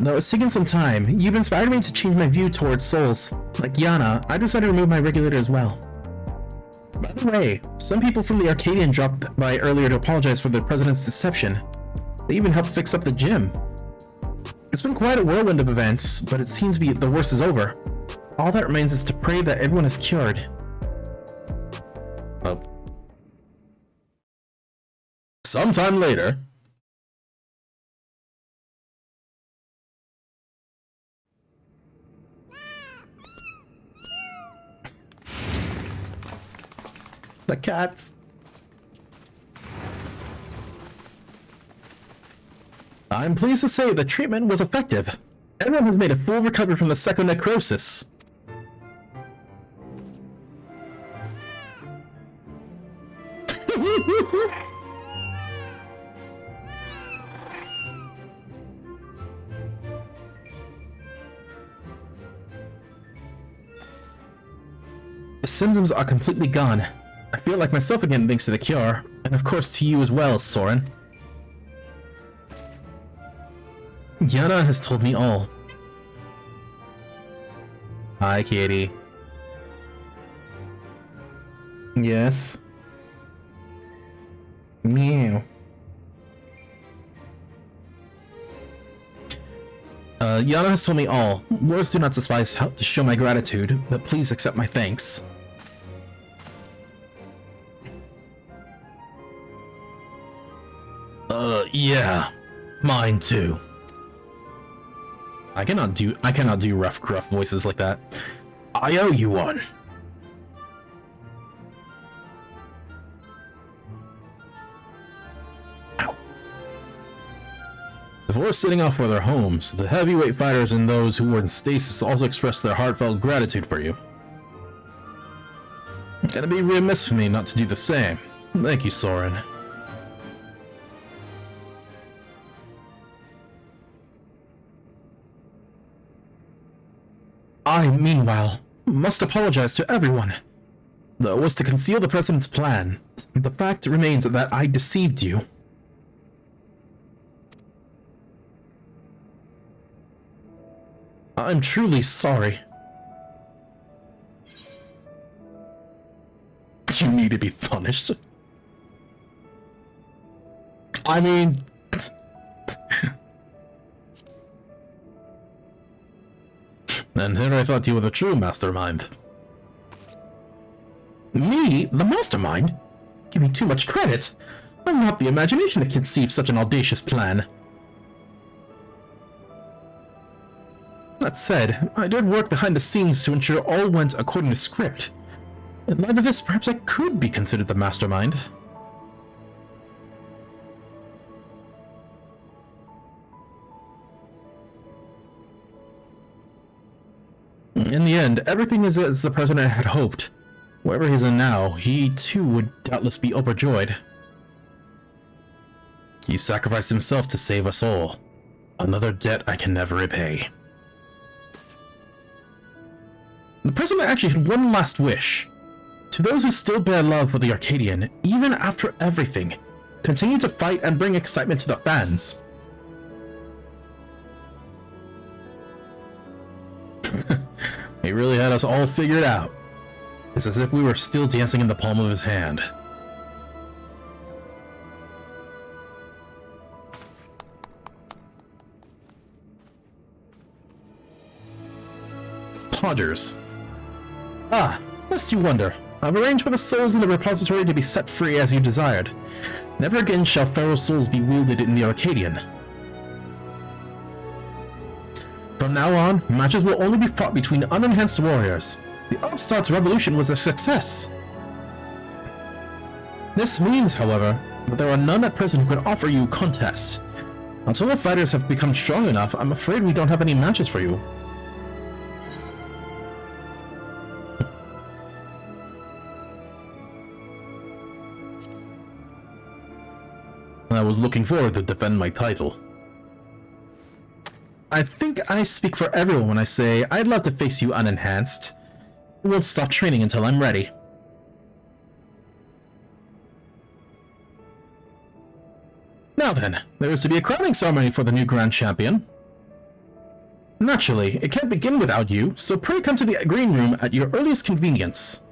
Though it's taken some time, you've inspired me to change my view towards souls. Like Yana, I decided to remove my regulator as well. By the way, some people from the Arcadion dropped by earlier to apologize for the president's deception. They even helped fix up the gym. It's been quite a whirlwind of events, but it seems to be the worst is over. All that remains is to pray that everyone is cured. Sometime later. The cats. I'm pleased to say the treatment was effective. Everyone has made a full recovery from the psychonecrosis. The symptoms are completely gone. I feel like myself again thanks to the cure, and of course to you as well, Soren. Yana has told me all. Hi, Katie. Yes. Meow. Yana has told me all. Words do not suffice to show my gratitude, but please accept my thanks. Yeah. Mine too. I cannot do rough, gruff voices like that. I owe you one. Ow. Before setting off for their homes, the heavyweight fighters and those who were in stasis also expressed their heartfelt gratitude for you. It'd be remiss for me not to do the same. Thank you, Soren. I, meanwhile, must apologize to everyone. Though it was to conceal the president's plan, the fact remains that I deceived you. I'm truly sorry. You need to be punished. I mean... And here I thought you were the true mastermind. Me? The mastermind? Give me too much credit. I'm not the imagination to conceive such an audacious plan. That said, I did work behind the scenes to ensure all went according to script. In light of this, perhaps I could be considered the mastermind. In the end, everything is as the president had hoped. Wherever he's in now, he too would doubtless be overjoyed. He sacrificed himself to save us all. Another debt I can never repay. The president actually had one last wish. To those who still bear love for the Arcadion, even after everything, continue to fight and bring excitement to the fans. He really had us all figured out. It's as if we were still dancing in the palm of his hand. Podgers. Ah, lest you wonder, I've arranged for the souls in the repository to be set free as you desired. Never again shall feral souls be wielded in the Arcadion. From now on, matches will only be fought between unenhanced warriors. The upstart's revolution was a success. This means, however, that there are none at present who can offer you contests. Until the fighters have become strong enough, I'm afraid we don't have any matches for you. I was looking forward to defend my title. I think I speak for everyone when I say I'd love to face you unenhanced. I won't stop training until I'm ready. Now then, there is to be a crowning ceremony for the new Grand Champion. Naturally, it can't begin without you, so pray come to the green room at your earliest convenience.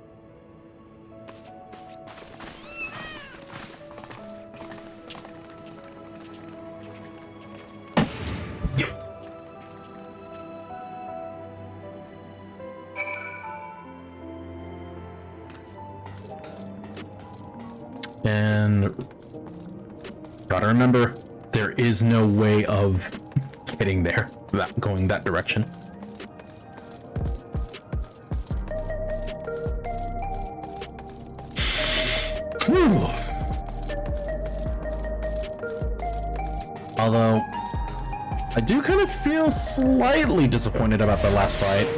And gotta remember, there is no way of getting there without going that direction. Whew. Although, I do kind of feel slightly disappointed about the last fight.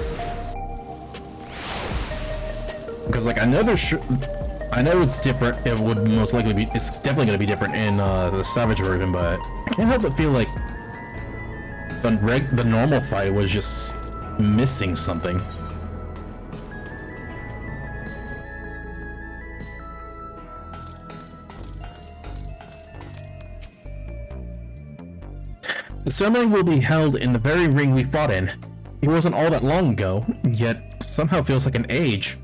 Because, like, I know it's different. It would most likely be. It's definitely going to be different in the Savage version, but I can't help but feel like the normal fight was just missing something. The ceremony will be held in the very ring we fought in. It wasn't all that long ago, yet somehow feels like an age.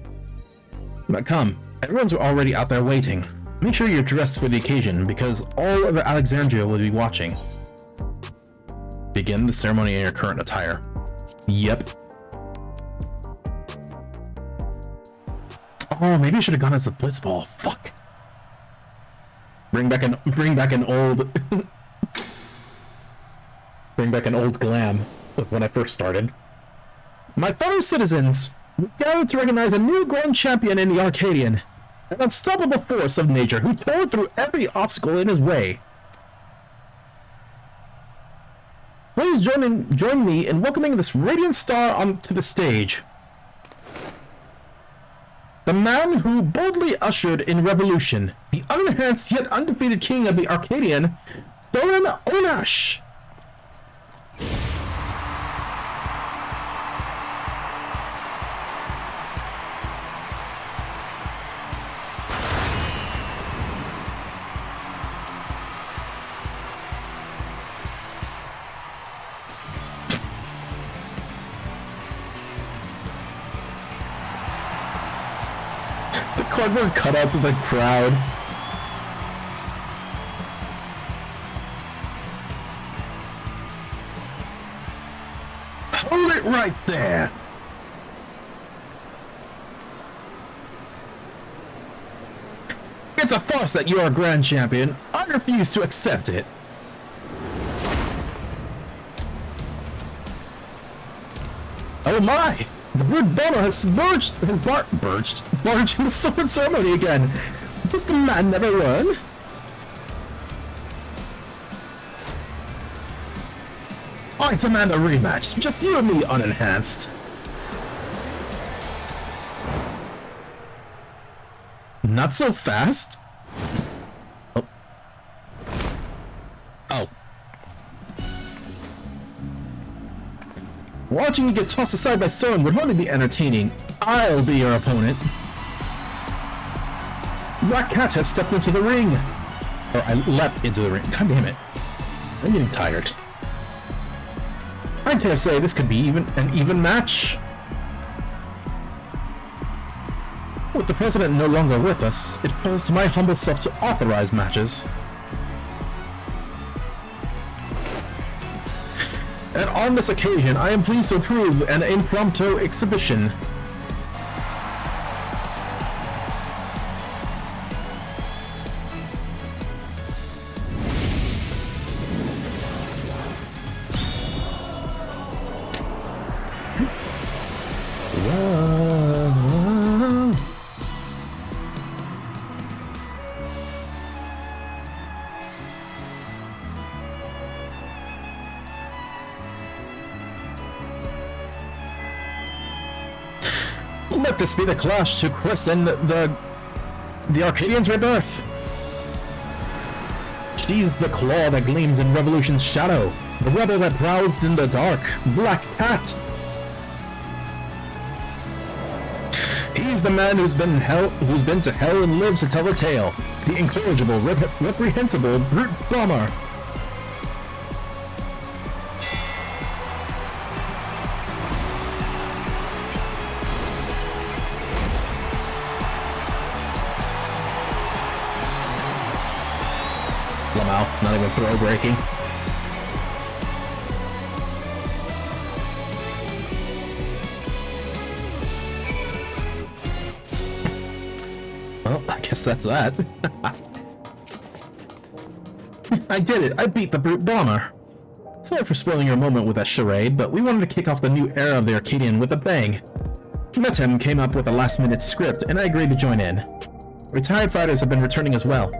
But come. Everyone's already out there waiting. Make sure you're dressed for the occasion, because all of Alexandria will be watching. Begin the ceremony in your current attire. Yep. Oh, maybe I should have gone as a blitzball. Fuck. Bring back an old bring back an old glam of when I first started. My fellow citizens, we gather to recognize a new grand champion in the Arcadion, an unstoppable force of nature who tore through every obstacle in his way. Please join me in welcoming this radiant star onto the stage. The man who boldly ushered in revolution, the unenhanced yet undefeated king of the Arcadion, Thorin Onash. The cardboard cutouts of the crowd. Hold it right there. It's a farce that you are a grand champion. I refuse to accept it. Oh my! The Brood Bomber has barged in the sword ceremony again. Does the man never learn? I demand a rematch. Just you and me unenhanced. Not so fast. Oh. Oh. Watching you get tossed aside by Soren would hardly be entertaining. I'll be your opponent. Black Cat has stepped into the ring. Or I leapt into the ring. God damn it. I'm getting tired. I dare say this could be an even match. With the president no longer with us, it falls to my humble self to authorize matches. And on this occasion, I am pleased to approve an impromptu exhibition. Let this be the clash to christen the Arcadian's rebirth. She's the claw that gleams in Revolution's shadow, the rebel that prowls in the dark, Black Cat. He's the man who's been to hell and lives to tell the tale, the incorrigible, reprehensible Brute Bomber. Not even throw breaking. Well, I guess that's that. I did it! I beat the Brute Bomber! Sorry for spoiling your moment with that charade, but we wanted to kick off the new era of the Arcadian with a bang. Metem came up with a last-minute script, and I agreed to join in. Retired fighters have been returning as well.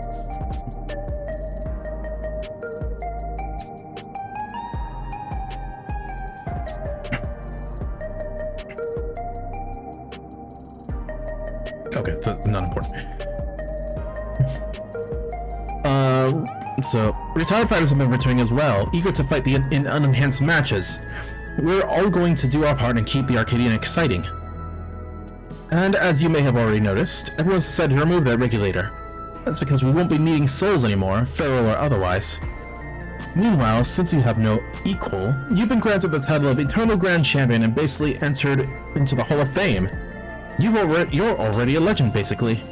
Okay, that's not important. So, retired fighters have been returning as well, eager to fight in unenhanced matches. We're all going to do our part and keep the Arcadian exciting. And as you may have already noticed, everyone's decided to remove that regulator. That's because we won't be needing souls anymore, feral or otherwise. Meanwhile, since you have no equal, you've been granted the title of Eternal Grand Champion and basically entered into the Hall of Fame. You're already a legend, basically.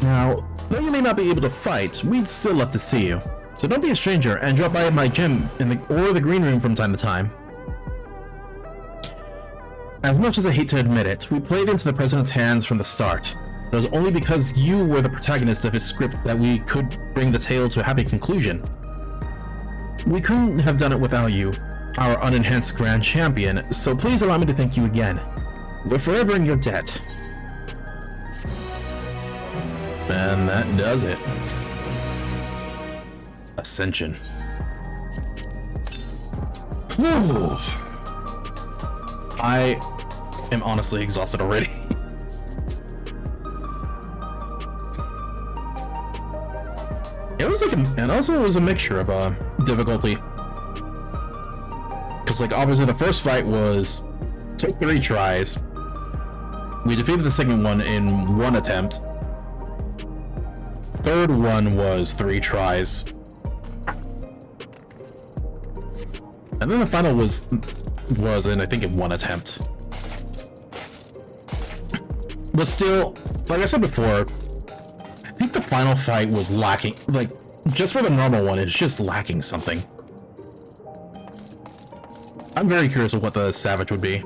Now, though you may not be able to fight, we'd still love to see you. So don't be a stranger and drop by my gym or the green room from time to time. As much as I hate to admit it, we played into the president's hands from the start. It was only because you were the protagonist of his script that we could bring the tale to a happy conclusion. We couldn't have done it without you, our unenhanced Grand Champion, so please allow me to thank you again. We're forever in your debt. And that does it. Ascension. Whew. I am honestly exhausted already. It was like, and also it was a mixture of difficulty. Because like obviously the first fight took 3 tries. We defeated the second one in 1 attempt. Third one was 3 tries. And then the final was in I think in 1 attempt. But still, like I said before, I think the final fight was lacking, like, just for the normal one, it's just lacking something. I'm very curious of what the Savage would be.